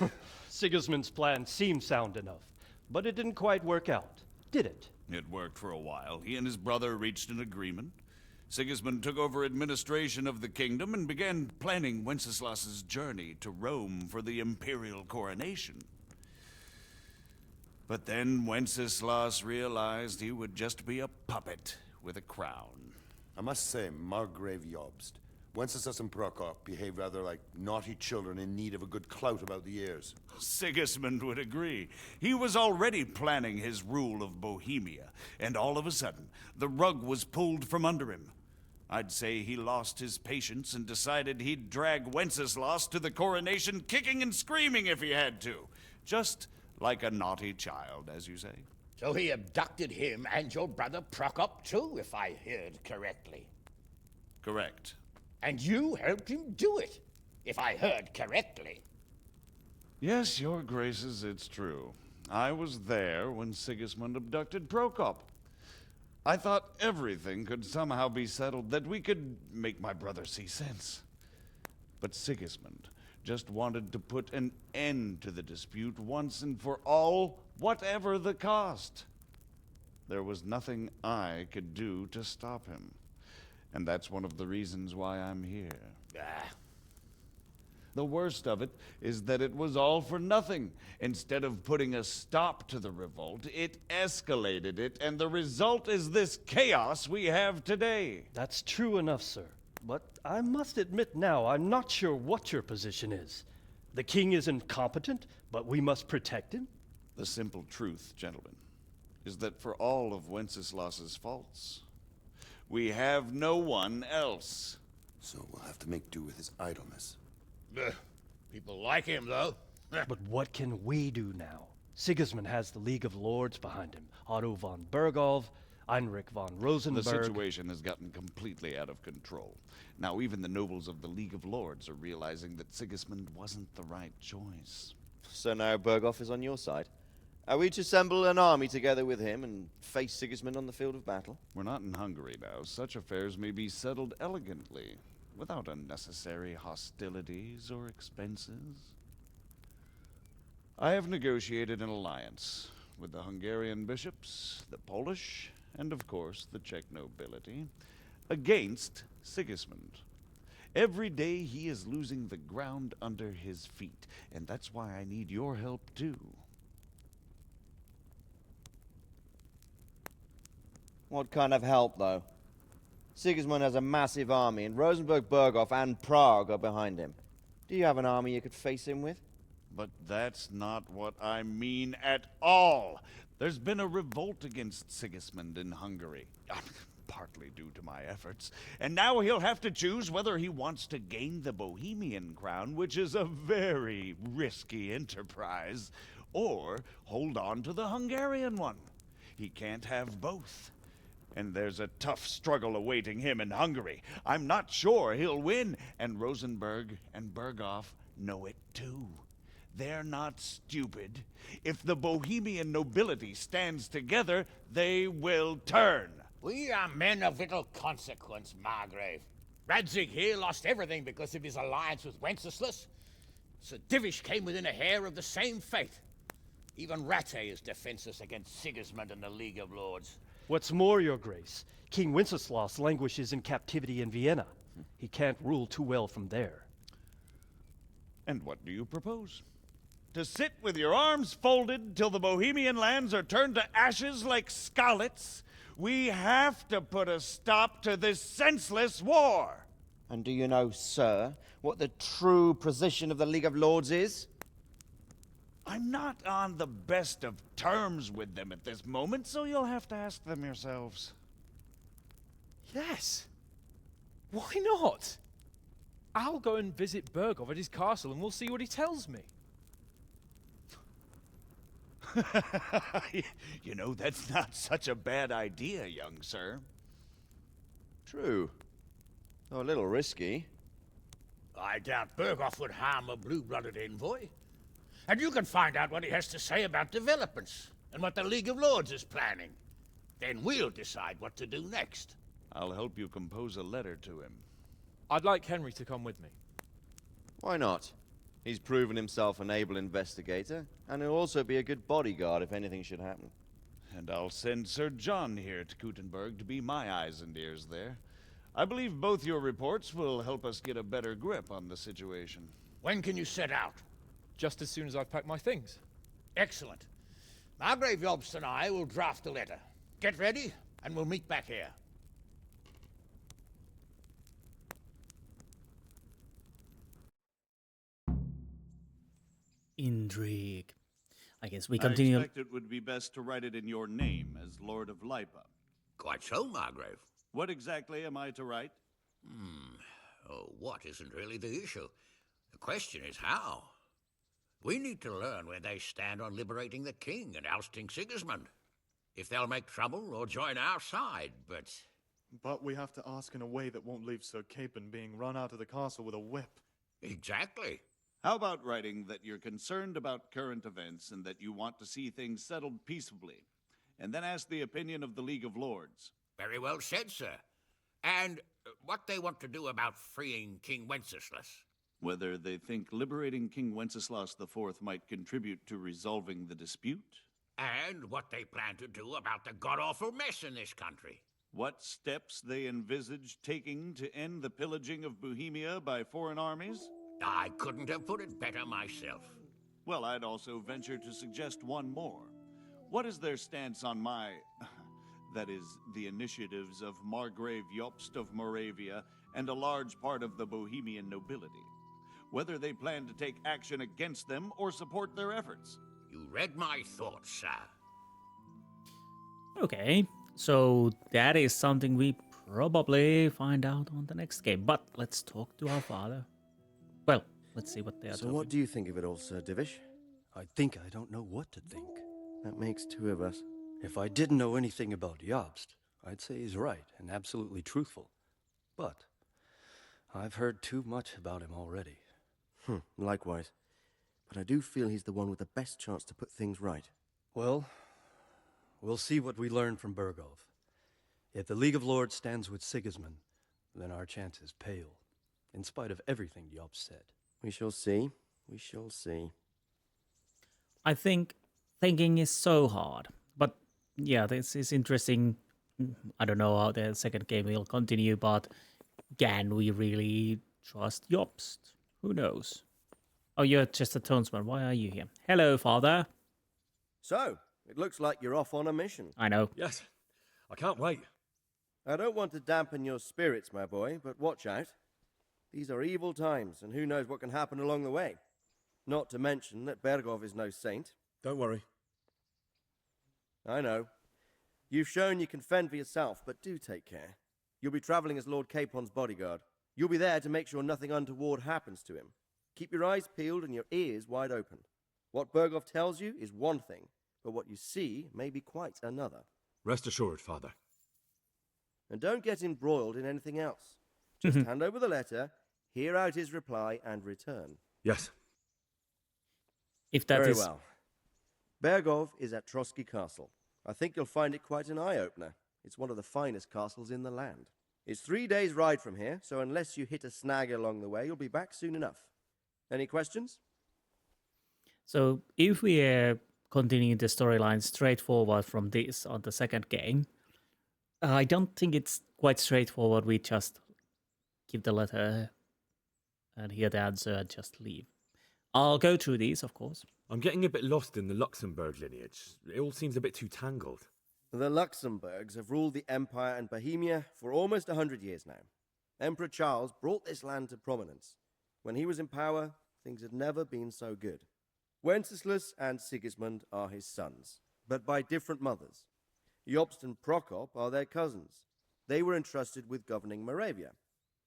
Sigismund's plan seemed sound enough, but it didn't quite work out, did it? It worked for a while. He and his brother reached an agreement. Sigismund took over administration of the kingdom and began planning Wenceslas's journey to Rome for the imperial coronation. But then Wenceslaus realized he would just be a puppet with a crown. I must say, Margrave Jobst, Wenceslaus and Prokop behave rather like naughty children in need of a good clout about the ears. Sigismund would agree. He was already planning his rule of Bohemia, and all of a sudden, the rug was pulled from under him. I'd say he lost his patience and decided he'd drag Wenceslaus to the coronation kicking and screaming if he had to. Just like a naughty child, as you say. So he abducted him and your brother Prokop too, if I heard correctly. Correct. And you helped him do it, if I heard correctly. Yes, your graces, it's true. I was there when Sigismund abducted Prokop. I thought everything could somehow be settled, that we could make my brother see sense. But Sigismund just wanted to put an end to the dispute once and for all, whatever the cost. There was nothing I could do to stop him. And that's one of the reasons why I'm here. The worst of it is that it was all for nothing. Instead of putting a stop to the revolt, it escalated it, and the result is this chaos we have today. That's true enough, sir. But I must admit now, I'm not sure what your position is. The king is incompetent, but we must protect him? The simple truth, gentlemen, is that for all of Wenceslaus's faults, we have no one else. So we'll have to make do with his idleness. People like him, though. But what can we do now? Sigismund has the League of Lords behind him. Otto von Bergholf, Heinrich von The Rosenberg. situation has gotten completely out of control. Now even the nobles of the League of Lords are realizing that Sigismund wasn't the right choice. So now Berghoff is on your side. Are we to assemble an army together with him and face Sigismund on the field of battle? We're not in Hungary now. Such affairs may be settled elegantly, without unnecessary hostilities or expenses. I have negotiated an alliance with the Hungarian bishops, the Polish, and of course the Czech nobility, against Sigismund. Every day he is losing the ground under his feet, and that's why I need your help too. What kind of help, though? Sigismund has a massive army, and Rosenberg, Berghoff, and Prague are behind him. Do you have an army you could face him with? But that's not what I mean at all. There's been a revolt against Sigismund in Hungary, partly due to my efforts, and now he'll have to choose whether he wants to gain the Bohemian crown, which is a very risky enterprise, or hold on to the Hungarian one. He can't have both. And there's a tough struggle awaiting him in Hungary. I'm not sure he'll win, and Rosenberg and Berghoff know it too. They're not stupid. If the Bohemian nobility stands together, they will turn. We are men of little consequence, Margrave. Radzig here lost everything because of his alliance with Wenceslaus. Sir Divish came within a hair of the same fate. Even Rattay is defenseless against Sigismund and the League of Lords. What's more, Your Grace, King Wenceslaus languishes in captivity in Vienna. He can't rule too well from there. And what do you propose? To sit with your arms folded till the Bohemian lands are turned to ashes like scarlets? We have to put a stop to this senseless war. And do you know, sir, what the true position of the League of Lords is? I'm not on the best of terms with them at this moment, so you'll have to ask them yourselves. Yes. Why not? I'll go and visit Berghoff at his castle and we'll see what he tells me. You know, that's not such a bad idea, young sir. True. Though a little risky. I doubt Berghoff would harm a blue-blooded envoy. And you can find out what he has to say about developments and what the League of Lords is planning. Then we'll decide what to do next. I'll help you compose a letter to him. I'd like Henry to come with me. Why not? He's proven himself an able investigator, and he'll also be a good bodyguard if anything should happen. And I'll send Sir John here to Kuttenberg to be my eyes and ears there. I believe both your reports will help us get a better grip on the situation. When can you set out? Just as soon as I've packed my things. Excellent. Margrave, Jobst, and I will draft a letter. Get ready, and we'll meet back here. Intrigue. I guess we continue. I expect it would be best to write it in your name as Lord of Lipa. Quite so, Margrave. What exactly am I to write? Oh, what isn't really the issue. The question is how. We need to learn where they stand on liberating the king and ousting Sigismund. If they'll make trouble or join our side, but... But we have to ask in a way that won't leave Sir Capon being run out of the castle with a whip. Exactly. How about writing that you're concerned about current events and that you want to see things settled peaceably, and then ask the opinion of the League of Lords? Very well said, sir. And what they want to do about freeing King Wenceslaus. Whether they think liberating King Wenceslaus IV might contribute to resolving the dispute? And what they plan to do about the god-awful mess in this country. What steps they envisage taking to end the pillaging of Bohemia by foreign armies? I couldn't have put it better myself. Well, I'd also venture to suggest one more. What is their stance on that is, the initiatives of Margrave Jobst of Moravia and a large part of the Bohemian nobility? Whether they plan to take action against them or support their efforts? You read my thoughts, sir. Okay, so that is something we probably find out on the next game. But let's talk to our father. Well, let's see what they are So talking. what do you think of it all, Sir Divish? I think I don't know what to think. That makes two of us. If I didn't know anything about Jobst, I'd say he's right and absolutely truthful. But I've heard too much about him already. Likewise. But I do feel he's the one with the best chance to put things right. Well, we'll see what we learn from Bergov. If the League of Lords stands with Sigismund, then our chance is pale, in spite of everything Jobst said. We shall see. We shall see. I think thinking is so hard. But yeah, this is interesting. I don't know how the second game will continue, but can we really trust Jobst? Who knows? Oh, you're just a tonesman. Why are you here? Hello, father. So, it looks like you're off on a mission. I know. Yes, I can't wait. I don't want to dampen your spirits, my boy, but watch out. These are evil times, and who knows what can happen along the way. Not to mention that Bergov is no saint. Don't worry. I know. You've shown you can fend for yourself, but do take care. You'll be traveling as Lord Capon's bodyguard. You'll be there to make sure nothing untoward happens to him. Keep your eyes peeled and your ears wide open. What Bergov tells you is one thing, but what you see may be quite another. Rest assured, father. And don't get embroiled in anything else. Just hand over the letter, hear out his reply, and return. Yes. If that Very is... well. Bergov is at Trotsky Castle. I think you'll find it quite an eye-opener. It's one of the finest castles in the land. It's 3 days' ride from here, so unless you hit a snag along the way, you'll be back soon enough. Any questions? So if we are continuing the storyline straightforward from this on the second game, I don't think it's quite straightforward. We just give the letter and hear the answer and just leave. I'll go through these, of course. I'm getting a bit lost in the Luxembourg lineage. It all seems a bit too tangled. The Luxembourgs have ruled the Empire and Bohemia for almost 100 years now. Emperor Charles brought this land to prominence. When he was in power, things had never been so good. Wenceslaus and Sigismund are his sons, but by different mothers. Jobst and Prokop are their cousins. They were entrusted with governing Moravia.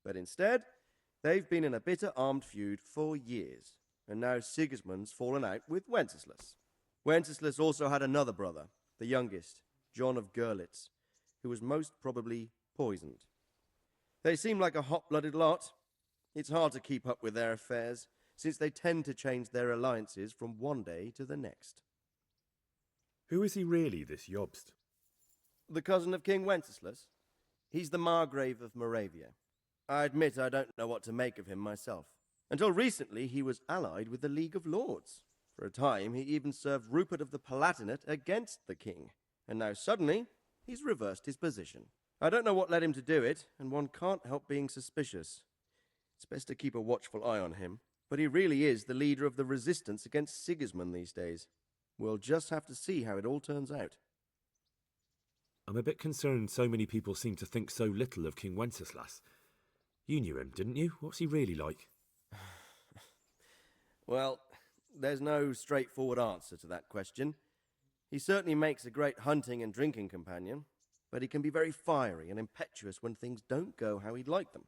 But instead, they've been in a bitter armed feud for years, and now Sigismund's fallen out with Wenceslaus. Wenceslaus also had another brother, the youngest, John of Görlitz, who was most probably poisoned. They seem like a hot-blooded lot. It's hard to keep up with their affairs, since they tend to change their alliances from one day to the next. Who is he really, this Jobst? The cousin of King Wenceslaus. He's the Margrave of Moravia. I admit I don't know what to make of him myself. Until recently, he was allied with the League of Lords. For a time, he even served Rupert of the Palatinate against the king. And now suddenly, he's reversed his position. I don't know what led him to do it, and one can't help being suspicious. It's best to keep a watchful eye on him, but he really is the leader of the resistance against Sigismund these days. We'll just have to see how it all turns out. I'm a bit concerned so many people seem to think so little of King Wenceslas. You knew him, didn't you? What's he really like? Well, there's no straightforward answer to that question. He certainly makes a great hunting and drinking companion, but he can be very fiery and impetuous when things don't go how he'd like them.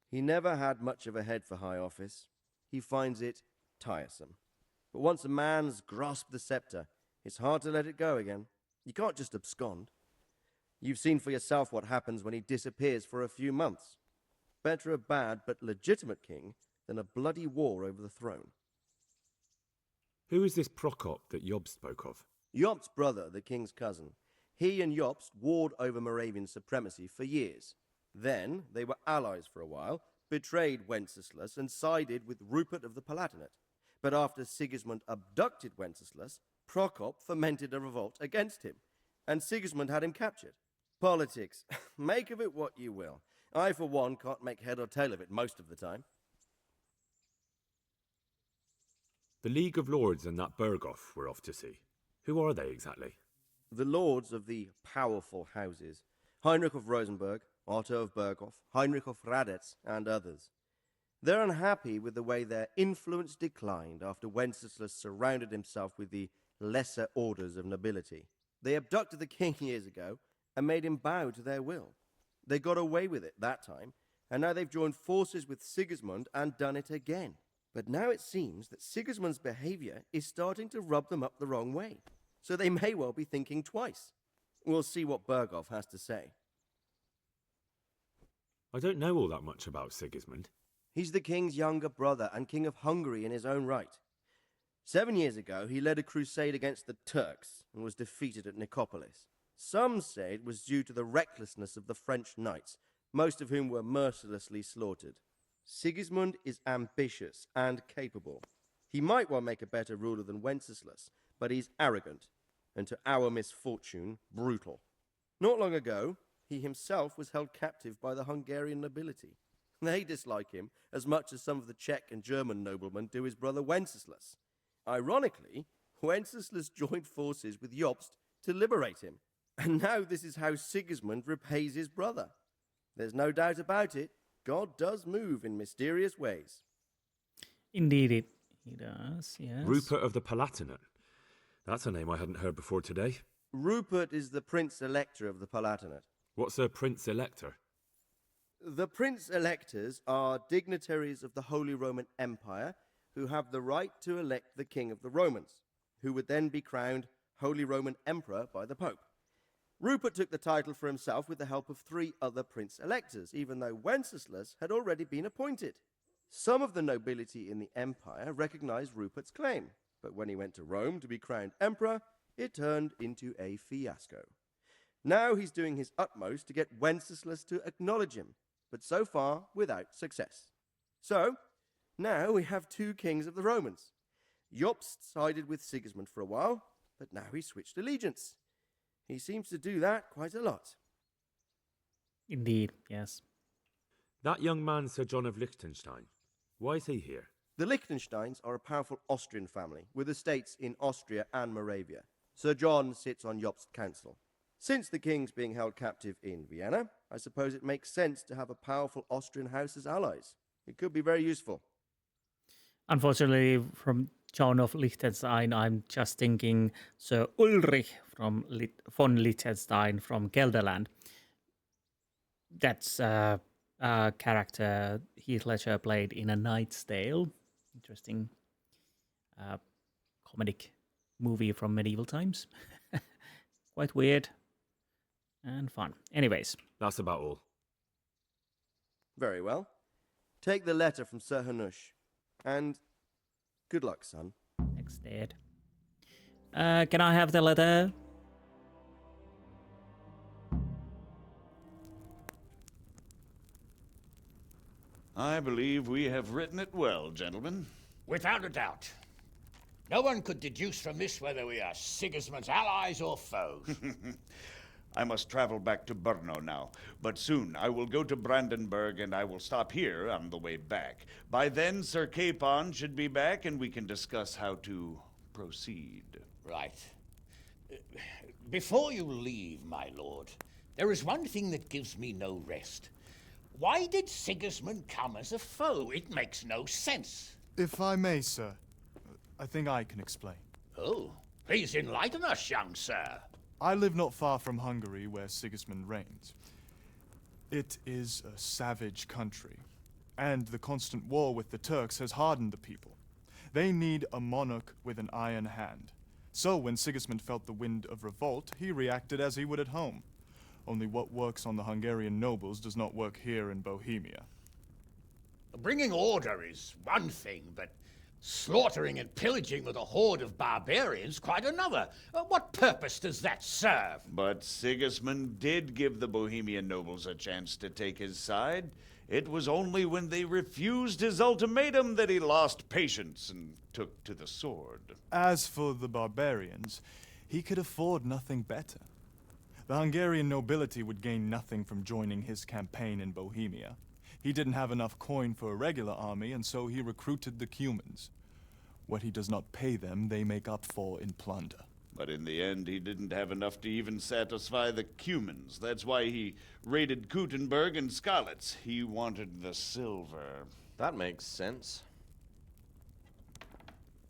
He never had much of a head for high office. He finds it tiresome. But once a man's grasped the scepter, it's hard to let it go again. You can't just abscond. You've seen for yourself what happens when he disappears for a few months. Better a bad but legitimate king than a bloody war over the throne. Who is this Prokop that Jobst spoke of? Jobst's brother, the king's cousin. He and Jobst warred over Moravian supremacy for years. Then they were allies for a while, betrayed Wenceslaus and sided with Rupert of the Palatinate. But after Sigismund abducted Wenceslaus, Prokop fomented a revolt against him, and Sigismund had him captured. Politics. Make of it what you will. I, for one, can't make head or tail of it most of the time. The League of Lords and that Bergov we're off to see. Who are they exactly? The lords of the powerful houses. Heinrich of Rosenberg, Otto of Berghof, Heinrich of Radetz, and others. They're unhappy with the way their influence declined after Wenceslaus surrounded himself with the lesser orders of nobility. They abducted the king years ago and made him bow to their will. They got away with it that time, and now they've joined forces with Sigismund and done it again. But now it seems that Sigismund's behavior is starting to rub them up the wrong way. so they may well be thinking twice. We'll see what Berghoff has to say. I don't know all that much about Sigismund. He's the king's younger brother and king of Hungary in his own right. 7 years ago, he led a crusade against the Turks and was defeated at Nicopolis. Some say it was due to the recklessness of the French knights, most of whom were mercilessly slaughtered. Sigismund is ambitious and capable. He might well make a better ruler than Wenceslaus, but he's arrogant, and to our misfortune, brutal. Not long ago, he himself was held captive by the Hungarian nobility. They dislike him as much as some of the Czech and German noblemen do his brother Wenceslaus. Ironically, Wenceslaus joined forces with Jobst to liberate him, and now this is how Sigismund repays his brother. There's no doubt about it, God does move in mysterious ways. Indeed, he does, yes. Rupert of the Palatinate. That's a name I hadn't heard before today. Rupert is the Prince-Elector of the Palatinate. What's a Prince-Elector? The Prince-Electors are dignitaries of the Holy Roman Empire who have the right to elect the King of the Romans, who would then be crowned Holy Roman Emperor by the Pope. Rupert took the title for himself with the help of 3 other Prince-Electors, even though Wenceslaus had already been appointed. Some of the nobility in the empire recognized Rupert's claim, but when he went to Rome to be crowned emperor, it turned into a fiasco. Now he's doing his utmost to get Wenceslaus to acknowledge him, but so far without success. So, now we have 2 kings of the Romans. Jobst sided with Sigismund for a while, but now he's switched allegiance. He seems to do that quite a lot. Indeed, yes. That young man, Sir John of Liechtenstein. Why is he here? The Liechtensteins are a powerful Austrian family with estates in Austria and Moravia. Sir John sits on Jobst's council. Since the king's being held captive in Vienna, I suppose it makes sense to have a powerful Austrian house as allies. It could be very useful. Unfortunately, from John of Liechtenstein, I'm just thinking Sir Ulrich von Liechtenstein from Gelderland. That's a character Heath Ledger played in A Knight's Tale. Interesting comedic movie from medieval times. Quite weird and fun. Anyways. That's about all. Very well. Take the letter from Sir Hanush. And good luck, son. Thanks, Dad. Can I have the letter? I believe we have written it well, gentlemen. Without a doubt. No one could deduce from this whether we are Sigismund's allies or foes. I must travel back to Brno now, but soon I will go to Brandenburg and I will stop here on the way back. By then, Sir Capon should be back and we can discuss how to proceed. Right. Before you leave, my lord, there is one thing that gives me no rest. Why did Sigismund come as a foe? It makes no sense. If I may, sir, I think I can explain. Oh, please enlighten us, young sir. I live not far from Hungary, where Sigismund reigns. It is a savage country, and the constant war with the Turks has hardened the people. They need a monarch with an iron hand. So when Sigismund felt the wind of revolt, he reacted as he would at home. Only what works on the Hungarian nobles does not work here in Bohemia. Bringing order is one thing, but slaughtering and pillaging with a horde of barbarians quite another. What purpose does that serve? But Sigismund did give the Bohemian nobles a chance to take his side. It was only when they refused his ultimatum that he lost patience and took to the sword. As for the barbarians, he could afford nothing better. The Hungarian nobility would gain nothing from joining his campaign in Bohemia. He didn't have enough coin for a regular army, and so he recruited the Cumans. What he does not pay them, they make up for in plunder. But in the end, he didn't have enough to even satisfy the Cumans. That's why he raided Kuttenberg and Skalitz. He wanted the silver. That makes sense.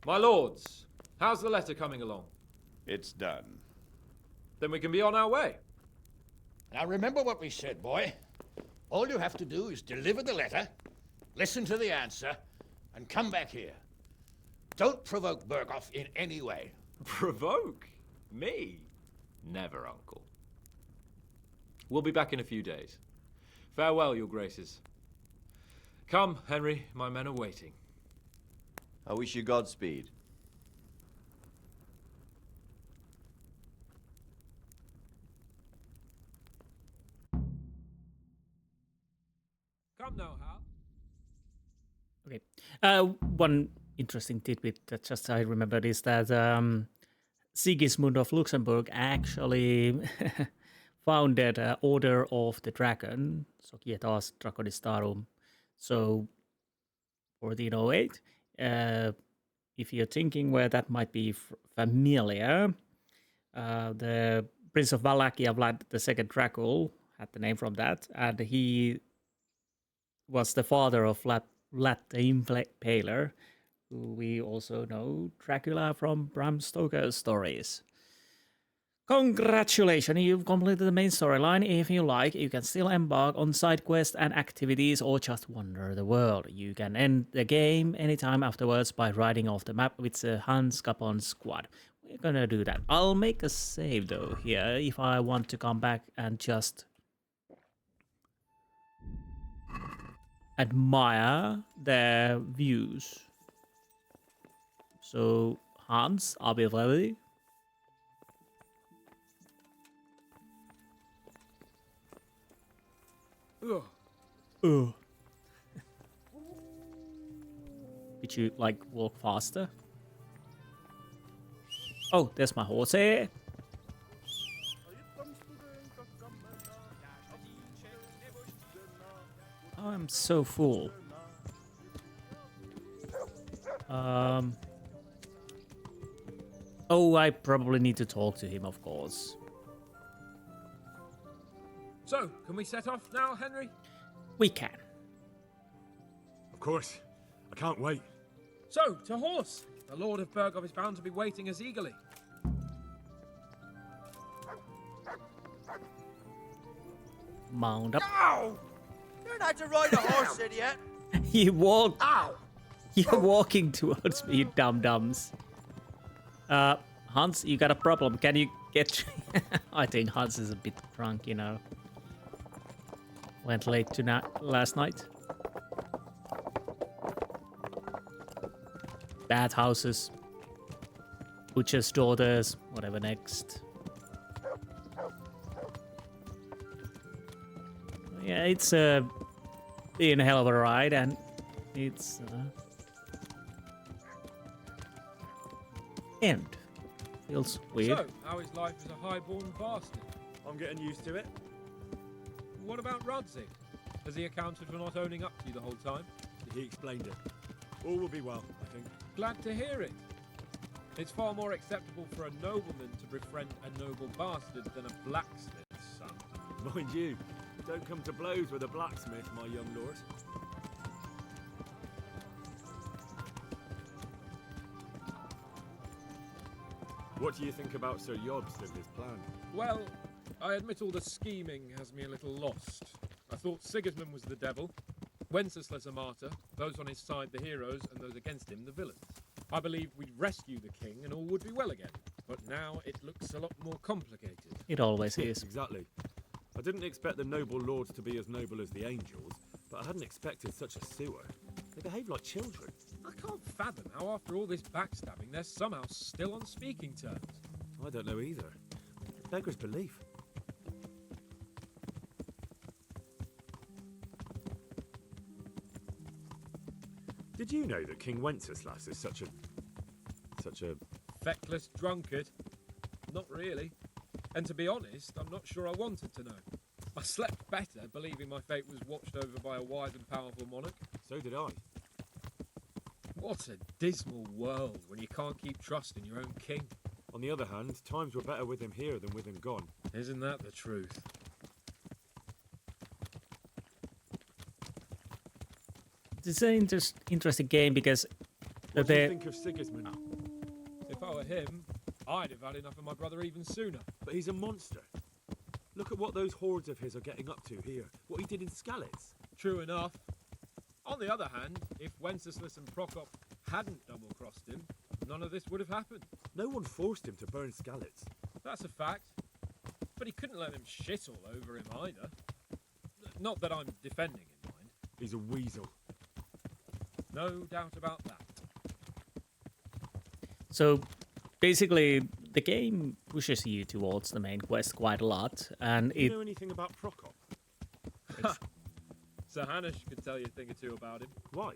My lords, how's the letter coming along? It's done. Then we can be on our way. Now remember what we said, boy. All you have to do is deliver the letter, listen to the answer, and come back here. Don't provoke Berghoff in any way. Provoke? Me? Never, Uncle. We'll be back in a few days. Farewell, your graces. Come, Henry, my men are waiting. I wish you Godspeed. Come now, Hal. Okay. One interesting tidbit that just I remembered is that Sigismund of Luxembourg actually founded Order of the Dragon, Societas Draconistarum. So, 1408. If you're thinking where that might be familiar, the Prince of Wallachia, Vlad II Dracul, had the name from that, and he was the father of Vlad the Impaler, who we also know Dracula from Bram Stoker's stories. Congratulations, you've completed the main storyline. If you like, you can still embark on side quests and activities or just wander the world. You can end the game anytime afterwards by riding off the map with the Hans Capon squad. We're gonna do that. I'll make a save though here if I want to come back and just admire their views. So, Hans, I'll be ready. Ugh. Ugh. Could you, like, walk faster? Oh, there's my horse here. I'm so full. Oh, I probably need to talk to him, of course. So, can we set off now, Henry? We can. Of course. I can't wait. So, to horse! The Lord of Burgov is bound to be waiting us eagerly. Mount up. Ow! You're not to ride a horse, idiot! You walk. Ow! You're walking towards me, you dum-dums. Hans, you got a problem. Can you get... I think Hans is a bit drunk, you know. Went late last night. Bad houses. Butcher's daughters. Whatever next. Yeah, it's been a hell of a ride, and it's end. Feels weird. So, how is life as a highborn bastard? I'm getting used to it. What about Radzig? Has he accounted for not owning up to you the whole time? He explained it. All will be well, I think. Glad to hear it. It's far more acceptable for a nobleman to befriend a noble bastard than a blacksmith's son. Mind you, don't come to blows with a blacksmith, my young lord. What do you think about Sir Jobst and his plan? Well, I admit all the scheming has me a little lost. I thought Sigismund was the devil, Wenceslaus a martyr, those on his side the heroes, and those against him the villains. I believed we'd rescue the king and all would be well again. But now it looks a lot more complicated. It always is. Exactly. I didn't expect the noble lords to be as noble as the angels, but I hadn't expected such a sewer. They behave like children. I can't fathom how after all this backstabbing they're somehow still on speaking terms. I don't know either. It beggars belief. Did you know that King Wenceslaus is such a feckless drunkard? Not really. And to be honest, I'm not sure I wanted to know. I slept better believing my fate was watched over by a wise and powerful monarch. So did I. What a dismal world when you can't keep trusting your own king. On the other hand, times were better with him here than with him gone. Isn't that the truth? It's an interesting game because... What do you think of Sigismund? If I were him, I'd have had enough of my brother even sooner. But he's a monster. Look at what those hordes of his are getting up to here. What he did in Skalitz. True enough. On the other hand, if Wenceslaus and Prokop hadn't double-crossed him, none of this would have happened. No one forced him to burn Skalitz. That's a fact. But he couldn't let them shit all over him either. Not that I'm defending him, mind. He's a weasel. No doubt about that. So basically, the game pushes you towards the main quest quite a lot, and Do you know anything about Prokop? Sir Hanush could tell you a thing or two about him. Why?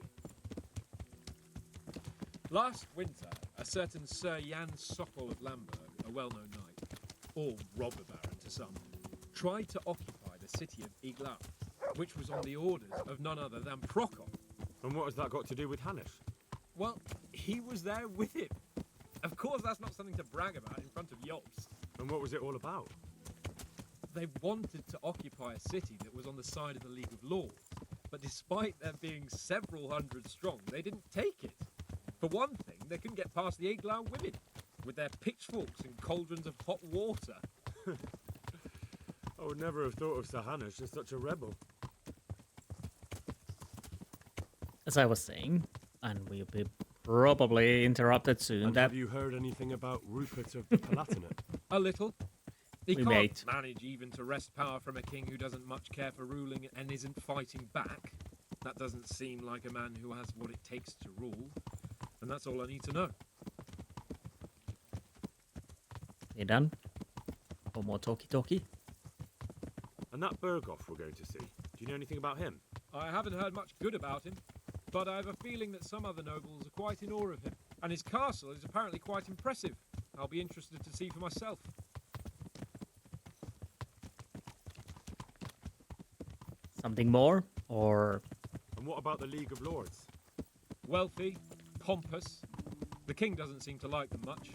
Last winter, a certain Sir Jan Sokol of Lamberg, a well-known knight, or robber baron to some, tried to occupy the city of Iglau, which was on the orders of none other than Prokop. And what has that got to do with Hanush? Well, he was there with him. Of course, that's not something to brag about in front of Jobst. And what was it all about? They wanted to occupy a city that was on the side of the League of Lords, but despite there being several hundred strong, they didn't take it. For one thing, they couldn't get past the Iglau women, with their pitchforks and cauldrons of hot water. I would never have thought of Sir Hanush as such a rebel. As I was saying, and we'll be probably interrupted soon. And have you heard anything about Rupert of the Palatinate? A little. He We can't mate. manage even to wrest power from a king who doesn't much care for ruling and isn't fighting back. That doesn't seem like a man who has what it takes to rule. And that's all I need to know. You done? Or more talkie-talkie? And that Berghoff we're going to see, do you know anything about him? I haven't heard much good about him, but I have a feeling that some other nobles are quite in awe of him. And his castle is apparently quite impressive. I'll be interested to see for myself. Something more? Or... And what about the League of Lords? Wealthy, pompous. The king doesn't seem to like them much.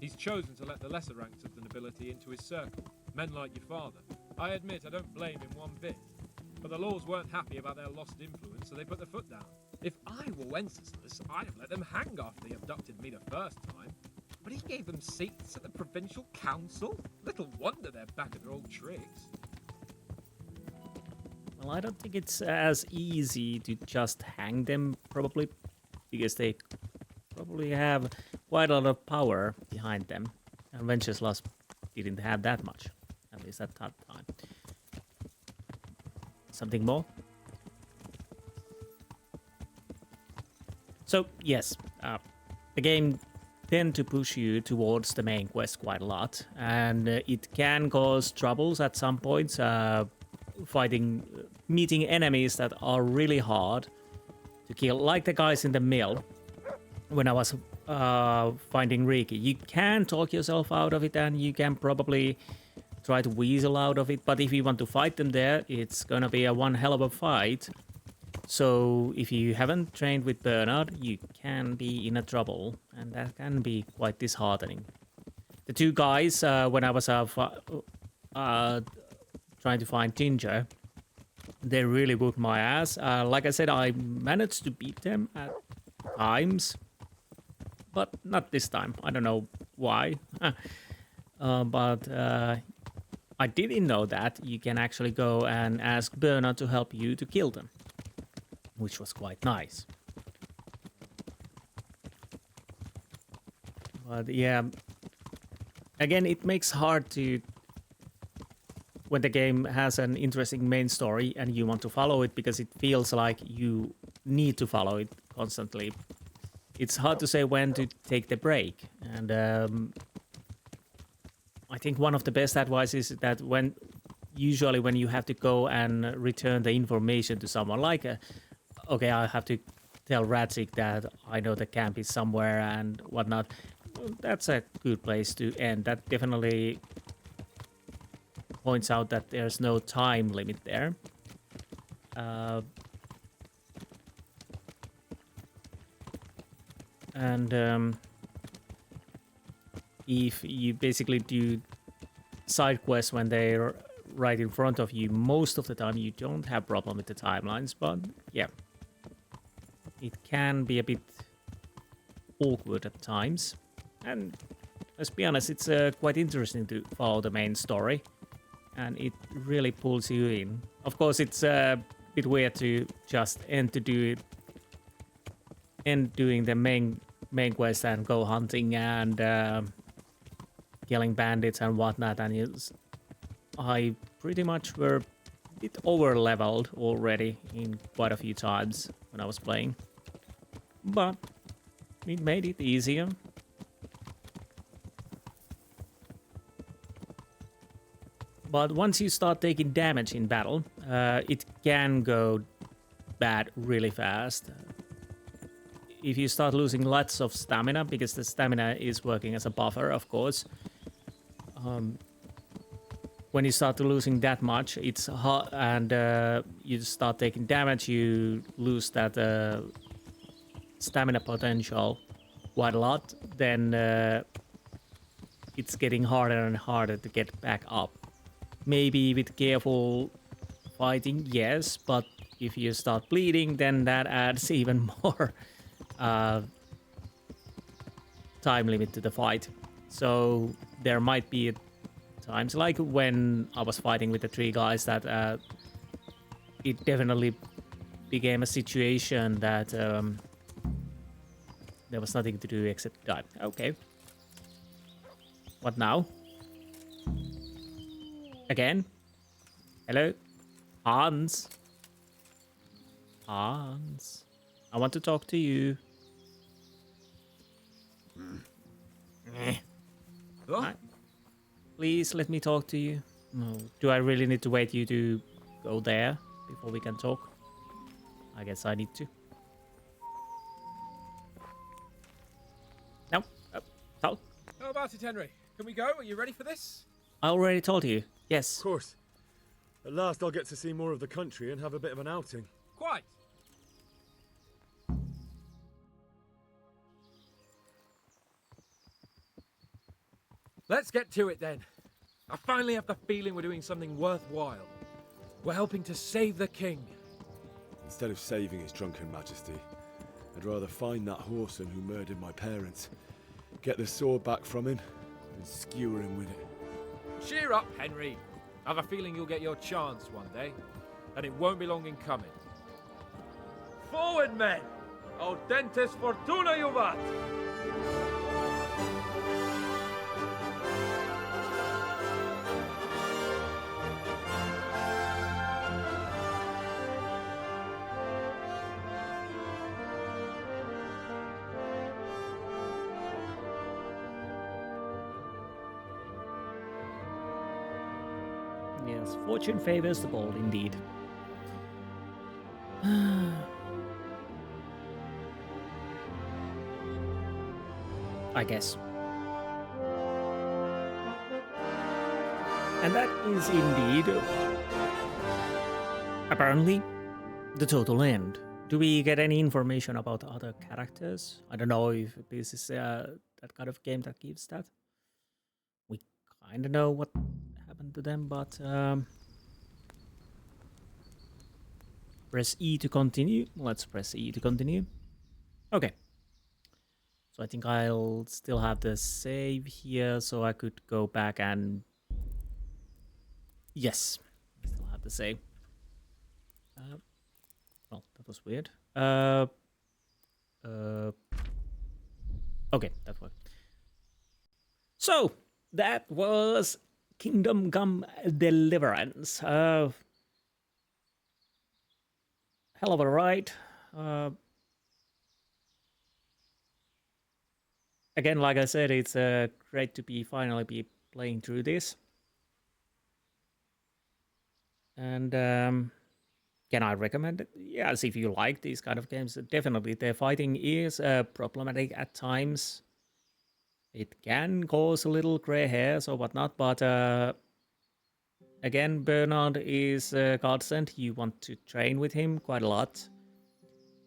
He's chosen to let the lesser ranks of the nobility into his circle, men like your father. I admit I don't blame him one bit. But the lords weren't happy about their lost influence, so they put their foot down. If I were Wenceslaus, I'd have let them hang after they abducted me the first time. But he gave them seats at the provincial council? Little wonder they're back at their old tricks. Well, I don't think it's as easy to just hang them, probably, because they probably have quite a lot of power behind them. And Wenceslaus didn't have that much, at least at that time. Something more? So, yes, the game tends to push you towards the main quest quite a lot, and it can cause troubles at some points, meeting enemies that are really hard to kill, like the guys in the mill. When I was finding Riki, you can talk yourself out of it, and you can probably try to weasel out of it, but if you want to fight them there, it's gonna be a one hell of a fight. So if you haven't trained with Bernard, you can be in a trouble, and that can be quite disheartening. The two guys, when I was trying to find Ginger, they really whooped my ass. Like I said, I managed to beat them at times, but not this time. I don't know why. But I didn't know that you can actually go and ask Bernard to help you to kill them, which was quite nice. But yeah, again, it makes hard to, when the game has an interesting main story and you want to follow it because it feels like you need to follow it constantly. It's hard to say when to take the break. And I think one of the best advice is that usually when you have to go and return the information to someone, like, okay, I have to tell Radzik that I know the camp is somewhere and whatnot, that's a good place to end. That definitely points out that there's no time limit there. If you basically do side quests when they're right in front of you, most of the time you don't have problem with the timelines, but yeah, it can be a bit awkward at times. And let's be honest, it's quite interesting to follow the main story, and it really pulls you in. Of course, it's a bit weird to just end doing the main quest and go hunting and killing bandits and whatnot, and I pretty much were a bit over-leveled already in quite a few times when I was playing. But it made it easier. But once you start taking damage in battle, it can go bad really fast. If you start losing lots of stamina, because the stamina is working as a buffer, of course. When you start losing that much, it's hard, and you start taking damage, you lose that stamina potential quite a lot, then it's getting harder and harder to get back up. Maybe with careful fighting, yes, but if you start bleeding, then that adds even more time limit to the fight. So there might be times, like when I was fighting with the three guys, that it definitely became a situation that there was nothing to do except die. Okay. What now? Again? Hello? Hans? Hans? I want to talk to you. Hi. Please let me talk to you. No. Do I really need to wait you to go there before we can talk? I guess I need to. No. Talk. How about it, Henry? Can we go? Are you ready for this? I already told you. Yes. Of course. At last I'll get to see more of the country and have a bit of an outing. Quite. Let's get to it then. I finally have the feeling we're doing something worthwhile. We're helping to save the king. Instead of saving his drunken majesty, I'd rather find that whoreson who murdered my parents, get the sword back from him, and skewer him with it. Cheer up, Henry. I have a feeling you'll get your chance one day, and it won't be long in coming. Forward, men! Audentes fortuna juvat! Yes, fortune favors the bold indeed. I guess. And that is indeed, apparently, the total end. Do we get any information about other characters? I don't know if this is that kind of game that gives that. We kind of know what happened to them, but press E to continue. Let's press E to continue. Okay. So I think I'll still have the save here, so I could go back and... Yes, I still have the save. Well, that was weird. Okay, that worked. So, that was Kingdom Come Deliverance. Hell of a ride. Again, like I said, it's great to finally be playing through this. And can I recommend it? Yes, if you like these kind of games, definitely. The fighting is problematic at times. It can cause a little gray hairs or whatnot, but again, Bernard is a godsend. You want to train with him quite a lot.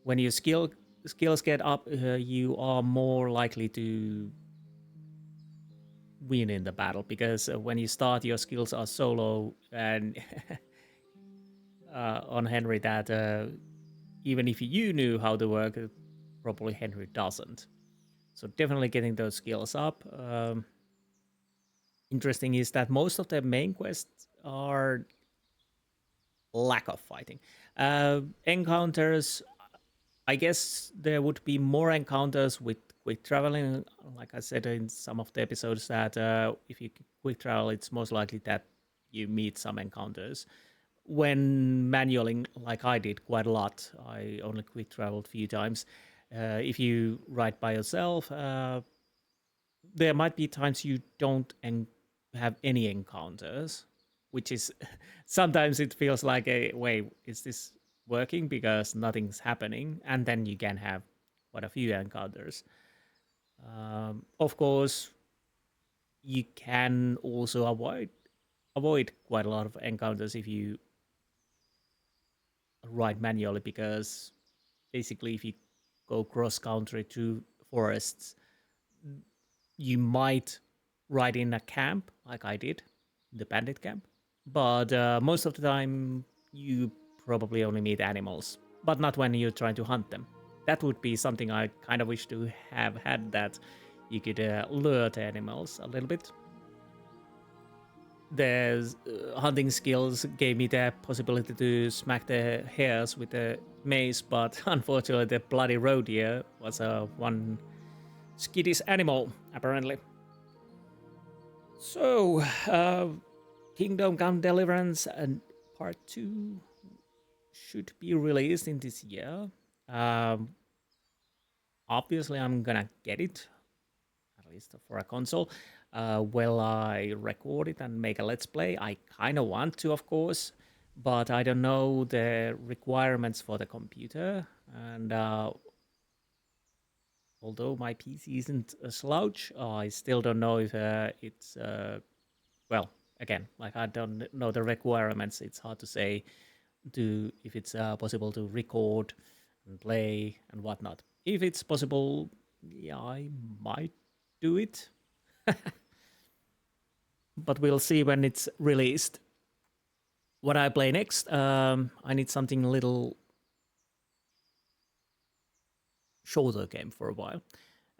When your skills get up, you are more likely to win in the battle, because when you start, your skills are so low, and on Henry that even if you knew how to work, probably Henry doesn't. So definitely getting those skills up. Interesting is that most of the main quests are lack of fighting. Encounters, I guess there would be more encounters with quick traveling, like I said in some of the episodes, that if you quick travel, it's most likely that you meet some encounters. When manualing, like I did quite a lot, I only quick traveled a few times. If you ride by yourself, there might be times you don't have any encounters, which is sometimes it feels like wait, is this working, because nothing's happening, and then you can have quite a few encounters. Of course, you can also avoid quite a lot of encounters if you ride manually, because basically if you go cross country through forests, you might ride in a camp like I did, the bandit camp, but most of the time you probably only meet animals, but not when you're trying to hunt them. That would be something I kind of wish to have had, that you could lure the animals a little bit. The hunting skills gave me the possibility to smack the hares with the mace, but unfortunately the bloody roe deer was one skittish animal, apparently. So, Kingdom Come Deliverance and Part 2 should be released in this year. Obviously, I'm gonna get it, at least for a console. Will I record it and make a let's play? I kind of want to, of course, but I don't know the requirements for the computer. And although my PC isn't a slouch, I still don't know if it's well, again, like I don't know the requirements. It's hard to say if it's possible to record and play and whatnot. If it's possible, yeah, I might do it. But we'll see when it's released. What I play next, I need something a little shorter game for a while.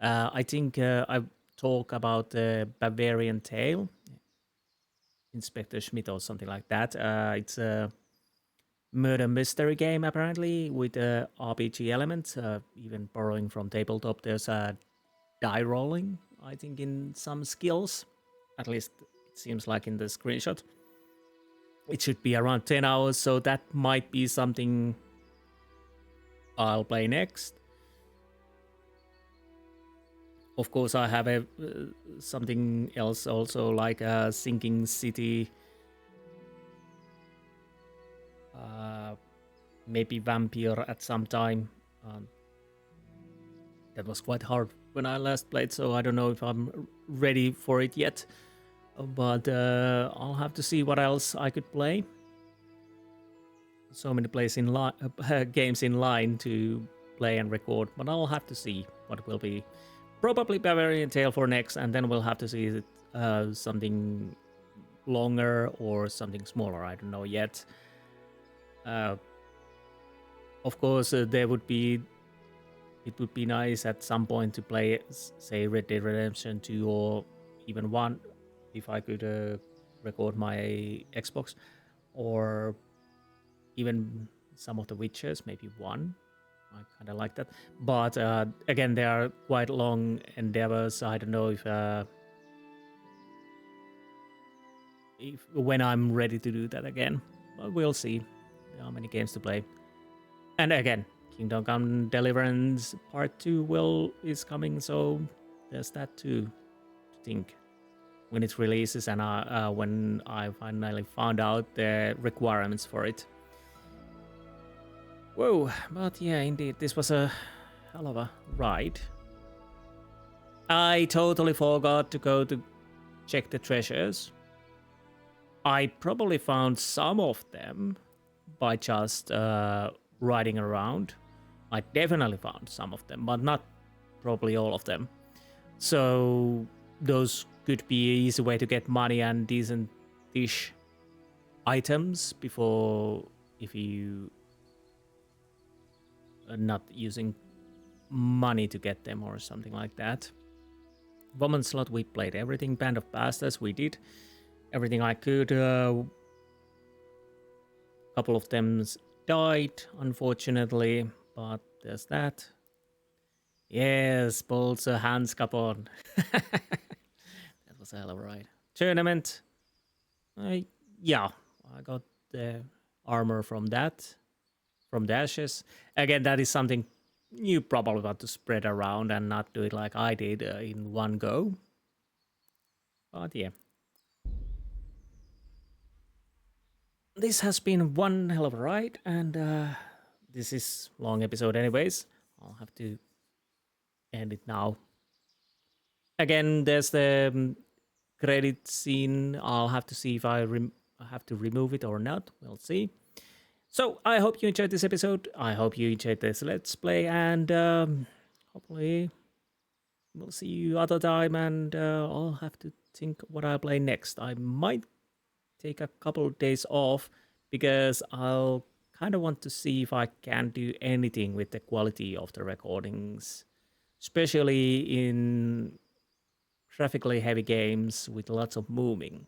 I think I talk about the Bavarian Tale, Inspector Schmidt or something like that. It's a murder mystery game apparently with RPG elements, even borrowing from tabletop. There's a die rolling, I think, in some skills. At least it seems like in the screenshot. It should be around 10 hours, so that might be something I'll play next. Of course, I have something else also, like a Sinking City, maybe Vampire at some time. That was quite hard when I last played, so I don't know if I'm ready for it yet. But I'll have to see what else I could play. So many games in line to play and record, but I'll have to see what will be. Probably Bavarian Tale for next, and then we'll have to see if it's something longer or something smaller. I don't know yet. Of course, it would be nice at some point to play, say, Red Dead Redemption 2 or even 1, if I could record my Xbox, or even some of the Witchers, maybe 1. I kind of like that. But again, they are quite long endeavors. I don't know if when I'm ready to do that again. But we'll see. There are many games to play. And again, Kingdom Come Deliverance Part 2 is coming, so there's that too to think when it releases and when I finally found out the requirements for it. Whoa, but yeah, indeed, this was a hell of a ride. I totally forgot to go to check the treasures. I probably found some of them by just riding around. I definitely found some of them, but not probably all of them. So those could be an easy way to get money and decent-ish items before, if you are not using money to get them or something like that. Woman slot, we played everything. Band of Bastards, we did everything I could. Couple of them died, unfortunately, but there's that. Yes, Bolzer Hans Capon. That was a hell of a ride. Tournament. Yeah, I got the armor from that, from the ashes. Again, that is something you probably want to spread around and not do it like I did in one go. But yeah. This has been one hell of a ride, and this is long episode anyways. I'll have to end it now. Again, there's the credit scene. I'll have to see if I have to remove it or not. We'll see. So I hope you enjoyed this episode. I hope you enjoyed this Let's Play, and hopefully we'll see you other time, and I'll have to think what I'll play next. I might take a couple of days off because I'll kind of want to see if I can do anything with the quality of the recordings, especially in graphically heavy games with lots of moving.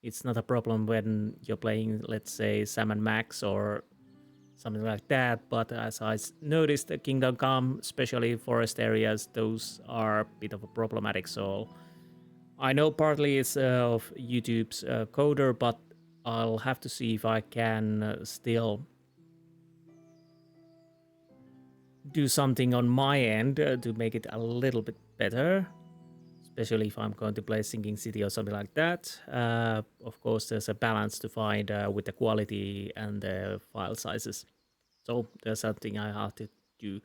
It's not a problem when you're playing, let's say, Sam & Max or something like that, but as I noticed, the Kingdom Come, especially forest areas, those are a bit of a problematic, so I know partly it's of YouTube's coder, but I'll have to see if I can still do something on my end to make it a little bit better, especially if I'm going to play Sinking City or something like that. Of course, there's a balance to find with the quality and the file sizes. So there's something I have to do.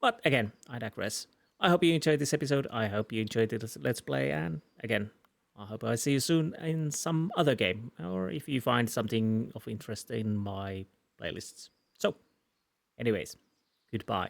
But again, I digress. I hope you enjoyed this episode. I hope you enjoyed this Let's Play. And again, I hope I see you soon in some other game, or if you find something of interest in my playlists. So, anyways, goodbye.